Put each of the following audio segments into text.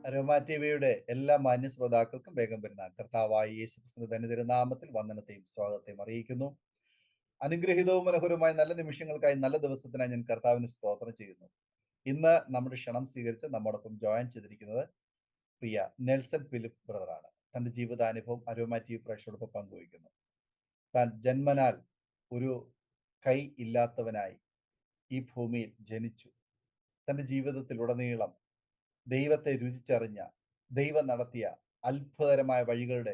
Aroma ടിവിയുടെ എല്ലാ മാന്യ ശ്രോതാക്കൾക്കും വേഗം വരുന്ന കർത്താവായ യേശുക്രിസ്തുവിന്റെ ധന്യതിരുനാമത്തിൽ വന്ദനത്തെയും സ്വാഗതത്തെയും അറിയിക്കുന്നു. അനുഗ്രഹീതവും മനോഹരവുമായ നല്ല നിമിഷങ്ങൾക്കായി നല്ല ദിവസത്തിനായി ഞാൻ കർത്താവിന് സ്തോത്രം ചെയ്യുന്നു. ഇന്ന് നമ്മുടെ ക്ഷണം സ്വീകരിച്ച് നമ്മോടൊപ്പം ജോയിൻ ചെയ്തിരിക്കുന്നത് പ്രിയ നെൽസൺ ഫിലിപ്പ് ബ്രദറാണ്. തന്റെ ജീവിതാനുഭവം അരോമ ടി വി പ്രേക്ഷകരോടൊപ്പം പങ്കുവയ്ക്കുന്നു. താൻ ജന്മനാൽ ഒരു കൈ ഇല്ലാത്തവനായി ഈ ഭൂമിയിൽ ജനിച്ചു. തന്റെ ജീവിതത്തിൽ ഉടനീളം ദൈവത്തെ രുചിച്ചറിഞ്ഞ, ദൈവം നടത്തിയ അത്ഭുതകരമായ വഴികളുടെ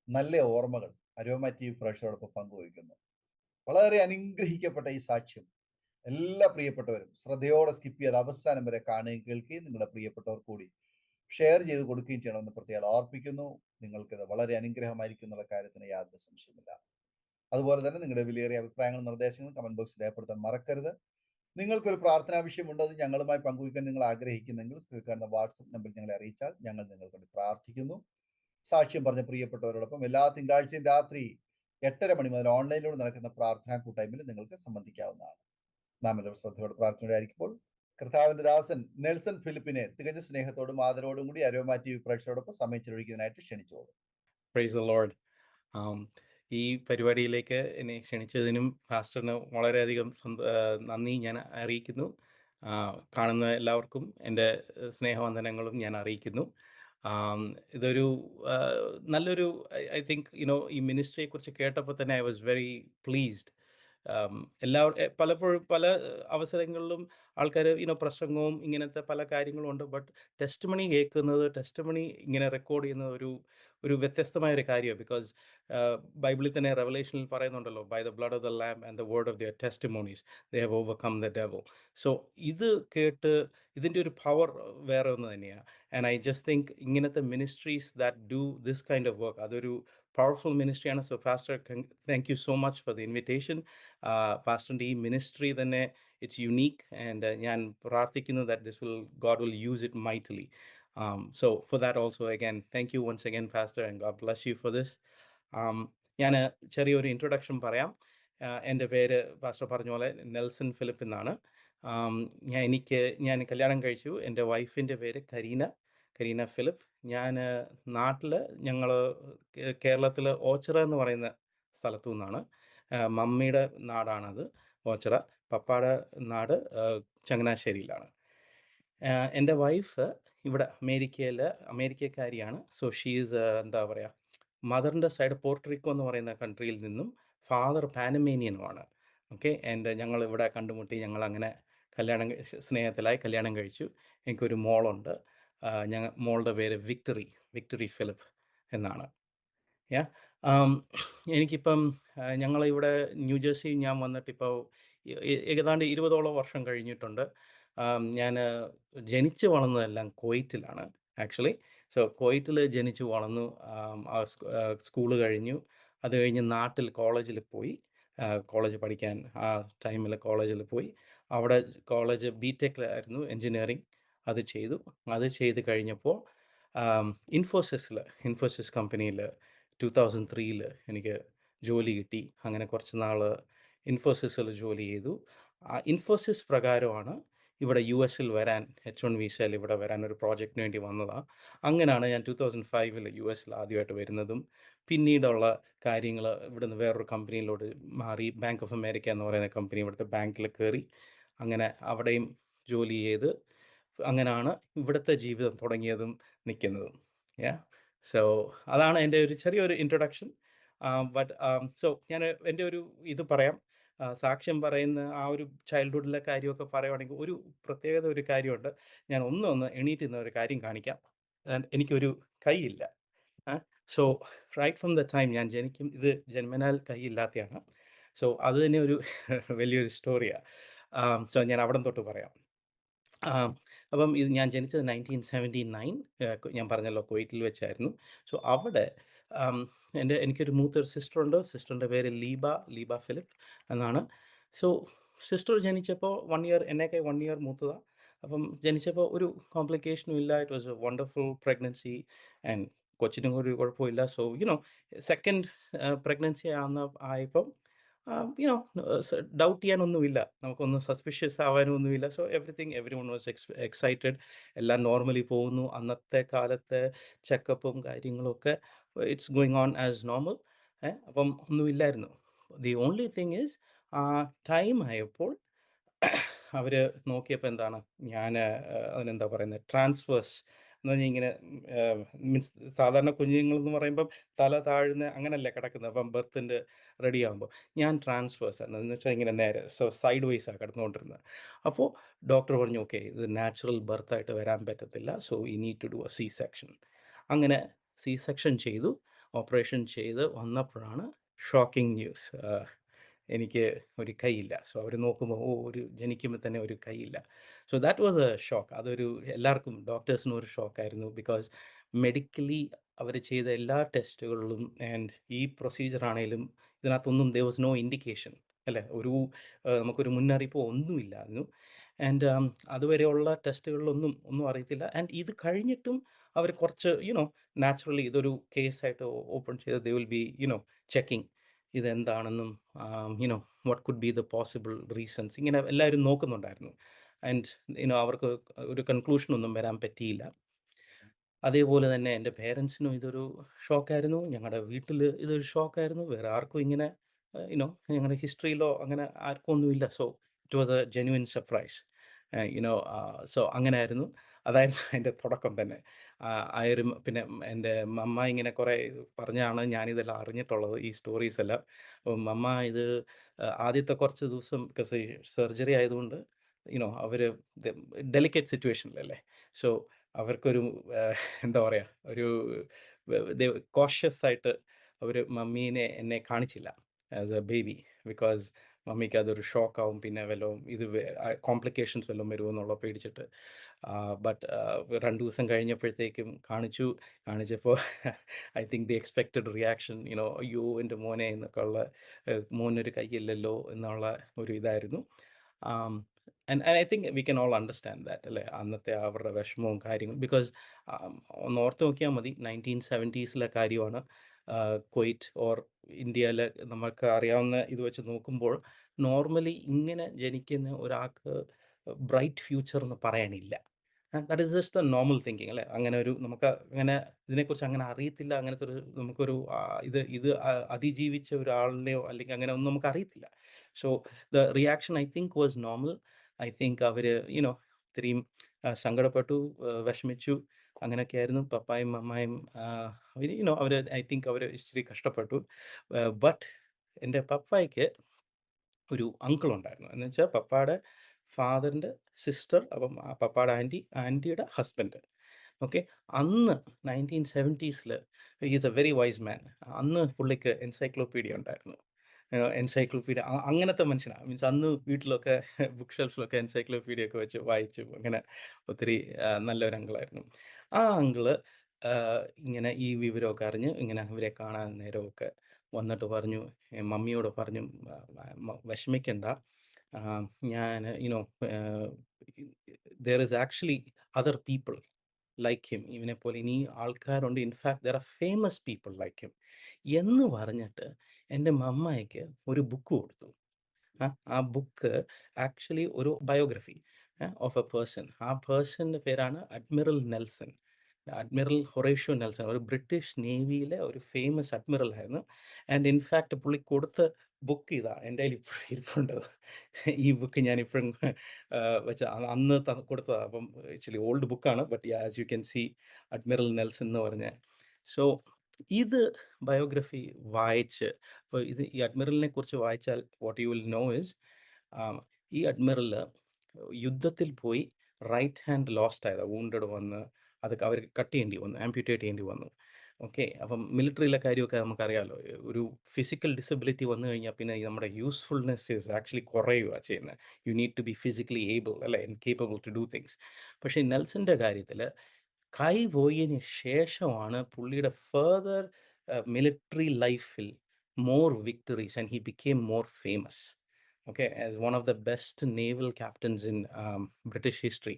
നല്ല ഓർമ്മകൾ അരോമ ടി വി പ്രേക്ഷകരോടൊപ്പം പങ്കുവയ്ക്കുന്നു. വളരെ അനുഗ്രഹിക്കപ്പെട്ട ഈ സാക്ഷ്യം എല്ലാ പ്രിയപ്പെട്ടവരും ശ്രദ്ധയോടെ സ്കിപ്പ് ചെയ്ത് അവസാനം വരെ കാണുകയും കേൾക്കുകയും നിങ്ങളുടെ പ്രിയപ്പെട്ടവർ കൂടി ഷെയർ ചെയ്ത് കൊടുക്കുകയും ചെയ്യണമെന്ന് പ്രത്യേകം ഓർപ്പിക്കുന്നു. നിങ്ങൾക്കിത് വളരെ അനുഗ്രഹമായിരിക്കും എന്നുള്ള കാര്യത്തിന് യാതൊരു സംശയമില്ല. അതുപോലെ തന്നെ നിങ്ങളുടെ വിലയേറിയ അഭിപ്രായങ്ങളും നിർദ്ദേശങ്ങളും കമന്റ് ബോക്സിൽ രേഖപ്പെടുത്താൻ മറക്കരുത്. നിങ്ങൾക്കൊരു പ്രാർത്ഥനാ വിഷയമുണ്ടത് ഞങ്ങളുമായി പങ്കുവയ്ക്കാൻ നിങ്ങൾ ആഗ്രഹിക്കുന്നെങ്കിൽ സ്ക്രീനിൽ കാണുന്ന വാട്സപ്പ് നമ്പറിൽ ഞങ്ങളെ അറിയിച്ചാൽ ഞങ്ങൾ നിങ്ങൾക്ക് വേണ്ടി പ്രാർത്ഥിക്കുന്നു. സാക്ഷ്യം പറഞ്ഞ പ്രിയപ്പെട്ടവരോടൊപ്പം എല്ലാ തിങ്കളാഴ്ചയും രാത്രി 8:30 മണി മുതൽ ഓൺലൈനിലൂടെ നടക്കുന്ന പ്രാർത്ഥനാ കൂട്ടായ്മയിൽ നിങ്ങൾക്ക് സംബന്ധിക്കാവുന്നതാണ്. നാം എല്ലാവരും ശ്രദ്ധയോടെ പ്രാർത്ഥനയോടെ ആയിരിക്കുമ്പോൾ കർത്താവിന്റെ ദാസൻ നെൽസൺ ഫിലിപ്പിനെ തികഞ്ഞ സ്നേഹത്തോടും ആദരവോടും കൂടി അരോമ ടി വി പ്രേക്ഷകരോടൊപ്പം സമയം ചെലവഴിക്കുന്നതിനായിട്ട് ക്ഷണിച്ചോളൂ. Praise the lord. ആം, ഈ പരിപാടിയിലേക്ക് എന്നെ ക്ഷണിച്ചതിനും പാസ്റ്ററിന് വളരെയധികം നന്ദി ഞാൻ അറിയിക്കുന്നു. കാണുന്ന എല്ലാവർക്കും എൻ്റെ സ്നേഹവന്ദനങ്ങളും ഞാൻ അറിയിക്കുന്നു. ഇതൊരു ആ, നല്ലൊരു ഐ തിങ്ക് ഈ മിനിസ്ട്രിയെക്കുറിച്ച് കേട്ടപ്പോൾ തന്നെ ഐ വാസ് വെരി പ്ലീസ്ഡ്. ആം, പലപ്പോഴും പല അവസരങ്ങളിലും ആൾക്കാർ പ്രസംഗവും ഇങ്ങനത്തെ പല കാര്യങ്ങളും ഉണ്ട്. ബട്ട് ടെസ്റ്റ് കേൾക്കുന്നത്, ടെസ്റ്റ് ഇങ്ങനെ റെക്കോർഡ് ചെയ്യുന്നത് ഒരു വ്യത്യസ്തമായ ഒരു കാര്യമാണ്. ബിക്കോസ് ബൈബിളിൽ തന്നെ റെവലേഷനിൽ പറയുന്നുണ്ടല്ലോ, by the blood of the lamb and the word of their testimonies they have overcome the devil. So ഇത് കേട്ട് ഇതിൻ്റെ ഒരു പവർ വേറെ ഒന്ന് തന്നെയാണ്. ആൻഡ് ഐ ജസ്റ്റ് തിങ്ക് ഇങ്ങനത്തെ ministries that do this kind of work, അതൊരു പവർഫുൾ മിനിസ്ട്രിയാണ്. So pastor, thank you so much for the invitation. പാസ്റ്ററിൻ്റെ ഈ മിനിസ്ട്രി തന്നെ ഇറ്റ്സ് യുണീക്ക്. ആൻഡ് ഞാൻ പ്രാർത്ഥിക്കുന്നു that God will use it mightily. So for that also, again, thank you once again, Pastor, and God bless you for this. ഞാൻ ചെറിയൊരു introduction പറയാം. എൻ്റെ പേര് പാസ്റ്റർ പറഞ്ഞ പോലെ നെൽസൺ ഫിലിപ്പ് എന്നാണ്. ഞാൻ കല്യാണം കഴിച്ചു. എൻ്റെ വൈഫിൻ്റെ പേര് കരീന ഫിലിപ്പ്. ഞാൻ നാട്ടിൽ, ഞങ്ങൾ കേരളത്തിൽ ഓച്ചിറ എന്ന് പറയുന്ന സ്ഥലത്തു നിന്നാണ്. മമ്മിയുടെ നാടാണത് ഓച്ചിറ. പപ്പായുടെ നാട് ചങ്ങനാശ്ശേരിയിലാണ്. എൻ്റെ വൈഫ് ഇവിടെ അമേരിക്കക്കാരിയാണ്. സോ ഷീസ് എന്താ പറയുക, മദറിൻ്റെ സൈഡ് പോർട്ടറിക്കോ എന്ന് പറയുന്ന കൺട്രിയിൽ നിന്നും ഫാദർ പാനമേനിയനുമാണ്. ഓക്കെ. ഞങ്ങൾ ഇവിടെ കണ്ടുമുട്ടി, ഞങ്ങൾ അങ്ങനെ സ്നേഹത്തിലായി കല്യാണം കഴിച്ചു. എനിക്കൊരു മോളുണ്ട്. മോളുടെ പേര് വിക്ടറി ഫിലിപ്പ് എന്നാണ്. യാ എനിക്കിപ്പം ഞങ്ങളിവിടെ ന്യൂജേഴ്സി ഞാൻ വന്നിട്ടിപ്പോൾ ഏതാണ്ട് 20ഓളം വർഷം കഴിഞ്ഞിട്ടുണ്ട്. ഞാൻ ജനിച്ച് വളർന്നതെല്ലാം കുവൈറ്റിലാണ് ആക്ച്വലി. സോ കുവൈറ്റിൽ ജനിച്ചു വളർന്നു. സ്കൂള് കഴിഞ്ഞു. അത് കഴിഞ്ഞ് നാട്ടിൽ കോളേജിൽ പോയി. കോളേജ് പഠിക്കാൻ ആ ടൈമിൽ കോളേജിൽ പോയി. അവിടെ കോളേജ് ബിടെക്കിലായിരുന്നു, എൻജിനീയറിങ്. അത് ചെയ്ത് കഴിഞ്ഞപ്പോൾ ഇൻഫോസിസ് കമ്പനിയിൽ 2003 എനിക്ക് ജോലി കിട്ടി. അങ്ങനെ കുറച്ച് നാൾ ഇൻഫോസിസിൽ ജോലി ചെയ്തു. ആ ഇൻഫോസിസ് പ്രകാരമാണ് ഇവിടെ US വരാൻ, H1 വിസയിൽ ഇവിടെ വരാൻ ഒരു പ്രോജക്റ്റിന് വേണ്ടി വന്നതാണ്. അങ്ങനെയാണ് ഞാൻ 2005 US ആദ്യമായിട്ട് വരുന്നതും. പിന്നീടുള്ള കാര്യങ്ങൾ ഇവിടുന്ന് വേറൊരു കമ്പനിയിലോട്ട് മാറി. ബാങ്ക് ഓഫ് അമേരിക്ക എന്ന് പറയുന്ന കമ്പനി, ഇവിടുത്തെ ബാങ്കിൽ കയറി. അങ്ങനെ അവിടെയും ജോലി ചെയ്ത് അങ്ങനെയാണ് ഇവിടുത്തെ ജീവിതം തുടങ്ങിയതും നിൽക്കുന്നതും. യാ സോ അതാണ് എൻ്റെ ഒരു ചെറിയൊരു ഇൻട്രൊഡക്ഷൻ. ബട്ട് സോ ഞാൻ എൻ്റെ ഒരു ഇത് പറയാം. സാക്ഷ്യം പറയുന്ന ആ ഒരു ചൈൽഡ്ഹുഡിലെ കാര്യമൊക്കെ പറയുവാണെങ്കിൽ ഒരു കാര്യമുണ്ട്. ഞാൻ ഒന്ന് എണീറ്റ് നിന്ന ഒരു കാര്യം കാണിക്കാം. എനിക്കൊരു കൈയില്ല. So right from the time ഞാൻ ഇത് ജന്മനാൽ കൈയില്ലാത്തതാണ്. സോ അത് തന്നെ ഒരു വലിയൊരു സ്റ്റോറിയാണ്. സോ ഞാൻ അവിടം തൊട്ട് പറയാം. അപ്പം ഞാൻ ജനിച്ചത് 1979. ഞാൻ പറഞ്ഞല്ലോ കുവൈറ്റിൽ വെച്ചായിരുന്നു. സോ അവിടെ എനിക്കൊരു മൂത്തൊരു സിസ്റ്ററുണ്ട്. സിസ്റ്ററിൻ്റെ പേര് ലീബ ഫിലിപ്പ് എന്നാണ്. സോ സിസ്റ്റർ ജനിച്ചപ്പോൾ 1 ഇയർ, എന്നേക്കാൾ 1 ഇയർ മൂത്തതാണ്. അപ്പം ജനിച്ചപ്പോൾ ഒരു കോംപ്ലിക്കേഷനും ഇല്ല. It was a wonderful pregnancy and കൊച്ചിനും ഒരു കുഴപ്പമില്ല. സോ സെക്കൻഡ് പ്രഗ്നൻസി ആയപ്പം യുനോ ഡൗട്ട് ചെയ്യാനൊന്നുമില്ല. നമുക്കൊന്നും സസ്പിഷ്യസ് ആവാനൊന്നുമില്ല. So everyone was excited. എല്ലാം നോർമലി പോകുന്നു. അന്നത്തെ കാലത്തെ ചെക്കപ്പും കാര്യങ്ങളൊക്കെ it's going on as normal. അപ്പം ഒന്നുമില്ലായിരുന്നു. The only thing is time ആയപ്പോൾ അവര് നോക്കിയപ്പോ എന്താണ്, ഞാന് അതിനെന്താ പറയുന്നത്, ട്രാൻസ്ഫേഴ്സ് എന്ന് പറഞ്ഞാ ഇങ്ങനെ മീൻസ് സാധാരണ കുഞ്ഞുങ്ങളെന്ന് പറയുമ്പം തല താഴ്ന്ന് അങ്ങനല്ലേ കിടക്കുന്നത്. അപ്പം ബർത്തിന്റെ റെഡി ആകുമ്പോൾ ഞാൻ ട്രാൻസ്ഫേഴ്സ് എന്ന് വെച്ചാൽ ഇങ്ങനെ നേരെ സൈഡ് വൈസാണ് കിടന്നുകൊണ്ടിരുന്നത്. അപ്പോൾ ഡോക്ടർ പറഞ്ഞു, ഓക്കെ, ഇത് നാച്ചുറൽ ബർത്തായിട്ട് വരാൻ പറ്റത്തില്ല, so you need to do a C section. അങ്ങനെ സി സെക്ഷൻ ചെയ്തു. ഓപ്പറേഷൻ ചെയ്ത് വന്നപ്പോഴാണ് ഷോക്കിംഗ് ന്യൂസ്. എനിക്ക് ഒരു കൈയില്ല. സോ അവർ നോക്കുമ്പോൾ, ഓ, ഒരു ജനിക്കുമ്പോൾ തന്നെ ഒരു കൈയില്ല. So that was a shock. അതൊരു എല്ലാവർക്കും ഡോക്ടേഴ്സിനും ഒരു ഷോക്കായിരുന്നു. ബിക്കോസ് മെഡിക്കലി അവർ ചെയ്ത എല്ലാ ടെസ്റ്റുകളിലും ആൻഡ് ഈ പ്രൊസീജിയർ ആണേലും ഇതിനകത്തൊന്നും ദെയർ വാസ് നോ ഇൻഡിക്കേഷൻ, അല്ലേ? ഒരു നമുക്കൊരു മുന്നറിയിപ്പോ ഒന്നുമില്ലായിരുന്നു. ആൻഡ് അതുവരെയുള്ള ടെസ്റ്റുകളിലൊന്നും ഒന്നും അറിയത്തില്ല. ആൻഡ് ഇത് കഴിഞ്ഞിട്ടും അവർ കുറച്ച് നാച്ചുറലി ഇതൊരു കേസായിട്ട് ഓപ്പൺ ചെയ്ത് ദേ വിൽ ബി ചെക്കിങ് ഇതെന്താണെന്നും what could be the possible reasons, ഇങ്ങനെ എല്ലാവരും നോക്കുന്നുണ്ടായിരുന്നു. ആൻഡ് അവർക്ക് ഒരു കൺക്ലൂഷനൊന്നും വരാൻ പറ്റിയില്ല. അതേപോലെ തന്നെ എൻ്റെ പേരൻസിനും ഇതൊരു ഷോക്കായിരുന്നു. ഞങ്ങളുടെ വീട്ടിൽ ഇതൊരു ഷോക്കായിരുന്നു. വേറെ ആർക്കും ഇങ്ങനെ ഞങ്ങളുടെ ഹിസ്റ്ററിയിലോ അങ്ങനെ ആർക്കും ഒന്നുമില്ല. So it was A genuine surprise. So അങ്ങനെയായിരുന്നു. അതായിരുന്നു അതിൻ്റെ തുടക്കം തന്നെ. പിന്നെ എൻ്റെ മമ്മ ഇങ്ങനെ കുറേ പറഞ്ഞാണ് ഞാനിതെല്ലാം അറിഞ്ഞിട്ടുള്ളത്, ഈ സ്റ്റോറീസ് എല്ലാം. അപ്പം മമ്മ ഇത് ആദ്യത്തെ കുറച്ച് ദിവസം, ബിക്കോസ് ഈ സർജറി ആയതുകൊണ്ട് അവർ ഡെലിക്കേറ്റ് സിറ്റുവേഷനിലല്ലേ. സോ അവർക്കൊരു എന്താ പറയുക, ഒരു കോഷ്യസ് ആയിട്ട് അവർ മമ്മീനെ എന്നെ കാണിച്ചില്ല ആസ് എ ബേബി. ബിക്കോസ് മമ്മിക്ക് അതൊരു ഷോക്കാവും, പിന്നെ വല്ലതും ഇത് കോംപ്ലിക്കേഷൻസ് വല്ലതും വരുമോ എന്നുള്ള പേടിച്ചിട്ട്. ബട്ട് 2 ദിവസം കഴിഞ്ഞപ്പോഴത്തേക്കും കാണിച്ചപ്പോൾ I think the expected reaction, അയ്യോ എൻ്റെ മോനെ എന്നൊക്കെ ഉള്ള, മോനൊരു കൈയില്ലല്ലോ എന്നുള്ള ഒരു ഇതായിരുന്നു. And I think we can all understand that, അല്ലേ? അന്നത്തെ അവരുടെ വിഷമവും കാര്യങ്ങളും. ബിക്കോസ് ഒന്ന് ഓർത്ത് നോക്കിയാൽ മതി, 1970s കാര്യമാണ്. കുവൈറ്റ് ഓർ ഇന്ത്യയിലെ നമുക്ക് അറിയാവുന്ന ഇത് വെച്ച് നോക്കുമ്പോൾ നോർമലി ഇങ്ങനെ ജനിക്കുന്ന ഒരാൾക്ക് ബ്രൈറ്റ് ഫ്യൂച്ചർ എന്ന് പറയാനില്ല. That is just A normal thinking, അല്ലേ? അങ്ങനെ ഒരു നമുക്ക് അങ്ങനെ ഇതിനെക്കുറിച്ച് അങ്ങനെ അറിയത്തില്ല. അങ്ങനത്തെ ഒരു നമുക്കൊരു ഇത് അതിജീവിച്ച ഒരാളിനെയോ അല്ലെങ്കിൽ അങ്ങനെ ഒന്നും നമുക്ക് അറിയത്തില്ല. So the reaction I think was normal. I think അവര് ഇത്രയും സങ്കടപ്പെട്ടു, വിഷമിച്ചു, അങ്ങനെയൊക്കെയായിരുന്നു. പപ്പായും മമ്മായും അവര് ഐ തിങ്ക് അവര് ഇച്ചിരി കഷ്ടപ്പെട്ടു. ബട്ട് എൻ്റെ പപ്പായ്ക്ക് ഒരു അങ്കിൾ ഉണ്ടായിരുന്നു. എന്ന് വെച്ചാൽ പപ്പായുടെ ഫാദറിൻ്റെ സിസ്റ്റർ, അപ്പം പപ്പായുടെ ആൻറ്റിയുടെ ഹസ്ബൻഡ്. ഓക്കെ. അന്ന് 1970s is A very vice മാൻ. അന്ന് പുള്ളിക്ക് എൻസൈക്ലോപീഡിയ ഉണ്ടായിരുന്നു. എൻസൈക്ലോപീഡിയ അങ്ങനത്തെ മനുഷ്യനാണ്. മീൻസ് അന്ന് വീട്ടിലൊക്കെ ബുക്ക് ഷെൽഫിലൊക്കെ എൻസൈക്ലോപീഡിയ ഒക്കെ വെച്ച് വായിച്ചു. അങ്ങനെ ഒത്തിരി നല്ലൊരു അങ്കിളായിരുന്നു. ആ അങ്കിള് ഇങ്ങനെ ഈ വിവരമൊക്കെ അറിഞ്ഞ് ഇങ്ങനെ ഇവരെ കാണാൻ നേരമൊക്കെ വന്നിട്ട് പറഞ്ഞു, മമ്മിയോട് പറഞ്ഞു, വിഷമിക്കണ്ട, ഞാൻ there is actually other people like him. ഇവനെ പോലെ ഇനി ആൾക്കാരുണ്ട്. In fact there are famous people like him എന്ന് പറഞ്ഞിട്ട് എൻ്റെ മമ്മായിക്ക് ഒരു ബുക്ക് കൊടുത്തു. ആ ബുക്ക് ആക്ച്വലി ഒരു ബയോഗ്രഫി ഓഫ് എ പേഴ്സൺ. ആ പേഴ്സൻ്റെ പേരാണ് admiral Nelson. Admiral Horatio Nelson ഒരു ബ്രിട്ടീഷ് നേവിയിലെ ഒരു ഫേമസ് അഡ്മിറൽ ആയിരുന്നു. ആൻഡ് ഇൻഫാക്ട് പുള്ളി കൊടുത്ത ബുക്ക് ഇതാണ് എൻ്റെ കയ്യിൽ ഇപ്പോഴും ഇരിപ്പുണ്ട്. ഈ ബുക്ക് ഞാൻ ഇപ്പോഴും വെച്ച അന്ന് കൊടുത്തതാണ്. അപ്പം ആക്ച്വലി ഓൾഡ് ബുക്കാണ്, but as you can see admiral Nelson എന്ന് പറഞ്ഞ. സോ ഇത് ബയോഗ്രഫി വായിച്ച്, അപ്പോൾ ഈ അഡ്മിറലിനെ കുറിച്ച് വായിച്ചാൽ what you will know is, ഈ അഡ്മിറൽ യുദ്ധത്തിൽ പോയി റൈറ്റ് ഹാൻഡ് ലോസ്റ്റ് ആയത്, വൂണ്ടഡ് വന്ന് അതൊക്കെ അവർക്ക് കട്ട് ചെയ്യേണ്ടി വന്നു, ആംപ്യൂട്ടേറ്റ് ചെയ്യേണ്ടി വന്നു. ഓക്കെ. അപ്പം മിലിറ്ററിയിലെ കാര്യമൊക്കെ നമുക്കറിയാമല്ലോ. ഒരു ഫിസിക്കൽ ഡിസബിലിറ്റി വന്നു കഴിഞ്ഞാൽ പിന്നെ നമ്മുടെ യൂസ്ഫുൾനെസ് ഇസ് ആക്ച്വലി കുറയുക ചെയ്യുന്നത്. You need to be physically able, അല്ലെ, കേപ്പബിൾ ടു ഡു തിങ്സ്. പക്ഷേ നെൽസന്റെ കാര്യത്തിൽ കൈ പോയതിന് ശേഷമാണ് പുള്ളിയുടെ ഫർദർ മിലിറ്ററി ലൈഫിൽ more victories and he became more famous. Okay, as one of the best naval captains in British history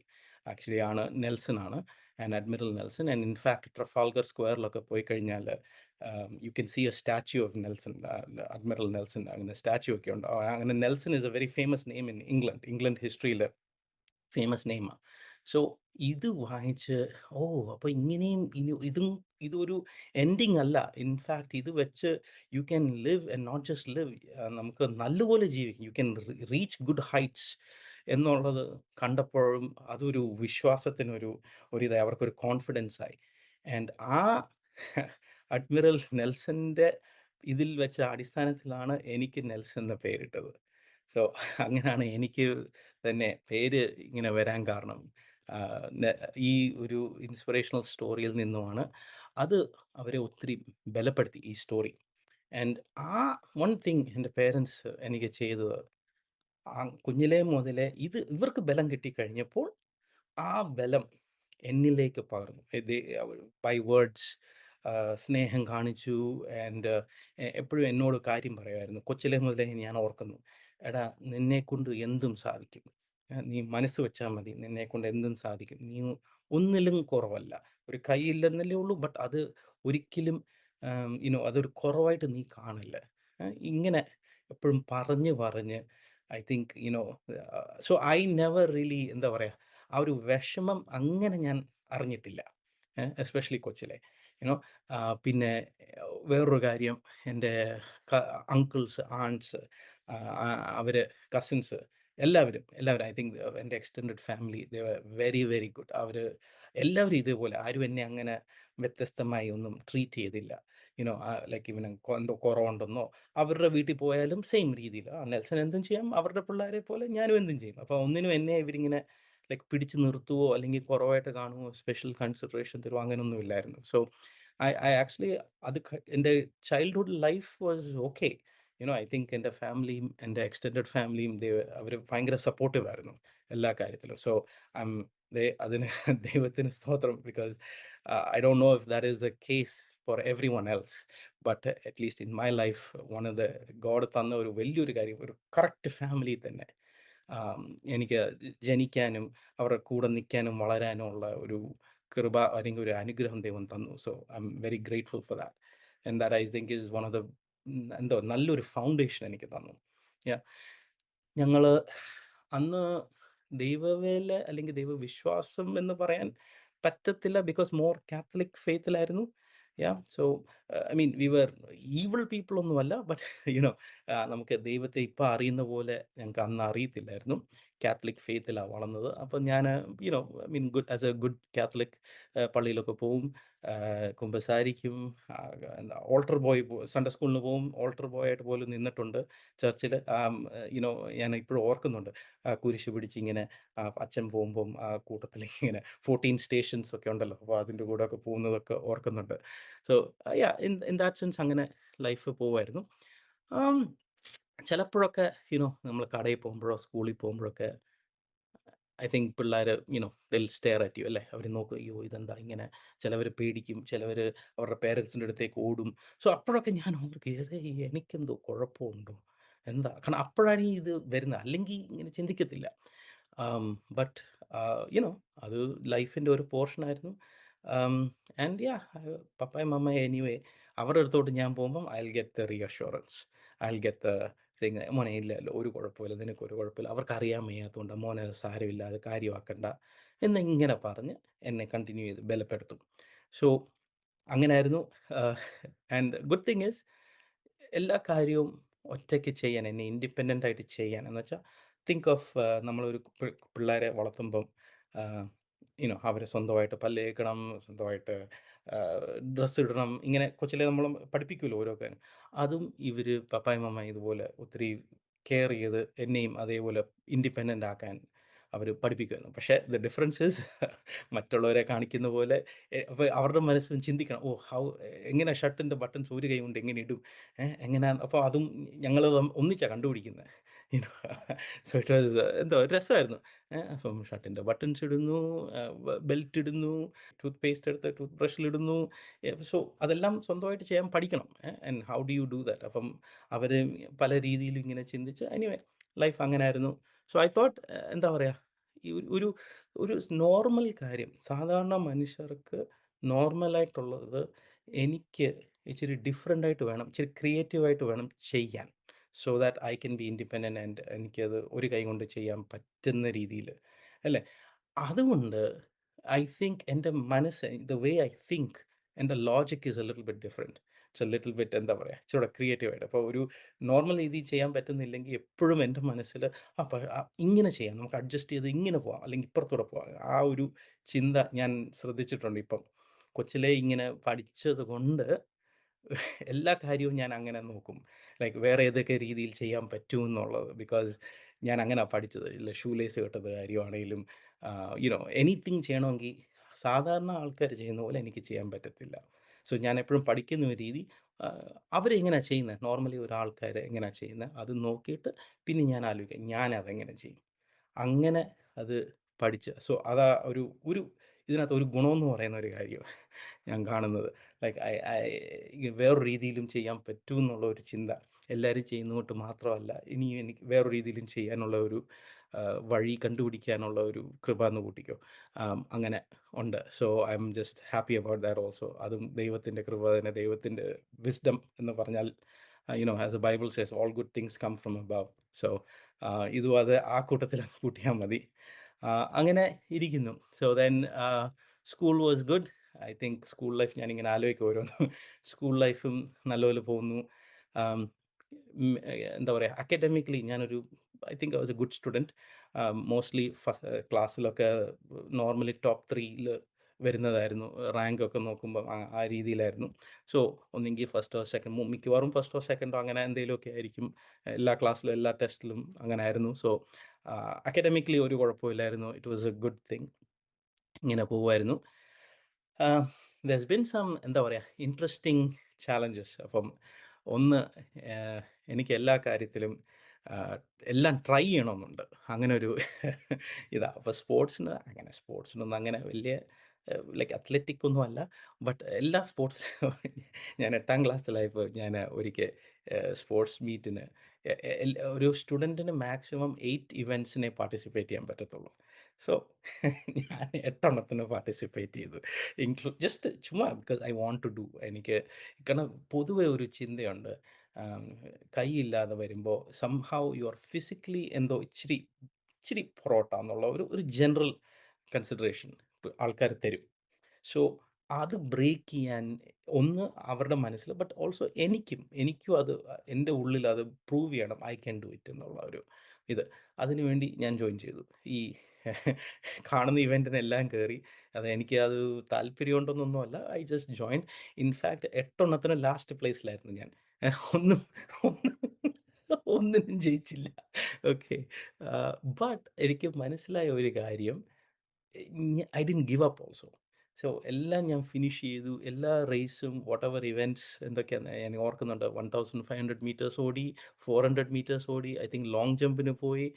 actually ആണ് നെൽസൺ ആണ്. And admiral Nelson. And in fact Trafalgar സ്ക്വയറിലൊക്കെ പോയി കഴിഞ്ഞാൽ you can see a statue of Nelson, admiral Nelson, അങ്ങനെ statue ഒക്കെ ഉണ്ട്. അങ്ങനെ Nelson is a very famous name in England ഹിസ്റ്ററിയിൽ ഫേമസ് നെയിമാണ്. സോ ഇത് വായിച്ച്, ഓ, അപ്പോൾ ഇങ്ങനെയും ഇതും ഇതൊരു എൻഡിങ് അല്ല. ഇൻഫാക്ട് ഇത് വെച്ച് you can live and not just live, നമുക്ക് നല്ലപോലെ ജീവിക്കും, you can reach good heights എന്നുള്ളത് കണ്ടപ്പോഴും അതൊരു വിശ്വാസത്തിനൊരു ഒരിതായി, അവർക്കൊരു കോൺഫിഡൻസ് ആയി. ആൻഡ് ആ അഡ്മിറൽ നെൽസന്റെ ഇതിൽ വെച്ച അടിസ്ഥാനത്തിലാണ് എനിക്ക് നെൽസൺ എന്ന പേരിട്ടത്. സോ അങ്ങനെയാണ് എനിക്ക് തന്നെ പേര് ഇങ്ങനെ വരാൻ കാരണം. ഈ ഒരു ഇൻസ്പിറേഷണൽ സ്റ്റോറിയിൽ നിന്നുമാണ്. അത് അവരെ ഒത്തിരി ബലപ്പെടുത്തി ഈ സ്റ്റോറി. ആൻഡ് ആ വൺ തിങ് എൻ്റെ പേരൻസ് എനിക്ക് ചെയ്തത്, കുഞ്ഞിലേ മുതലേ ഇവർക്ക് ബലം കിട്ടിക്കഴിഞ്ഞപ്പോൾ ആ ബലം എന്നിലേക്ക് പകർന്നു. ബൈ വേർഡ്സ് സ്നേഹം കാണിച്ചു. ആൻഡ് എപ്പോഴും എന്നോട് കാര്യം പറയുമായിരുന്നു. കൊച്ചിലെ മുതലേ ഞാൻ ഓർക്കുന്നു, എടാ, നിന്നെക്കൊണ്ട് എന്തും സാധിക്കും, നീ മനസ്സ് വെച്ചാൽ മതി, നിന്നെക്കൊണ്ട് എന്തും സാധിക്കും, നീ ഒന്നിലും കുറവല്ല. ഒരു കൈയില്ലെന്നല്ലേ ഉള്ളൂ, ബട്ട് അത് ഒരിക്കലും അതൊരു കുറവായിട്ട് നീ കാണില്ല. ഇങ്ങനെ എപ്പോഴും പറഞ്ഞ് പറഞ്ഞ് I think so I never really, എന്താ പറയുക, ആ ഒരു വിഷമം അങ്ങനെ ഞാൻ അറിഞ്ഞിട്ടില്ല, എസ്പെഷ്യലി കൊച്ചിലെ. യുനോ പിന്നെ വേറൊരു കാര്യം, എൻ്റെ അങ്കിൾസ്, ആൺസ്, അവർ കസിൻസ്, എല്ലാവരും ഐ തിങ്ക് എൻ്റെ extended family, they were very very good. അവർ എല്ലാവരും ഇതേപോലെ, ആരും എന്നെ അങ്ങനെ വ്യത്യസ്തമായി ഒന്നും ട്രീറ്റ് ചെയ്തില്ല. ലൈക്ക് ഇവന് എന്തോ കുറവുണ്ടെന്നോ, അവരുടെ വീട്ടിൽ പോയാലും സെയിം രീതിയിൽ, നെൽസൺ എന്തും ചെയ്യാം, അവരുടെ പിള്ളേരെ പോലെ ഞാനും എന്തും ചെയ്യും. അപ്പോൾ ഒന്നിനും എന്നെ ഇവരിങ്ങനെ ലൈക്ക് പിടിച്ച് നിർത്തുവോ അല്ലെങ്കിൽ കുറവായിട്ട് കാണുമോ, സ്പെഷ്യൽ കൺസിഡറേഷൻ തരുമോ, അങ്ങനെയൊന്നും ഇല്ലായിരുന്നു. സോ ഐ ആക്ച്വലി അത് എൻ്റെ childhood life was okay. I think എൻ്റെ ഫാമിലിയും എൻ്റെ എക്സ്റ്റെൻഡഡ് ഫാമിലിയും അവർ ഭയങ്കര സപ്പോർട്ടീവ് ആയിരുന്നു എല്ലാ കാര്യത്തിലും. സോ ഐ എം അതിന് ദൈവത്തിന് സ്തോത്രം. Because I don't know if that is the case for every one else, but at least in my life one of the God തന്ന ഒരു വലിയൊരു കാര്യം, ഒരു കറക്റ്റ് ഫാമിലി തന്നെ ആം, എനിക്ക് ജനിക്കാനും അവരുടെ കൂടെ നിൽക്കാനും വളരാനും ഉള്ള ഒരു കൃപ അല്ലെങ്കിൽ ഒരു അനുഗ്രഹം ദൈവം തന്നു. So I M very grateful for that. And that I think is one of the, എന്തോ നല്ലൊരു ഫൗണ്ടേഷൻ എനിക്ക് തന്നു. യാ, ഞങ്ങൾ അന്ന് ദൈവവേല അല്ലെങ്കിൽ ദൈവവിശ്വാസം എന്ന് പറയാൻ പറ്റത്തില്ല, ബിക്കോസ് മോർ കാത്തലിക് ഫെയ്ത്തിലായിരുന്നു. Yeah, so I mean we were evil people ഒന്നുമല്ല, ബട്ട് യുനോ നമുക്ക് ദൈവത്തെ ഇപ്പം അറിയുന്ന പോലെ ഞങ്ങൾക്ക് അന്ന് അറിയത്തില്ലായിരുന്നു. കാത്തലിക് ഫെയ്ത്തിലാണ് വളർന്നത്. അപ്പം ഞാൻ I mean good as A good Catholic പള്ളിയിലൊക്കെ പോവും, കുമ്പസാരിക്കും, ഓൾട്ടർ ബോയ്, സൺഡേ സ്കൂളിന് പോവും, ഓൾട്ടർ ബോയ് ആയിട്ട് പോലും നിന്നിട്ടുണ്ട് ചർച്ചിൽ. ഞാൻ ഇപ്പോഴും ഓർക്കുന്നുണ്ട്, കുരിശ് പിടിച്ച് ഇങ്ങനെ അച്ഛൻ പോകുമ്പം ആ കൂട്ടത്തിൽ ഇങ്ങനെ 14 സ്റ്റേഷൻസ് ഒക്കെ ഉണ്ടല്ലോ, അപ്പോൾ അതിൻ്റെ കൂടെ ഒക്കെ പോകുന്നതൊക്കെ ഓർക്കുന്നുണ്ട്. So yeah, in that sense അങ്ങനെ ലൈഫ് പോവായിരുന്നു. ചിലപ്പോഴൊക്കെ നമ്മൾ കടയിൽ പോകുമ്പോഴോ സ്കൂളിൽ പോകുമ്പോഴൊക്കെ ഐ തിങ്ക് പിള്ളേർ ദിൽ സ്റ്റെയർ അറ്റ് യു, അല്ലേ, അവർ നോക്കും, അയ്യോ ഇതെന്താ ഇങ്ങനെ. ചിലവർ പേടിക്കും, ചിലവർ അവരുടെ പേരൻസിൻ്റെ അടുത്തേക്ക് ഓടും. സോ അപ്പോഴൊക്കെ ഞാൻ ഓർക്കും, എനിക്കെന്തോ കുഴപ്പമുണ്ടോ, എന്താ, കാരണം അപ്പോഴാണ് ഈ ഇത് വരുന്നത്, അല്ലെങ്കിൽ ഇങ്ങനെ ചിന്തിക്കത്തില്ല. ബട്ട് യുനോ അത് ലൈഫിൻ്റെ ഒരു പോർഷനായിരുന്നു. ആൻഡ് യാ, പപ്പായും മമ്മ എനിവേ, അവരുടെ അടുത്തോട്ട് ഞാൻ പോകുമ്പം I will get the reassurance, I will get the thing, മോനെ ഇല്ലല്ലോ, ഒരു കുഴപ്പമില്ല, നിനക്കൊരു കുഴപ്പമില്ല, അവർക്ക് വയ്യാത്തതുകൊണ്ട് മോനെ അത് സാരമില്ല, അത് കാര്യമാക്കണ്ട എന്നിങ്ങനെ പറഞ്ഞ് എന്നെ കണ്ടിന്യൂ ചെയ്ത് ബലപ്പെടുത്തും. സോ അങ്ങനെയായിരുന്നു. ആൻഡ് ഗുഡ് തിങ് ഈസ്, എല്ലാ കാര്യവും ഒറ്റയ്ക്ക് ചെയ്യാൻ, എന്നെ ഇൻഡിപെൻഡൻ്റ് ആയിട്ട് ചെയ്യാൻ, എന്ന് വെച്ചാൽ തിങ്ക് ഓഫ്, നമ്മളൊരു പിള്ളേരെ വളർത്തുമ്പം അവരെ സ്വന്തമായിട്ട് പല്ല് തേക്കണം, സ്വന്തമായിട്ട് ഡ്രസ്സ് ഇടണം, ഇങ്ങനെ കൊച്ചിലെ നമ്മൾ പഠിപ്പിക്കുമല്ലോ ഓരോ കാര്യം. അതും ഇവർ പപ്പായും മമ്മയും ഇതുപോലെ ഒത്തിരി കെയർ ചെയ്ത് എന്നെയും അതേപോലെ ഇൻഡിപെൻഡൻ്റ് ആക്കാൻ അവർ പഠിപ്പിക്കുമായിരുന്നു. പക്ഷേ ദ ഡിഫറൻസ് ഈസ് മറ്റുള്ളവരെ കാണിക്കുന്ന പോലെ അപ്പോൾ അവരുടെ മനസ്സിൽ ചിന്തിക്കണം, ഓ എങ്ങനെ ഷർട്ടിൻ്റെ ബട്ടൺസ് ഒരു കൈ കൊണ്ട് എങ്ങനെ ഇടും, എങ്ങനെയാണ്, അപ്പോൾ അതും ഞങ്ങൾ ഒന്നിച്ചാണ് കണ്ടുപിടിക്കുന്നത്. സോ ഇറ്റ് വാസ് എന്തോ രസമായിരുന്നു. അപ്പം ഷർട്ടിൻ്റെ ബട്ടൺസ് ഇടുന്നു, ബെൽറ്റ് ഇടുന്നു, ടൂത്ത് പേസ്റ്റ് എടുത്ത് ടൂത്ത് ബ്രഷിലിടുന്നു. സോ അതെല്ലാം സ്വന്തമായിട്ട് ചെയ്യാൻ പഠിക്കണം. And how do you do that? അപ്പം അവർ പല രീതിയിലും ഇങ്ങനെ ചിന്തിച്ച് എനിവേ ലൈഫ് അങ്ങനെ ആയിരുന്നു. സോ ഐ തോട്ട്, എന്താ പറയുക, ഈ ഒരു ഒരു നോർമൽ കാര്യം സാധാരണ മനുഷ്യർക്ക് നോർമലായിട്ടുള്ളത് എനിക്ക് ഇച്ചിരി ഡിഫറൻ്റ് ആയിട്ട് വേണം, ഇച്ചിരി ക്രിയേറ്റീവായിട്ട് വേണം ചെയ്യാൻ. So that I can B independent and എനിക്കത് ഒരു കൈ കൊണ്ട് ചെയ്യാൻ പറ്റുന്ന രീതിയിൽ, അല്ലേ? അതുകൊണ്ട് ഐ തിങ്ക് എൻ്റെ മനസ്സ് ദ വേ ഐ തിങ്ക് എൻ്റെ logic is A little bit different. It's A little bit എന്താ പറയുക, ഇച്ചിരൂടെ ക്രിയേറ്റീവായിട്ട്. അപ്പോൾ ഒരു നോർമൽ രീതിയിൽ ചെയ്യാൻ പറ്റുന്നില്ലെങ്കിൽ എപ്പോഴും എൻ്റെ മനസ്സിൽ ഇങ്ങനെ ചെയ്യാം, നമുക്ക് അഡ്ജസ്റ്റ് ചെയ്ത് ഇങ്ങനെ പോവാം, അല്ലെങ്കിൽ ഇപ്പുറത്തൂടെ പോവാം. ആ ഒരു ചിന്ത ഞാൻ ശ്രദ്ധിച്ചിട്ടുണ്ട് ഇപ്പം. കൊച്ചിലേ ഇങ്ങനെ പഠിച്ചത് കൊണ്ട് എല്ലാ കാര്യവും ഞാൻ അങ്ങനെ നോക്കും. ലൈക്ക് വേറെ ഏതൊക്കെ രീതിയിൽ ചെയ്യാൻ പറ്റുമെന്നുള്ളത്. ബിക്കോസ് ഞാൻ അങ്ങനാ പഠിച്ചത്. ഇല്ല ഷൂ ലേസ് കെട്ടുന്ന കാര്യമാണേലും എനിത്തിങ് ചെയ്യണമെങ്കിൽ സാധാരണ ആൾക്കാർ ചെയ്യുന്ന പോലെ എനിക്ക് ചെയ്യാൻ പറ്റത്തില്ല. സോ ഞാൻ എപ്പോഴും പഠിക്കുന്ന ഒരു രീതി, അവരെങ്ങനെയാ ചെയ്യുന്നത്, നോർമലി ഒരാൾക്കാർ എങ്ങനെയാ ചെയ്യുന്നത്, അത് നോക്കിയിട്ട് പിന്നെ ഞാൻ ആലോചിക്കാം ഞാനതെങ്ങനെ ചെയ്യും. അങ്ങനെ അത് പഠിച്ച് സോ അതാ ഒരു ഒരു ഇതിനകത്ത് ഒരു ഗുണമെന്ന് പറയുന്ന ഒരു കാര്യം ഞാൻ കാണുന്നത്. ലൈക്ക് വേറൊരു രീതിയിലും ചെയ്യാൻ പറ്റുമെന്നുള്ള ഒരു ചിന്ത. എല്ലാവരും ചെയ്യുന്നതുകൊണ്ട് മാത്രമല്ല, ഇനിയും എനിക്ക് വേറൊരു രീതിയിലും ചെയ്യാനുള്ള ഒരു വഴി കണ്ടുപിടിക്കാനുള്ള ഒരു കൃപ എന്ന് കൂട്ടിക്കോ. അങ്ങനെ ഉണ്ട്. So I am just happy about that also. അതും ദൈവത്തിൻ്റെ കൃപ തന്നെ, ദൈവത്തിൻ്റെ വിസ്ഡം എന്ന് പറഞ്ഞാൽ as a Bible says all good things come from above. So ഇതും അത് ആ കൂട്ടത്തിൽ കൂട്ടിയാൽ മതി. അങ്ങനെ ഇരിക്കുന്നു. So then school was good. I think school life ഞാനിങ്ങനെ ആലോചിക്കും ഓരോന്നും. സ്കൂൾ ലൈഫും നല്ലപോലെ പോകുന്നു. ആം, എന്താ പറയുക, അക്കാഡമിക്കലി ഞാനൊരു I think I was A good student. Mostly ക്ലാസ്സിലൊക്കെ നോർമലി ടോപ്പ് 3യിൽ വരുന്നതായിരുന്നു. റാങ്കൊക്കെ നോക്കുമ്പോൾ ആ രീതിയിലായിരുന്നു. സോ ഒന്നെങ്കിൽ ഫസ്റ്റോ സെക്കൻഡ്, മിക്കവാറും ഫസ്റ്റോ സെക്കൻഡോ അങ്ങനെ എന്തെങ്കിലുമൊക്കെ ആയിരിക്കും. എല്ലാ ക്ലാസ്സിലും എല്ലാ ടെസ്റ്റിലും അങ്ങനെ ആയിരുന്നു. സോ അക്കാഡമിക്കലി ഒരു കുഴപ്പമില്ലായിരുന്നു. It was A good thing. ഇങ്ങനെ പോവുമായിരുന്നു. ദെർസ് ബീൻ സം എന്താ പറയുക ഇൻട്രസ്റ്റിംഗ് ചാലഞ്ചസ്. അപ്പം ഒന്ന്, ആഹ്, എനിക്ക് എല്ലാ കാര്യത്തിലും ആഹ്, എല്ലാം ട്രൈ ചെയ്യണമെന്നുണ്ട്. അങ്ങനെ ഒരു ഇതാ. അപ്പോൾ സ്പോർട്സിനൊന്നും അങ്ങനെ വലിയ ലൈക്ക് അത്ലറ്റിക് ഒന്നും അല്ല. ബട്ട് എല്ലാ സ്പോർട്സിലും ഞാൻ 8ാം ക്ലാസ്സിലായപ്പോൾ ഞാൻ ഒരിക്കൽ സ്പോർട്സ് മീറ്റിന് ഒരു സ്റ്റുഡൻറ്റിന് മാക്സിമം 8 ഇവൻറ്റ്സിനെ പാർട്ടിസിപ്പേറ്റ് ചെയ്യാൻ പറ്റത്തുള്ളൂ. സോ ഞാൻ 8 പാർട്ടിസിപ്പേറ്റ് ചെയ്തു. ജസ്റ്റ് ചുമ്മാ because I want to do. എനിക്ക് കാരണം പൊതുവെ ഒരു ചിന്തയുണ്ട്, ആം, കൈയില്ലാതെ വരുമ്പോൾ സംഹൗ യു ആർ ഫിസിക്കലി എന്തോ ഇച്ചിരി ഇച്ചിരി പൊറോട്ട ഒരു ഒരു ജനറൽ കൺസിഡറേഷൻ ആൾക്കാർ തരും. സോ അത് ബ്രേക്ക് ചെയ്യാൻ ഒന്ന് അവരുടെ മനസ്സിൽ, ബട്ട് ഓൾസോ എനിക്കും അത് എൻ്റെ ഉള്ളിൽ അത് പ്രൂവ് ചെയ്യണം, ഐ ക്യാൻ ഡു ഇറ്റ് എന്നുള്ള ഒരു ഇത്. അതിനുവേണ്ടി ഞാൻ ജോയിൻ ചെയ്തു. ഈ കാണുന്ന ഇവൻറ്റിനെല്ലാം കയറി. അത് എനിക്ക് അത് താല്പര്യമുണ്ടെന്നൊന്നുമല്ല, I just join. In fact 8 last പ്ലേസിലായിരുന്നു ഞാൻ. ഒന്നും ഒന്നും ഒന്നിനും ജയിച്ചില്ല. ഓക്കെ. ബട്ട് എനിക്ക് മനസ്സിലായ ഒരു കാര്യം, I didn't give up also. So എല്ലാം ഞാൻ ഫിനിഷ് ചെയ്തു. എല്ലാ റേസും വാട്ടെവർ ഇവൻറ്റ്സ് എന്തൊക്കെയാണ് ഞാൻ ഓർക്കുന്നുണ്ട്. 1500 മീറ്റേഴ്സ് ഓടി, 400 മീറ്റേഴ്സ് ഓടി, ഐ തിങ്ക് ലോങ് ജമ്പിന് പോയി.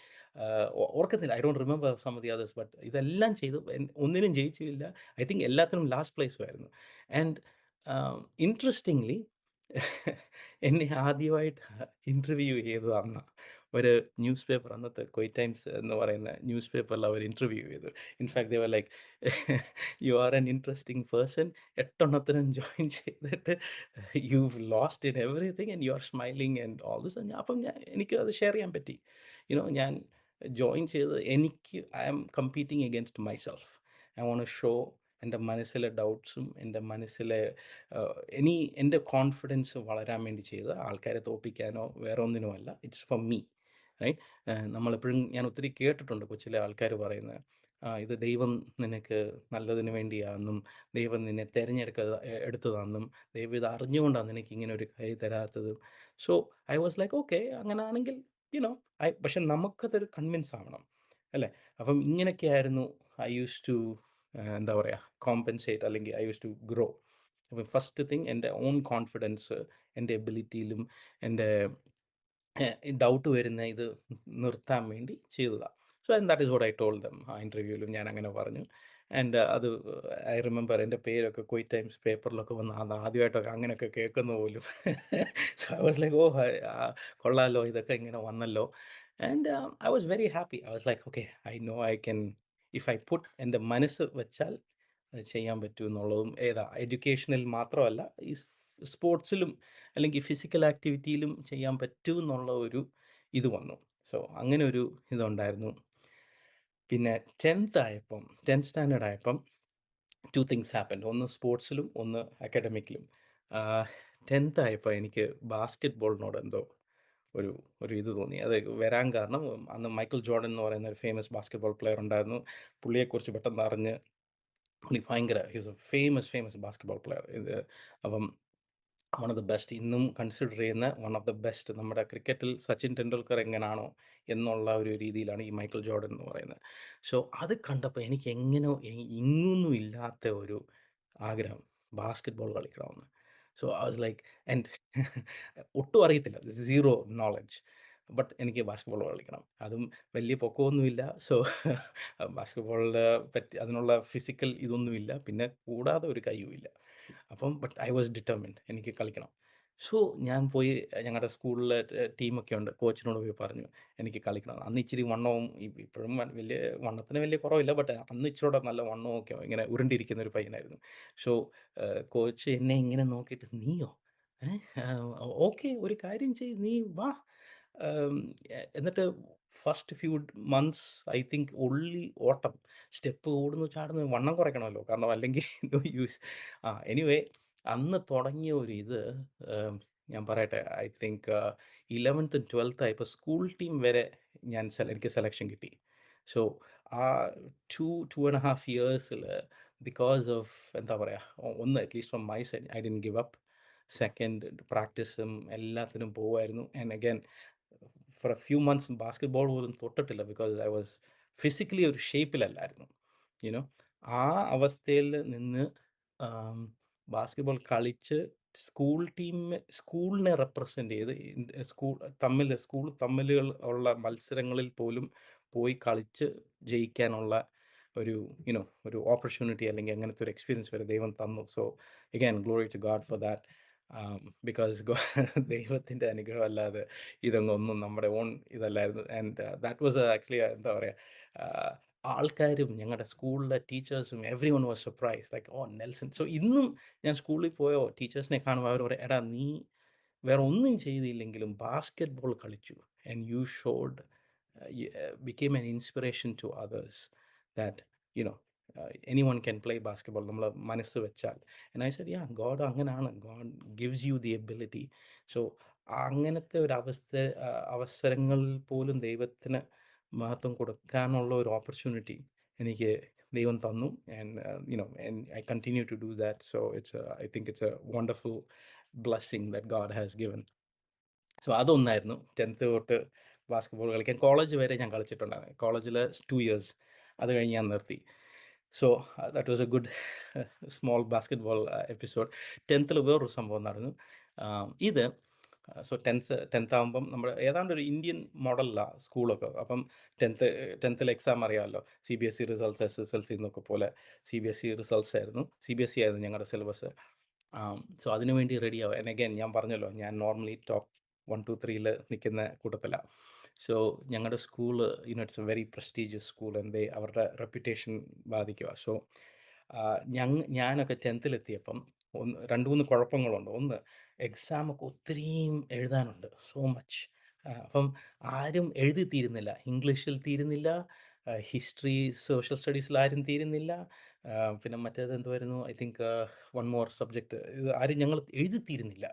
ഓർക്കത്തില്ല, I don't remember some of the others. But ഇതെല്ലാം ചെയ്തു. ഒന്നിനും ജയിച്ചില്ല. ഐ തിങ്ക് എല്ലാത്തിനും ലാസ്റ്റ് പ്ലേസും ആയിരുന്നു. ആൻഡ് ഇൻട്രസ്റ്റിംഗ്ലി എന്നെ ആദ്യമായിട്ട് ഇൻ്റർവ്യൂ ചെയ്തത് അന്നാ. ഒരു ന്യൂസ് പേപ്പർ, അന്നത്തെ ക്വയറ്റ് ടൈംസ് എന്ന് പറയുന്ന ന്യൂസ് പേപ്പറിൽ അവർ ഇൻ്റർവ്യൂ ചെയ്തു. In fact they were like you are an interesting person. 8 join ചെയ്തിട്ട് you lost in everything and you are smiling and all this. അപ്പം എനിക്ക് അത് ഷെയർ ചെയ്യാൻ പറ്റി. ഞാൻ ജോയിൻ ചെയ്തത് I am competing against myself. I won't show എൻ്റെ മനസ്സിലെ ഡൗട്ട്സും എൻ്റെ മനസ്സിലെ എൻ്റെ കോൺഫിഡൻസ് വളരാൻ വേണ്ടി ചെയ്തത്. ആൾക്കാരെ തോൽപ്പിക്കാനോ വേറെ ഒന്നിനുമല്ല. It's for me, right? നമ്മളെപ്പോഴും ഞാൻ ഒത്തിരി കേട്ടിട്ടുണ്ട് കൊച്ചിലെ ആൾക്കാർ പറയുന്നത്, ഇത് ദൈവം നിനക്ക് നല്ലതിന് വേണ്ടിയാണെന്നും ദൈവം നിന്നെ എടുത്തതാണെന്നും ദൈവം ഇത് അറിഞ്ഞുകൊണ്ടാണ് നിനക്ക് ഇങ്ങനെ ഒരു കൈ തരാത്തതും. So I was like okay, അങ്ങനെയാണെങ്കിൽ യുനോ പക്ഷെ നമുക്കതൊരു കൺവിൻസ് ആവണം, അല്ലേ? അപ്പം ഇങ്ങനെയൊക്കെയായിരുന്നു ഐ യൂസ് ടു എന്താ പറയുക കോമ്പൻസേറ്റ്, അല്ലെങ്കിൽ ഐ യൂസ് ടു ഗ്രോ. അപ്പം ഫസ്റ്റ് തിങ് എൻ്റെ ഓൺ കോൺഫിഡൻസ് എൻ്റെ എബിലിറ്റിയിലും എൻ്റെ ഡൗട്ട് വരുന്ന ഇത് നിർത്താൻ വേണ്ടി ചെയ്തതാണ്. So and that is what I told dum. ആ ഇൻ്റർവ്യൂവിലും ഞാൻ അങ്ങനെ പറഞ്ഞു. ആൻഡ് അത് ഐ റിമെമ്പർ എൻ്റെ പേരൊക്കെ ക്വയറ്റ് ടൈംസ് പേപ്പറിലൊക്കെ വന്ന് അത് ആദ്യമായിട്ടൊക്കെ അങ്ങനെയൊക്കെ കേൾക്കുന്ന പോലും. സോ ഐ വാസ് ലൈക്ക്, ഓ കൊള്ളാലോ, ഇതൊക്കെ ഇങ്ങനെ വന്നല്ലോ. And I was very happy. I was like, okay, I know I can, if I put എൻ്റെ മനസ്സ് വെച്ചാൽ അത് ചെയ്യാൻ പറ്റും എന്നുള്ളതും, ഏതാ എഡ്യൂക്കേഷനിൽ മാത്രമല്ല, ഈ സ്പോർട്സിലും അല്ലെങ്കിൽ ഫിസിക്കൽ ആക്ടിവിറ്റിയിലും ചെയ്യാൻ പറ്റും എന്നുള്ള ഒരു ഇത് വന്നു. സോ അങ്ങനെ ഒരു ഇതുണ്ടായിരുന്നു. പിന്നെ 10th സ്റ്റാൻഡേർഡ് ആയപ്പം 2 തിങ്സ് ഹാപ്പൻഡ്. ഒന്ന് സ്പോർട്സിലും ഒന്ന് അക്കാഡമിക്കിലും. 10th ആയപ്പോൾ എനിക്ക് ബാസ്കറ്റ് ബോളിനോട് എന്തോ ഒരു ഒരു ഇത് തോന്നി. അത് വരാൻ കാരണം, അന്ന് മൈക്കിൾ ജോർഡൻ എന്ന് പറയുന്ന ഒരു ഫേമസ് ബാസ്കറ്റ് ബോൾ പ്ലെയർ ഉണ്ടായിരുന്നു. പുള്ളിയെക്കുറിച്ച് പെട്ടെന്ന് അറിഞ്ഞ്, പുള്ളി ഭയങ്കര, he was A famous basket ball player. അപ്പം വൺ ഓഫ് ദ ബെസ്റ്റ്, ഇന്നും കൺസിഡർ ചെയ്യുന്ന വൺ ഓഫ് ദ ബെസ്റ്റ്. നമ്മുടെ ക്രിക്കറ്റിൽ സച്ചിൻ ടെണ്ടുൽക്കർ എങ്ങനാണോ എന്നുള്ള ഒരു രീതിയിലാണ് ഈ മൈക്കിൾ ജോർഡൻ എന്ന് പറയുന്നത്. സോ അത് കണ്ടപ്പോൾ എനിക്ക് എങ്ങനെയോ ഇങ്ങൊന്നും ഇല്ലാത്ത ഒരു ആഗ്രഹം, ബാസ്കറ്റ് ബോൾ കളിക്കണമെന്ന്. So I was like, and ഒട്ടും അറിയത്തില്ല, സീറോ നോളജ്, ബട്ട് എനിക്ക് ബാസ്കറ്റ് ബോൾ കളിക്കണം. അതും വലിയ പൊക്കമൊന്നുമില്ല. സോ ബാസ്കറ്റ് ബോളിനെ പറ്റി അതിനുള്ള ഫിസിക്കൽ ഇതൊന്നുമില്ല, പിന്നെ കൂടാതെ ഒരു കഴിവുമില്ല. അപ്പം ബട്ട് ഐ വാസ് ഡിറ്റർമിൻഡ്, എനിക്ക് കളിക്കണം. സോ ഞാൻ പോയി, ഞങ്ങളുടെ സ്കൂളിലെ ടീമൊക്കെ ഉണ്ട്, കോച്ചിനോട് പോയി പറഞ്ഞു എനിക്ക് കളിക്കണം. അന്ന് ഇച്ചിരി വണ്ണവും, ഇപ്പോഴും വലിയ വണ്ണത്തിന് വലിയ കുറവില്ല, ബട്ട് അന്ന് ഇച്ചിരൂടെ നല്ല വണ്ണവും ഒക്കെ ഇങ്ങനെ ഉരുണ്ടിരിക്കുന്ന ഒരു പയ്യനായിരുന്നു. സോ കോച്ച് എന്നെ ഇങ്ങനെ നോക്കിയിട്ട്, നീയോ, ഓക്കെ, ഒരു കാര്യം ചെയ്യ്, നീ വാ. ഉം, എന്നിട്ട് first few months I think only ഓട്ടം, സ്റ്റെപ്പ് ഓടുന്നു ചാടുന്നു, വണ്ണം കുറയ്ക്കണമല്ലോ, കാരണം അല്ലെങ്കിൽ നോ യൂസ്. എനിവേ, അന്ന് തുടങ്ങിയ ഒരു ഇത്, ഞാൻ പറയട്ടെ, ഐ തിങ്ക് 11th 12th ആയപ്പോൾ സ്കൂൾ ടീം വരെ എനിക്ക് സെലക്ഷൻ കിട്ടി. സോ ആ 2.5 ഇയേഴ്സിൽ, ബിക്കോസ് ഓഫ്, എന്താ പറയുക, ഒന്ന് at least from my side I didn't give up. Second, പ്രാക്ടീസും എല്ലാത്തിനും പോവായിരുന്നു. And again for a few months basketball പോലും തൊട്ടിട്ടില്ല, ബിക്കോസ് ഐ വാസ് ഫിസിക്കലി ഒരു ഷേപ്പിലല്ലായിരുന്നു, യുനോ. ആ അവസ്ഥയിൽ നിന്ന് ബാസ്കറ്റ് ബോൾ കളിച്ച് സ്കൂളിനെ റെപ്രസെൻ്റ് ചെയ്ത്, സ്കൂൾ തമ്മിലുകൾ ഉള്ള മത്സരങ്ങളിൽ പോലും പോയി കളിച്ച് ജയിക്കാനുള്ള ഒരു, ഒരു ഓപ്പർച്യൂണിറ്റി, അല്ലെങ്കിൽ അങ്ങനത്തെ ഒരു എക്സ്പീരിയൻസ് വരെ ദൈവം തന്നു. So again glory to God for that. Because ദൈവത്തിൻ്റെ അനുഗ്രഹം അല്ലാതെ ഇതൊന്നും നമ്മുടെ ഓൺ ഇതല്ലായിരുന്നു. ആൻഡ് ദാറ്റ് വാസ് ആക്ച്വലി, എന്താ പറയുക, ആൾക്കാരും ഞങ്ങളുടെ സ്കൂളിലെ ടീച്ചേഴ്സും everyone was surprise, like, oh, Nelson. So ഇന്നും ഞാൻ സ്കൂളിൽ പോയോ ടീച്ചേഴ്സിനെ കാണുമ്പോൾ അവർ പറയും, എടാ, നീ വേറെ ഒന്നും ചെയ്തില്ലെങ്കിലും ബാസ്കറ്റ് ബോൾ കളിച്ചു, and you showed, became an inspiration to others, that you know anyone can play basketball, നമ്മൾ മനസ്സ് വെച്ചാൽ. and I said, yeah, God അങ്ങനാണ്, God gives you the ability. so അങ്ങനത്തെ ഒരു അവസരങ്ങളിൽ പോലും ദൈവത്തിന് മഹത്വം കൊടുക്കാനുള്ള ഒരു ഓപ്പർച്യൂണിറ്റി എനിക്ക് ദൈവം തന്നു. And I continue to do that. So I think it's a wonderful blessing that God has given. So അതൊന്നായിരുന്നു 10th തൊട്ട് ബാസ്കറ്റ്ബോൾ കളിക്കാൻ. കോളേജ് വരെ ഞാൻ കളിച്ചിട്ടുണ്ടായിരുന്നു. കോളേജിൽ 2 ഇയേഴ്സ്, അത് കഴിഞ്ഞ് ഞാൻ നിർത്തി. So that was A good small basketball episode. 10th വേറൊരു സംഭവം നടന്നു. ഇത്, സോ ടെൻത്ത് ആകുമ്പം നമ്മൾ ഏതാണ്ട് ഒരു ഇന്ത്യൻ മോഡലിലാണ് സ്കൂളൊക്കെ. അപ്പം 10th എക്സാം അറിയാമല്ലോ, CBSE റിസൾട്ട്സ്, SSLC എന്നൊക്കെ പോലെ CBSE റിസൾട്ട്സ് ആയിരുന്നു. CBSE ആയിരുന്നു ഞങ്ങളുടെ സിലബസ്. സോ അതിനു വേണ്ടി റെഡിയാവും. ആൻഡ് അഗൈൻ ഞാൻ പറഞ്ഞല്ലോ, ഞാൻ നോർമലി ടോപ്പ് 1 2 3 നിൽക്കുന്ന കൂട്ടത്തിലാണ്. സോ ഞങ്ങളുടെ school, it's A very prestigious school, അവരുടെ റെപ്യൂട്ടേഷൻ ബാധിക്കുക. സോ ഞാനൊക്കെ 10th രണ്ട് മൂന്ന് കുഴപ്പങ്ങളുണ്ട്. ഒന്ന്, എക്സാമൊക്കെ ഒത്തിരിയും എഴുതാനുണ്ട്, സോ മച്ച്. അപ്പം ആരും എഴുതി തീരുന്നില്ല, ഇംഗ്ലീഷിൽ തീരുന്നില്ല, ഹിസ്റ്ററി സോഷ്യൽ സ്റ്റഡീസിൽ ആരും തീരുന്നില്ല. പിന്നെ മറ്റേത് എന്തുവായിരുന്നു, I think one more subject, ഇത് ആരും ഞങ്ങൾ എഴുതി തീരുന്നില്ല.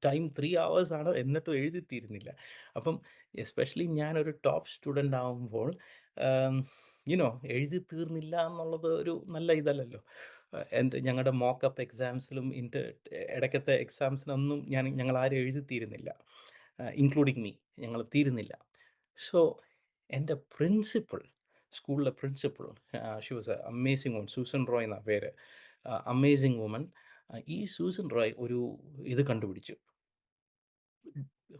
ടൈം 3 hours ആണ്, എന്നിട്ടും എഴുതി തീരുന്നില്ല. അപ്പം എസ്പെഷ്യലി ഞാനൊരു ടോപ്പ് സ്റ്റുഡൻ്റ് ആകുമ്പോൾ, എഴുതി തീർന്നില്ല എന്നുള്ളത് ഒരു നല്ല ഇതല്ലല്ലോ. ഞങ്ങളുടെ മോക്കപ്പ് എക്സാംസിലും ഇടയ്ക്കത്തെ എക്സാംസിനൊന്നും ഞങ്ങളാരും എഴുതി തീരുന്നില്ല, ഇൻക്ലൂഡിങ് മീ, ഞങ്ങൾ തീരുന്നില്ല. സോ എൻ്റെ സ്കൂളിലെ principal, she was a amazing woman, Susan Roy എന്നാണ് പേര്. Amazing woman. ഈ സൂസൻ റോയ് ഒരു ഇത് കണ്ടുപിടിച്ചു,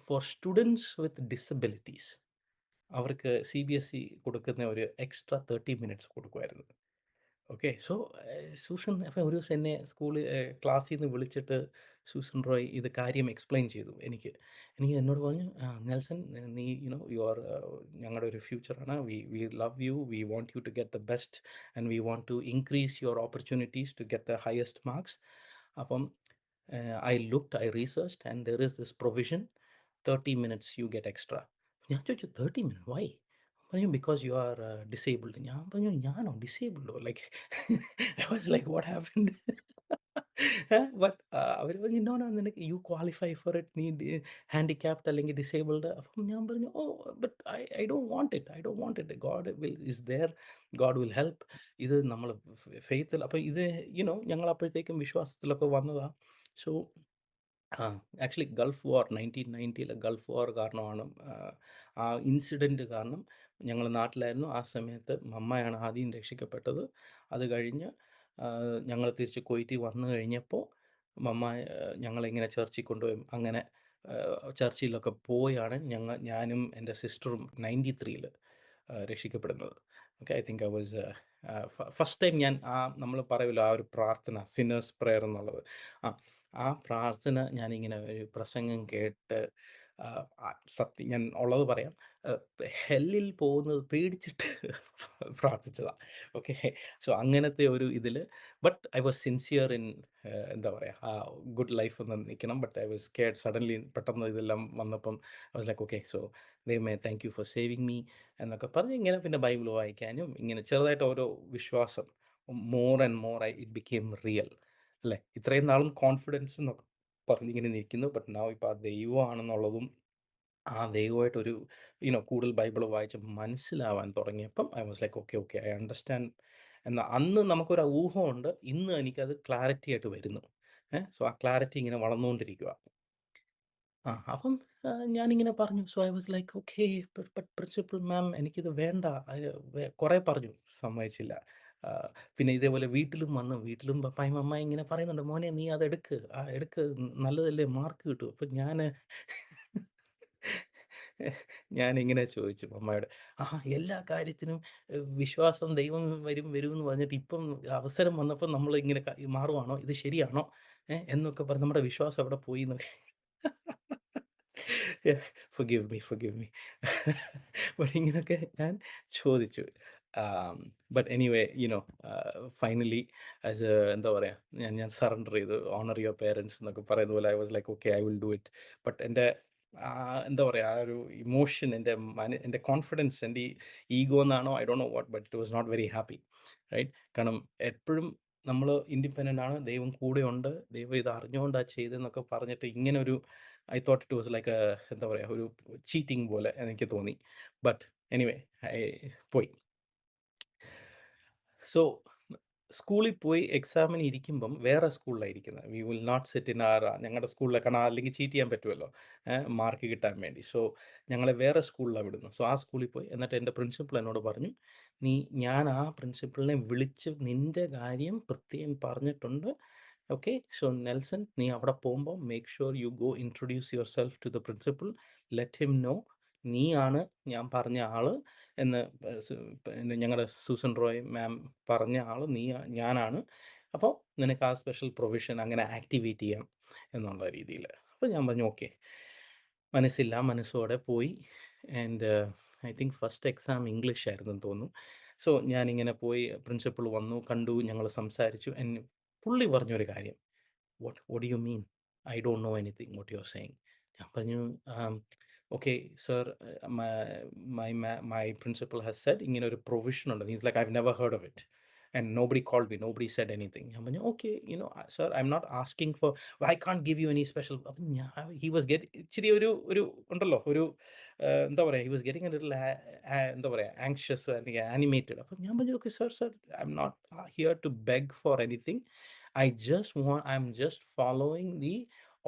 ഫോർ സ്റ്റുഡൻസ് വിത്ത് ഡിസബിലിറ്റീസ് അവർക്ക് CBSE കൊടുക്കുന്ന ഒരു എക്സ്ട്രാ 30 minutes കൊടുക്കുമായിരുന്നു. ഓക്കെ. സോ, സൂസൻ അപ്പം ഒരു ദിവസം എന്നെ ക്ലാസ്സിന്ന് വിളിച്ചിട്ട് സൂസൻ റോയ് ഇത് കാര്യം എക്സ്പ്ലെയിൻ ചെയ്തു എനിക്ക്. എന്നോട് പറഞ്ഞു, നെൽസൺ, നീ യു ആർ ഞങ്ങളുടെ ഒരു ഫ്യൂച്ചറാണ്. We we love you. We want you to get the best and we want to increase your opportunities to get the highest marks. അപ്പം I looked, I researched and there is this provision 30 minutes you get extra. ഞാൻ ചോദിച്ചു, 30 minute why? പറഞ്ഞു, because you are disabled. ഞാൻ പറഞ്ഞു, ഞാനോ ഡിസേബിൾഡോ? Like I was like what happened? But അവർ പറഞ്ഞു, നോ നോ, നിനക്ക് യു ക്വാളിഫൈ ഫോർ ഇറ്റ്, നീ ഹാൻഡിക്യാപ്ഡ് അല്ലെങ്കിൽ ഡിസേബിൾഡ്. അപ്പം ഞാൻ പറഞ്ഞു, oh, but I don't want it, I don't want it, God will is there, God will help. ഇത് നമ്മൾ ഫെയ്ത്തിൽ, അപ്പോൾ ഇത് ഞങ്ങൾ അപ്പോഴത്തേക്കും വിശ്വാസത്തിലൊക്കെ വന്നതാ. സോ ആ, ആക്ച്വലി ഗൾഫ് വാർ 1990 ഗൾഫ് വാർ കാരണമാണ്, ആ ഇൻസിഡൻറ്റ് കാരണം ഞങ്ങൾ നാട്ടിലായിരുന്നു. ആ സമയത്ത് മമ്മയാണ് ആദ്യം രക്ഷിക്കപ്പെട്ടത്. അത് കഴിഞ്ഞ് ഞങ്ങൾ തിരിച്ച് കുവൈറ്റിൽ വന്നു കഴിഞ്ഞപ്പോൾ മമ്മ ഞങ്ങളിങ്ങനെ ചർച്ചിൽ കൊണ്ടുപോയി. അങ്ങനെ ചർച്ചിലൊക്കെ പോയാണ് ഞാനും എൻ്റെ സിസ്റ്ററും 93 രക്ഷിക്കപ്പെടുന്നത്. Okay, I think I was first time ഞാൻ നമ്മൾ പറയുമല്ലോ ആ ഒരു പ്രാർത്ഥന, സിന്നേഴ്സ് പ്രെയർ എന്നുള്ളത്. ആ ആ പ്രാർത്ഥന ഞാനിങ്ങനെ ഒരു പ്രസംഗം കേട്ട്, ആ, സത്യം ഞാൻ ഉള്ളത് പറയാം, ഹെല്ലിൽ പോകുന്നത് പേടിച്ചിട്ട് പ്രാർത്ഥിച്ചതാണ്. ഓക്കെ. സോ അങ്ങനത്തെ ഒരു ഇതിൽ, but I was sincere in, എന്താ പറയുക, ആ ഗുഡ് ലൈഫ് ഒന്ന് നിൽക്കണം. But I was scared suddenly, പെട്ടെന്ന് ഇതെല്ലാം വന്നപ്പം I was like, okay, so ദൈവമേ thank you for saving me എന്നൊക്കെ പറഞ്ഞ് ഇങ്ങനെ പിന്നെ ബൈബിൾ വായിക്കാനും ഇങ്ങനെ ചെറുതായിട്ട് ഓരോ വിശ്വാസം, more and more it became real. അല്ലേ? ഇത്രയും നാളും കോൺഫിഡൻസ് എന്നൊക്കെ പറഞ്ഞിങ്ങനെ നിൽക്കുന്നു. ബട്ട് നൗ ഇപ്പോൾ ആ ദൈവമാണെന്നുള്ളതും ആ ദൈവമായിട്ടൊരു കൂടുതൽ ബൈബിൾ വായിച്ച് മനസ്സിലാവാൻ തുടങ്ങിയപ്പം I was like, okay okay, I understand. എന്നാൽ അന്ന് നമുക്കൊരു ഊഹമുണ്ട്, ഇന്ന് എനിക്കത് ക്ലാരിറ്റി ആയിട്ട് വരുന്നു. സോ ആ ക്ലാരിറ്റി ഇങ്ങനെ വളർന്നുകൊണ്ടിരിക്കുക. അപ്പം ഞാനിങ്ങനെ പറഞ്ഞു. So I was like, okay, but principal മാം, എനിക്കിത് വേണ്ട. കുറേ പറഞ്ഞു, സമ്മതിച്ചില്ല. ആ, പിന്നെ ഇതേപോലെ വീട്ടിലും പപ്പായും മമ്മായും ഇങ്ങനെ പറയുന്നുണ്ട്, മോനെ നീ അതെടുക്ക്, എടുക്ക്, നല്ലതല്ലേ, മാർക്ക് കിട്ടും. അപ്പം ഞാനിങ്ങനെ ചോദിച്ചു മമ്മായോട്, എല്ലാ കാര്യത്തിനും വിശ്വാസം, ദൈവം വരും വരും എന്ന് പറഞ്ഞിട്ട് ഇപ്പം അവസരം വന്നപ്പോൾ നമ്മൾ ഇങ്ങനെ മാറുവാണോ, ഇത് ശരിയാണോ, എന്നൊക്കെ പറഞ്ഞ് നമ്മുടെ വിശ്വാസം എവിടെ പോയി എന്നൊക്കെ. ഫർഗിവ് മീ, ഫർഗിവ് മീ. ബട്ട് ഇങ്ങനെയൊക്കെ ഞാൻ ചോദിച്ചു. ബട്ട് എനിവേ ഫൈനലി എന്താ പറയുക, ഞാൻ സറണ്ടർ ചെയ്തു. ഓണർ യുവർ പേരൻസ് എന്നൊക്കെ പറയുന്ന പോലെ I was like, okay, I will do it. But എൻ്റെ എന്താ പറയുക, ആ ഒരു ഇമോഷൻ, എൻ്റെ കോൺഫിഡൻസ്, എൻ്റെ ഈഗോ എന്നാണോ, I don't know what, but it was not very happy. Right? കാരണം എപ്പോഴും നമ്മൾ ഇൻഡിപെൻഡൻ്റ് ആണ്, ദൈവം കൂടെയുണ്ട്, ദൈവം ഇത് അറിഞ്ഞുകൊണ്ടാണ് ചെയ്തതെന്നൊക്കെ പറഞ്ഞിട്ട് ഇങ്ങനെ ഒരു, I thought it was like, എന്താ പറയുക, ഒരു ചീറ്റിംഗ് പോലെ എനിക്ക് തോന്നി. ബട്ട് എനിവേ, ഐ പോയി. സോ സ്കൂളിൽ പോയി എക്സാമിന് ഇരിക്കുമ്പം വേറെ സ്കൂളിലാണ് ഇരിക്കുന്നത്. We will not sit in ഞങ്ങളുടെ സ്കൂളിലെ, കാരണം അല്ലെങ്കിൽ ചീറ്റ് ചെയ്യാൻ പറ്റുമല്ലോ മാർക്ക് കിട്ടാൻ വേണ്ടി. സോ ഞങ്ങളെ വേറെ സ്കൂളിലാണ് വിടുന്നത്. സോ ആ സ്കൂളിൽ പോയി, എന്നിട്ട് എൻ്റെ പ്രിൻസിപ്പൾ എന്നോട് പറഞ്ഞു, ഞാൻ ആ പ്രിൻസിപ്പളിനെ വിളിച്ച് നിൻ്റെ കാര്യം പ്രത്യേകം പറഞ്ഞിട്ടുണ്ട്. ഓക്കെ, സോ നെൽസൺ, നീ അവിടെ പോകുമ്പോൾ make sure you go introduce yourself to the principal, let him know നീയാണ് ഞാൻ പറഞ്ഞ ആള് എന്ന്. ഞങ്ങളുടെ സൂസൻ റോയ് മാം പറഞ്ഞ ആൾ ഞാനാണ്. അപ്പോൾ നിനക്ക് ആ സ്പെഷ്യൽ പ്രൊവിഷൻ അങ്ങനെ ആക്ടിവേറ്റ് ചെയ്യാം എന്നുള്ള രീതിയിൽ. അപ്പോൾ ഞാൻ പറഞ്ഞു, ഓക്കെ. മനസ്സോടെ പോയി. And I think first exam English ആയിരുന്നെന്ന് തോന്നുന്നു. സോ ഞാനിങ്ങനെ പോയി, പ്രിൻസിപ്പൾ വന്നു, കണ്ടു, ഞങ്ങൾ സംസാരിച്ചു. പുള്ളി പറഞ്ഞൊരു കാര്യം, what do you mean? I don't know anything what you are saying. ഞാൻ പറഞ്ഞു, okay sir, my principal has said ഇങ്ങനെ ഒരു പ്രൊവിഷൻ ഉണ്ട്. He's like, I have never heard of it and nobody called me, nobody said anything. ഞാൻ പറഞ്ഞു, okay, sir, I M not asking for, I can't give you any special. അപ്പം he was ഇച്ചിരി ഒരു ഉണ്ടല്ലോ, ഒരു എന്താ പറയുക, he was getting A little, എന്താ പറയുക, ആങ്ഷ്യസ് അല്ലെങ്കിൽ ആനിമേറ്റഡ്. അപ്പം ഞാൻ പറഞ്ഞു, okay sir, I M not here to beg for anything. I am just following the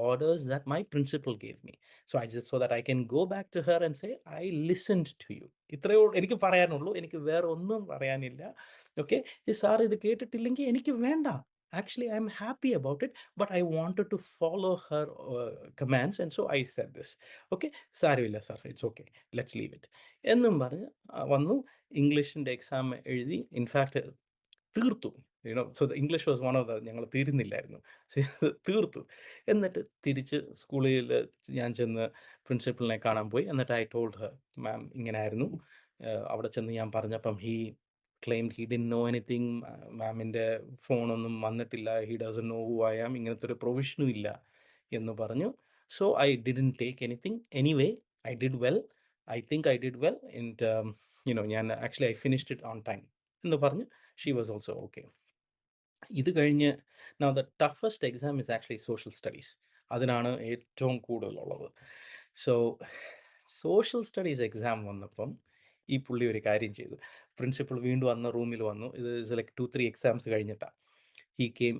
orders that my principal gave me. So that I can go back to her and say, I listened to you. ഇത്രയേ എനിക്ക് പറയാനുള്ളൂ, എനിക്ക് വേറെ ഒന്നും പറയാനില്ല. Okay, sir ഇത് കേട്ടിട്ടില്ലെങ്കിൽ എനിക്ക് വേണ്ട. Actually I M happy about it, but I wanted to follow her commands and so I said this. Okay, സാരമില്ല sir, it's okay, let's leave it എന്നും പറഞ്ഞ് വന്നു. ഇംഗ്ലീഷിൻ്റെ എക്സാം എഴുതി. ഇൻഫാക്റ്റ് തീർത്തു. So the English was one of the ഞങ്ങൾ തീരുന്നില്ലായിരുന്നു. തീർത്തു. എന്നിട്ട് തിരിച്ച് സ്കൂളിൽ ഞാൻ ചെന്ന് പ്രിൻസിപ്പലിനെ കാണാൻ പോയി. എന്നിട്ട് ഐ ടോൾഡ് ഹർ, മാം ഇങ്ങനായിരുന്നു. അവിടെ ചെന്ന് ഞാൻ പറഞ്ഞപ്പം claimed he didn't know anything. മാമിൻ്റെ ഫോണൊന്നും വന്നിട്ടില്ല. He doesn't know who I am. ഇങ്ങനത്തെ ഒരു പ്രൊവിഷനും ഇല്ല എന്ന് പറഞ്ഞു. So I didn't take anything. Anyway I did well. I think I did well. And ഞാൻ actually I finished it on time എന്ന് പറഞ്ഞ് ഷീ വാസ് ഓൾസോ ഓക്കെ. ഇത് കഴിഞ്ഞ് now the toughest exam is actually social studies. അതിനാണ് ഏറ്റവും കൂടുതലുള്ളത്. So social studies exam വന്നപ്പം ഈ പുള്ളി ഒരു കാര്യം ചെയ്തു. പ്രിൻസിപ്പൾ വീണ്ടും വന്ന് റൂമിൽ വന്നു. ഇത് ലൈക്ക് 2-3 എക്സാംസ് കഴിഞ്ഞിട്ടാണ്. ഹി കെയിം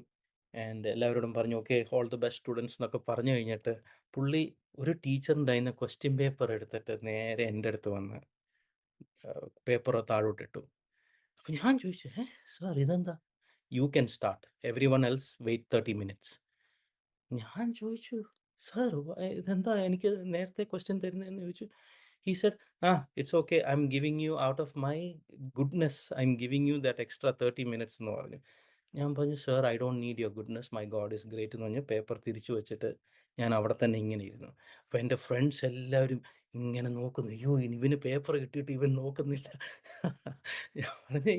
ആൻഡ് എല്ലാവരോടും പറഞ്ഞു okay all the best students എന്നൊക്കെ പറഞ്ഞു കഴിഞ്ഞിട്ട് പുള്ളി ഒരു ടീച്ചറിൻ്റെ കയ്യിൽ നിന്ന് ക്വസ്റ്റ്യൻ പേപ്പർ എടുത്തിട്ട് നേരെ എൻ്റെ അടുത്ത് വന്ന് പേപ്പർ താഴോട്ടിട്ടു. അപ്പോൾ ഞാൻ ചോദിച്ചു, സാർ ഇതെന്താ? You can start, everyone else wait 30 minutes. ഞാൻ ചോദിച്ചു, സാർ ഇതെന്താ എനിക്ക് നേരത്തെ ക്വസ്റ്റ്യൻ തരുന്നതെന്ന് ചോദിച്ചു. He said, it's okay, I'm giving you out of my goodness, I'm giving you that extra 30 minutes എന്ന് പറഞ്ഞു. ഞാൻ പറഞ്ഞു, sir I don't need your goodness, my God is great എന്ന് പറഞ്ഞ് പേപ്പർ തിരിച്ചു വെച്ചിട്ട് ഞാൻ അവിടെ തന്നെ ഇങ്ങനെ ഇരുന്നു. അപ്പോൾ എൻ്റെ ഫ്രണ്ട്സ് എല്ലാവരും ഇങ്ങനെ നോക്കുന്നു, അയ്യോ ഇവന് പേപ്പർ കിട്ടിയിട്ട് ഇവൻ നോക്കുന്നില്ല. ഞാൻ പറഞ്ഞു,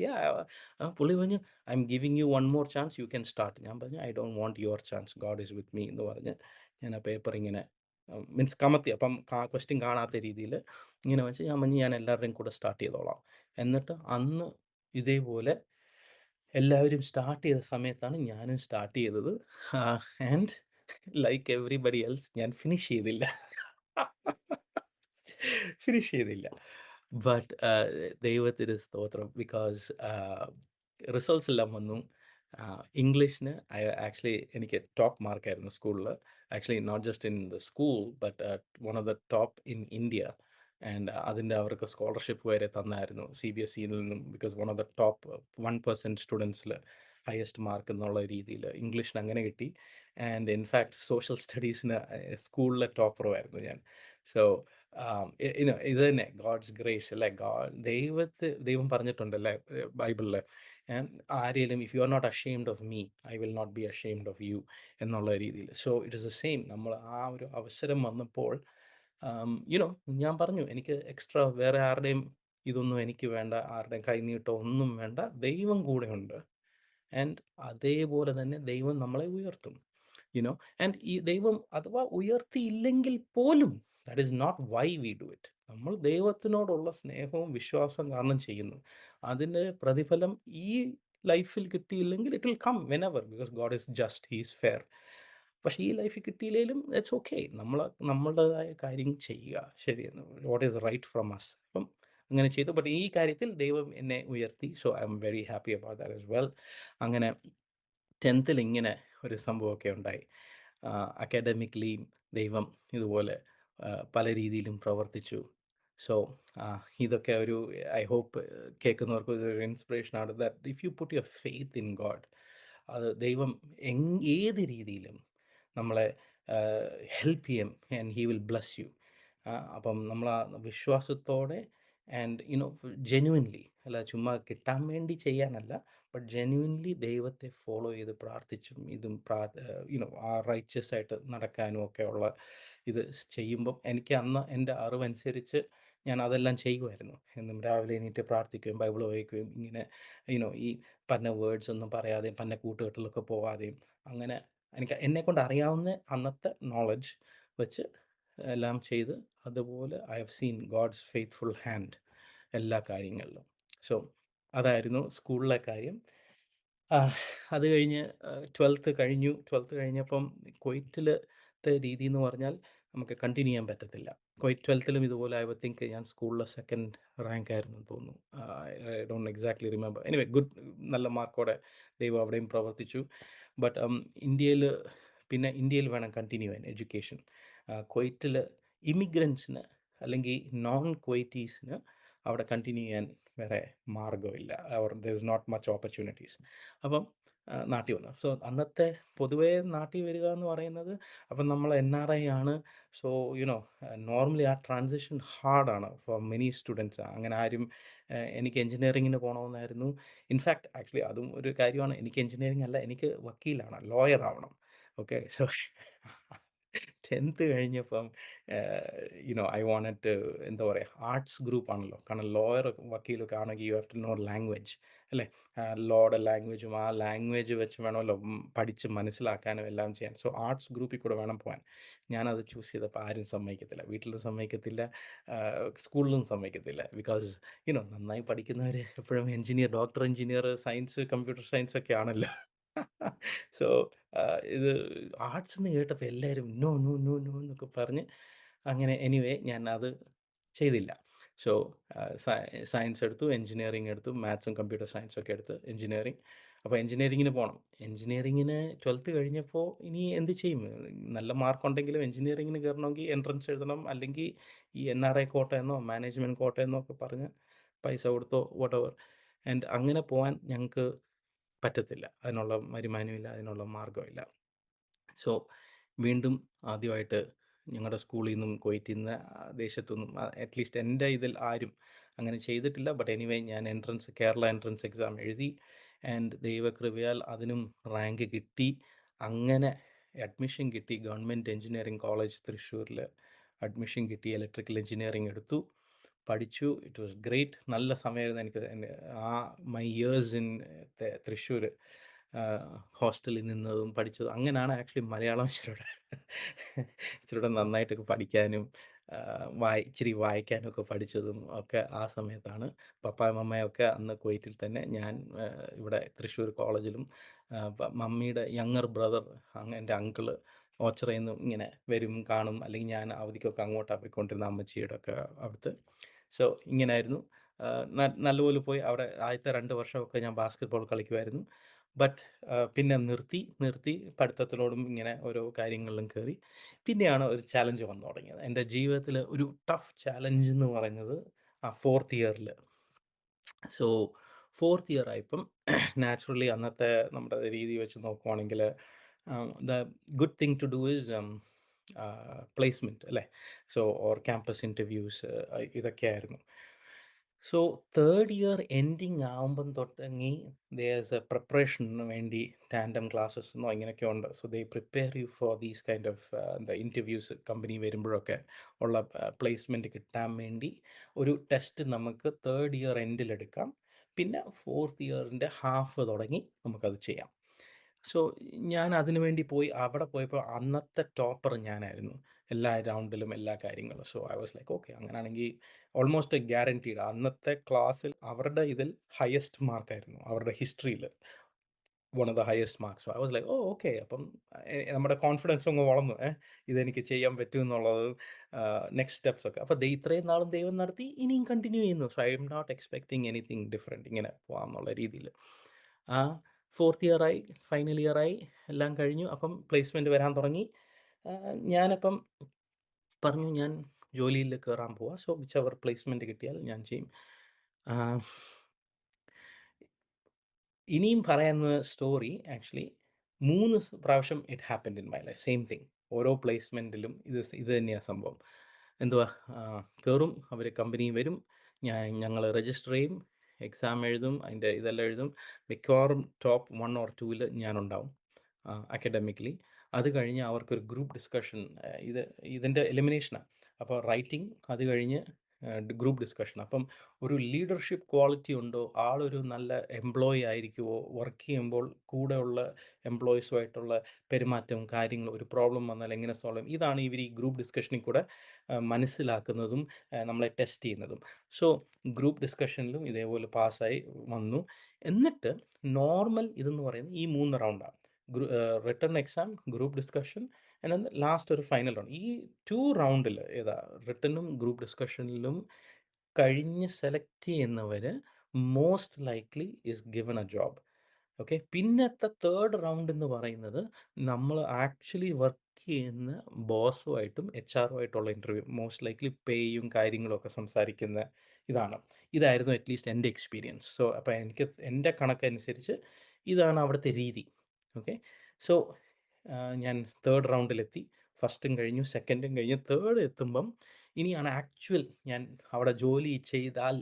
പുള്ളി പറഞ്ഞു, I M giving you one more chance, U can start. ഞാൻ പറഞ്ഞു, I don't want your chance, God is with me എന്ന് പറഞ്ഞ് ഞാൻ ആ പേപ്പർ ഇങ്ങനെ മീൻസ് കമത്തി, അപ്പം ക്വസ്റ്റ്യൻ കാണാത്ത രീതിയിൽ ഇങ്ങനെ വെച്ച് ഞാൻ പറഞ്ഞു, ഞാൻ എല്ലാവരുടെയും കൂടെ സ്റ്റാർട്ട് ചെയ്തോളാം. എന്നിട്ട് അന്ന് ഇതേപോലെ എല്ലാവരും സ്റ്റാർട്ട് ചെയ്ത സമയത്താണ് ഞാനും സ്റ്റാർട്ട് ചെയ്തത്. ആൻഡ് ലൈക്ക് എവറിബഡി എൽസ് ഞാൻ ഫിനിഷ് ചെയ്തില്ല. ഫിനിഷ് ചെയ്തില്ല. ബട്ട് ദൈവത്തിന് സ്തോത്രം. ബിക്കോസ് റിസൾട്ട്സ് എല്ലാം വന്നു. ഇംഗ്ലീഷിന് ആക്ച്വലി എനിക്ക് ടോപ്പ് മാർക്കായിരുന്നു സ്കൂളിൽ. Actually not just in the school but one of the top in India. And അതിൻ്റെ അവർക്ക് സ്കോളർഷിപ്പ് വരെ തന്നായിരുന്നു CBSEയിൽ നിന്നും. Because one of the top 1% സ്റ്റുഡൻസിൽ ഹയസ്റ്റ് മാർക്ക് എന്നുള്ള രീതിയിൽ ഇംഗ്ലീഷിന് അങ്ങനെ കിട്ടി. ആൻഡ് ഇൻഫാക്ട് സോഷ്യൽ സ്റ്റഡീസിന് സ്കൂളിലെ ടോപ്പറുമായിരുന്നു ഞാൻ. സോ ഇത് തന്നെ ഗോഡ്സ് ഗ്രേസ് അല്ലേ. ദൈവം പറഞ്ഞിട്ടുണ്ടല്ലേ ബൈബിളിൽ, ആരെയും if you are not ashamed of me I will not be ashamed of you എന്നുള്ള രീതിയിൽ. So it is the same. നമ്മൾ ആ ഒരു അവസരം വന്നപ്പോൾ ഞാൻ പറഞ്ഞു, എനിക്ക് എക്സ്ട്രാ വേറെ ആരുടെയും ഇതൊന്നും എനിക്ക് വേണ്ട, ആരുടെയും കൈനീട്ടോ ഒന്നും വേണ്ട, ദൈവം കൂടെയുണ്ട്. ആൻഡ് അതേപോലെ തന്നെ ദൈവം നമ്മളെ ഉയർത്തും. ആൻഡ് ഈ ദൈവം അഥവാ ഉയർത്തിയില്ലെങ്കിൽ പോലും that is not why we do it. നമ്മൾ ദൈവത്തിനോടുള്ള സ്നേഹവും വിശ്വാസവും കാരണം ചെയ്യുന്നു. അതിൻ്റെ പ്രതിഫലം ഈ ലൈഫിൽ കിട്ടിയില്ലെങ്കിൽ it will come whenever, because God is just, he is fair. പക്ഷേ ഈ ലൈഫിൽ കിട്ടിയില്ലെങ്കിലും ഇറ്റ്സ് ഓക്കെ. നമ്മളുടേതായ കാര്യം ചെയ്യുക, ശരിയെന്ന്, what is right from us. അപ്പം അങ്ങനെ ചെയ്തു. ബട്ട് ഈ കാര്യത്തിൽ ദൈവം എന്നെ ഉയർത്തി. So I M very happy about that as well. അങ്ങനെ 10th ഇങ്ങനെ ഒരു സംഭവമൊക്കെ ഉണ്ടായി. അക്കാഡമിക്കലിയും ദൈവം ഇതുപോലെ പല രീതിയിലും പ്രവർത്തിച്ചു. സോ ഇതൊക്കെ ഒരു ഐ ഹോപ്പ് കേൾക്കുന്നവർക്ക് ഇതൊരു ഇൻസ്പിറേഷനാണ്. That if you put your faith in God, അത് ദൈവം ഏത് രീതിയിലും നമ്മളെ ഹെൽപ്പ് ചെയ്യും. And he will bless you. അപ്പം നമ്മൾ ആ വിശ്വാസത്തോടെ ആൻഡ് ജെന്യുവൻലി, അല്ല ചുമ്മാ കിട്ടാൻ വേണ്ടി ചെയ്യാനല്ല, ബട്ട് ജെന്യുവൻലി ദൈവത്തെ ഫോളോ ചെയ്ത് പ്രാർത്ഥിച്ചും ഇതും ആ റൈച്ചസ് ആയിട്ട് നടക്കാനും ഒക്കെ ഉള്ള ഇത് ചെയ്യുമ്പം എനിക്ക് അന്ന് എൻ്റെ അറിവനുസരിച്ച് ഞാൻ അതെല്ലാം ചെയ്യുമായിരുന്നു. എന്നും രാവിലെ എണീറ്റ് പ്രാർത്ഥിക്കുകയും ബൈബിൾ വായിക്കുകയും ഇങ്ങനെ ഈ പന്ന വേർഡ്സ് ഒന്നും പറയാതെയും പന്ന കൂട്ടുകെട്ടിലൊക്കെ പോവാതെയും അങ്ങനെ എനിക്ക് എന്നെക്കൊണ്ട് അറിയാവുന്ന അന്നത്തെ നോളജ് വെച്ച് എല്ലാം ചെയ്ത്, അതുപോലെ I have seen God's faithful hand എല്ലാ കാര്യങ്ങളിലും. സോ അതായിരുന്നു സ്കൂളിലെ കാര്യം. അത് കഴിഞ്ഞ് 12th കഴിഞ്ഞു. 12th കഴിഞ്ഞപ്പം കുവൈറ്റിലത്തെ രീതി എന്ന് പറഞ്ഞാൽ നമുക്ക് കണ്ടിന്യൂ ചെയ്യാൻ പറ്റത്തില്ല. കുവൈറ്റ് 12th ഇതുപോലെ ഐ വുഡ് തിങ്ക് ഞാൻ സ്കൂളിലെ സെക്കൻഡ് റാങ്ക് ആയിരുന്നു എന്ന് തോന്നുന്നു. I don't exactly remember. Anyway good, നല്ല മാർക്കോടെ ദൈവം അവിടെയും പ്രവർത്തിച്ചു. ബട്ട് ഇന്ത്യയിൽ വേണം കണ്ടിന്യൂ ചെയ്യാൻ എഡ്യൂക്കേഷൻ. കുവൈറ്റിൽ ഇമിഗ്രൻസിന് അല്ലെങ്കിൽ നോൺ കുവൈറ്റീസിന് അവിടെ കണ്ടിന്യൂ ചെയ്യാൻ വേറെ മാർഗ്ഗമില്ല. There is not much opportunities. അപ്പം നാട്ടിൽ വന്നു. സോ അന്നത്തെ പൊതുവേ നാട്ടിൽ വരിക എന്ന് പറയുന്നത്, അപ്പം നമ്മൾ NRI ആണ്. സോ നോർമലി ആ ട്രാൻസിഷൻ ഹാർഡാണ് ഫോർ മെനി സ്റ്റുഡൻറ്റ്സ്. അങ്ങനെ ആരും എനിക്ക് എഞ്ചിനീയറിങ്ങിന് പോകണമെന്നായിരുന്നു. ഇൻഫാക്ട് ആക്ച്വലി അതും ഒരു കാര്യമാണ്. എനിക്ക് എഞ്ചിനീയറിംഗ് അല്ല, എനിക്ക് വക്കീലാണ്, ലോയർ ആവണം. ഓക്കെ. സോ 10th കഴിഞ്ഞപ്പം ഐ വാണ്ടഡ് ടു, എന്താ പറയുക, ആർട്സ് ഗ്രൂപ്പ് ആണല്ലോ. കാരണം ലോയർ വക്കീലൊക്കെ ആണെങ്കിൽ you have to know language, അല്ലേ? ലോയുടെ ലാംഗ്വേജും ആ ലാംഗ്വേജ് വെച്ച് വേണമല്ലോ പഠിച്ച് മനസ്സിലാക്കാനും എല്ലാം ചെയ്യാൻ. സോ ആർട്സ് ഗ്രൂപ്പിൽ കൂടെ വേണം പോകാൻ. ഞാനത് ചൂസ് ചെയ്തപ്പോൾ ആരും സമ്മതിക്കത്തില്ല. വീട്ടിലും സമ്മതിക്കത്തില്ല, സ്കൂളിലും സമ്മതിക്കത്തില്ല. ബിക്കോസ് നന്നായി പഠിക്കുന്നവർ എപ്പോഴും engineer, doctor, engineer, science, computer science ഒക്കെ ആണല്ലോ. സോ ഇത് ആർട്സ് എന്ന് കേട്ടപ്പോൾ എല്ലാവരും നോ നോ നോ നോ എന്നൊക്കെ പറഞ്ഞ്, അങ്ങനെ എനിവേ ഞാൻ അത് ചെയ്തില്ല. സോ സയൻസ് എടുത്തു, എഞ്ചിനീയറിംഗ് എടുത്തു, മാത്സും കമ്പ്യൂട്ടർ സയൻസും ഒക്കെ എടുത്ത് എഞ്ചിനീയറിംഗ്. അപ്പോൾ എഞ്ചിനീയറിങ്ങിന് പോകണം. എഞ്ചിനീയറിങ്ങിന് 12th കഴിഞ്ഞപ്പോൾ ഇനി എന്ത് ചെയ്യും? നല്ല മാർക്കുണ്ടെങ്കിലും എഞ്ചിനീയറിങ്ങിന് കയറണമെങ്കിൽ എൻട്രൻസ് എഴുതണം, അല്ലെങ്കിൽ ഈ NRI കോട്ടയെന്നോ മാനേജ്മെൻറ്റ് കോട്ടയെന്നോ ഒക്കെ പറഞ്ഞ് പൈസ കൊടുത്തോ വട്ടെവർ. ആൻഡ് അങ്ങനെ പോകാൻ ഞങ്ങൾക്ക് പറ്റത്തില്ല. അതിനുള്ള വരുമാനമില്ല, അതിനുള്ള മാർഗ്ഗമില്ല. സോ വീണ്ടും ആദ്യമായിട്ട് ഞങ്ങളുടെ സ്കൂളിൽ നിന്നും കുവൈറ്റിൽ നിന്ന്, ദേശത്തുനിന്നും, അറ്റ്ലീസ്റ്റ് എൻ്റെ ഇതിൽ ആരും അങ്ങനെ ചെയ്തിട്ടില്ല. ബട്ട് എനിവേ ഞാൻ കേരള എൻട്രൻസ് എക്സാം എഴുതി. ആൻഡ് ദൈവകൃപയാൽ അതിനും റാങ്ക് കിട്ടി. അങ്ങനെ അഡ്മിഷൻ കിട്ടി. ഗവൺമെൻറ് എഞ്ചിനീയറിംഗ് കോളേജ് തൃശ്ശൂരിൽ അഡ്മിഷൻ കിട്ടി. ഇലക്ട്രിക്കൽ എഞ്ചിനീയറിംഗ് എടുത്തു, പഠിച്ചു. It was great. നല്ല സമയമായിരുന്നു എനിക്ക്. ആ മൈ ഇയേഴ്സ് ഇൻ തൃശ്ശൂർ ഹോസ്റ്റലിൽ നിന്നതും പഠിച്ചതും അങ്ങനെയാണ് ആക്ച്വലി മലയാളം ഇച്ചിരൂടെ നന്നായിട്ടൊക്കെ പഠിക്കാനും ഇച്ചിരി വായിക്കാനും ഒക്കെ പഠിച്ചതും ഒക്കെ ആ സമയത്താണ്. പപ്പായും മമ്മയൊക്കെ അന്ന് കുവൈറ്റിൽ തന്നെ, ഞാൻ ഇവിടെ തൃശ്ശൂർ കോളേജിലും. മമ്മിയുടെ യങ്ങർ ബ്രദർ, എൻ്റെ അങ്കിള് ഓച്ചിറയിൽ നിന്നും ഇങ്ങനെ വരും, കാണും. അല്ലെങ്കിൽ ഞാൻ അവധിക്കൊക്കെ അങ്ങോട്ടാണ് പോയിക്കൊണ്ടിരുന്ന, അമ്മച്ചിയുടെ ഒക്കെ അടുത്ത്. സോ ഇങ്ങനെയായിരുന്നു. നല്ലപോലെ പോയി. അവിടെ ആദ്യത്തെ 2 വർഷമൊക്കെ ഞാൻ ബാസ്കറ്റ്ബോൾ കളിക്കുമായിരുന്നു. ബട്ട് പിന്നെ നിർത്തി പഠിത്തത്തിനോടും ഇങ്ങനെ ഓരോ കാര്യങ്ങളിലും കയറി. പിന്നെയാണ് ഒരു ചലഞ്ച് വന്നു തുടങ്ങിയത്. എൻ്റെ ജീവിതത്തിൽ ഒരു ടഫ് ചലഞ്ച് എന്ന് പറയുന്നത് ആ 4th ഇയറിൽ. സോ 4th ഇയർ ആയപ്പം നാച്ചുറലി അന്നത്തെ നമ്മുടെ രീതി വെച്ച് നോക്കുവാണെങ്കിൽ the good thing to do is placement, അല്ലേ? സോ ഓർ ക്യാമ്പസ് ഇൻ്റർവ്യൂസ്, ഇതൊക്കെയായിരുന്നു. സോ 3rd ഇയർ എൻഡിങ് ആകുമ്പം തുടങ്ങി ദേഴ്സ് എ പ്രിപ്പറേഷന് വേണ്ടി ടാൻഡം ക്ലാസ്സസ് എന്നോ ഇങ്ങനെയൊക്കെ ഉണ്ട്. So they prepare you for these kind of എന്താ ഇൻ്റർവ്യൂസ്. കമ്പനി വരുമ്പോഴൊക്കെ ഉള്ള പ്ലേസ്മെൻറ്റ് കിട്ടാൻ വേണ്ടി ഒരു ടെസ്റ്റ് നമുക്ക് 3rd ഇയർ എൻഡിലെടുക്കാം. പിന്നെ 4th ഇയറിൻ്റെ ഹാഫ് തുടങ്ങി നമുക്കത് ചെയ്യാം. സോ ഞാൻ അതിനു വേണ്ടി പോയി. അവിടെ പോയപ്പോൾ അന്നത്തെ ടോപ്പർ ഞാനായിരുന്നു, എല്ലാ റൗണ്ടിലും എല്ലാ കാര്യങ്ങളും. So I was like okay, അങ്ങനെയാണെങ്കിൽ ഓൾമോസ്റ്റ് ഗ്യാരൻറ്റീഡ്. അന്നത്തെ ക്ലാസ്സിൽ അവരുടെ ഇതിൽ ഹയസ്റ്റ് മാർക്കായിരുന്നു, അവരുടെ ഹിസ്റ്ററിയിൽ one of the highest marks. So I was like okay. അപ്പം നമ്മുടെ കോൺഫിഡൻസ് അങ്ങ് വളർന്നു. ഇതെനിക്ക് ചെയ്യാൻ പറ്റും എന്നുള്ളത്, നെക്സ്റ്റ് സ്റ്റെപ്സ് ഒക്കെ. അപ്പോൾ ഇത്രയും നാളും ദൈവം നടത്തി, ഇനിയും കണ്ടിന്യൂ ചെയ്യുന്നു. So I M not expecting anything different, ഇങ്ങനെ പോകാം എന്നുള്ള രീതിയിൽ. ആ 4th ഇയറായി, ഫൈനൽ ഇയറായി, എല്ലാം കഴിഞ്ഞു. അപ്പം പ്ലേസ്മെൻറ്റ് വരാൻ തുടങ്ങി. ഞാനപ്പം പറഞ്ഞു ഞാൻ ജോലിയിൽ കയറാൻ പോവാ. സോ വിച്ച് എവർ പ്ലേസ്മെൻറ്റ് കിട്ടിയാൽ ഞാൻ ചെയ്യും. ഇനിയും പറയുന്ന സ്റ്റോറി ആക്ച്വലി 3 പ്രാവശ്യം it happened in my life. Same thing. ഓരോ പ്ലേസ്മെൻറ്റിലും ഇത് തന്നെയാണ് സംഭവം. എന്തുവാ, കയറും, അവർ കമ്പനി വരും, ഞങ്ങൾ രജിസ്റ്റർ ചെയ്യും, എക്സാം എഴുതും, അതിൻ്റെ ഇതെല്ലാം എഴുതും. മിക്കവാറും ടോപ്പ് 1 or 2 ഞാനുണ്ടാവും അക്കാഡമിക്കലി. അത് കഴിഞ്ഞ് അവർക്കൊരു ഗ്രൂപ്പ് ഡിസ്കഷൻ, ഇതിൻ്റെ എലിമിനേഷനാണ്. അപ്പോൾ റൈറ്റിംഗ്, അത് കഴിഞ്ഞ് ഗ്രൂപ്പ് ഡിസ്കഷൻ. അപ്പം ഒരു ലീഡർഷിപ്പ് ക്വാളിറ്റി ഉണ്ടോ, ആളൊരു നല്ല എംപ്ലോയി ആയിരിക്കുമോ, വർക്ക് ചെയ്യുമ്പോൾ കൂടെയുള്ള എംപ്ലോയീസുമായിട്ടുള്ള പെരുമാറ്റം, കാര്യങ്ങൾ, ഒരു പ്രോബ്ലം വന്നാൽ എങ്ങനെ സോൾവ് ചെയ്യും, ഇതാണ് ഇവർ ഈ ഗ്രൂപ്പ് ഡിസ്കഷനിൽ കൂടെ മനസ്സിലാക്കുന്നതും നമ്മളെ ടെസ്റ്റ് ചെയ്യുന്നതും. സോ ഗ്രൂപ്പ് ഡിസ്കഷനിലും ഇതേപോലെ പാസ്സായി വന്നു. എന്നിട്ട് നോർമൽ ഇതെന്ന് പറയുന്നത് ഈ 3 റൗണ്ടാണ്. റിട്ടൺ എക്സാം, ഗ്രൂപ്പ് ഡിസ്കഷൻ, എന്നാൽ ലാസ്റ്റ് ഒരു ഫൈനൽ റൗണ്ട്. ഈ 2 റൗണ്ടിൽ ഏതാ, റിട്ടണും ഗ്രൂപ്പ് ഡിസ്കഷനിലും കഴിഞ്ഞ് സെലക്ട് ചെയ്യുന്നവർ most likely is given A job. Okay. പിന്നത്തെ 3rd റൗണ്ട് എന്ന് പറയുന്നത് നമ്മൾ ആക്ച്വലി വർക്ക് ചെയ്യുന്ന ബോസുമായിട്ടും HR ഇൻ്റർവ്യൂ, മോസ്റ്റ് ലൈക്ലി പേയും കാര്യങ്ങളും ഒക്കെ സംസാരിക്കുന്ന ഇതാണ്. ഇതായിരുന്നു അറ്റ്ലീസ്റ്റ് എൻ്റെ എക്സ്പീരിയൻസ്. സോ അപ്പോൾ എനിക്ക് എൻ്റെ കണക്കനുസരിച്ച് ഇതാണ് അവിടുത്തെ രീതി. ഓക്കെ. സോ ഞാൻ തേർഡ് റൗണ്ടിലെത്തി. ഫസ്റ്റും കഴിഞ്ഞു, സെക്കൻഡും കഴിഞ്ഞു. തേർഡ് എത്തുമ്പം ഇനിയാണ് ആക്ച്വൽ ഞാൻ അവിടെ ജോലി ചെയ്താൽ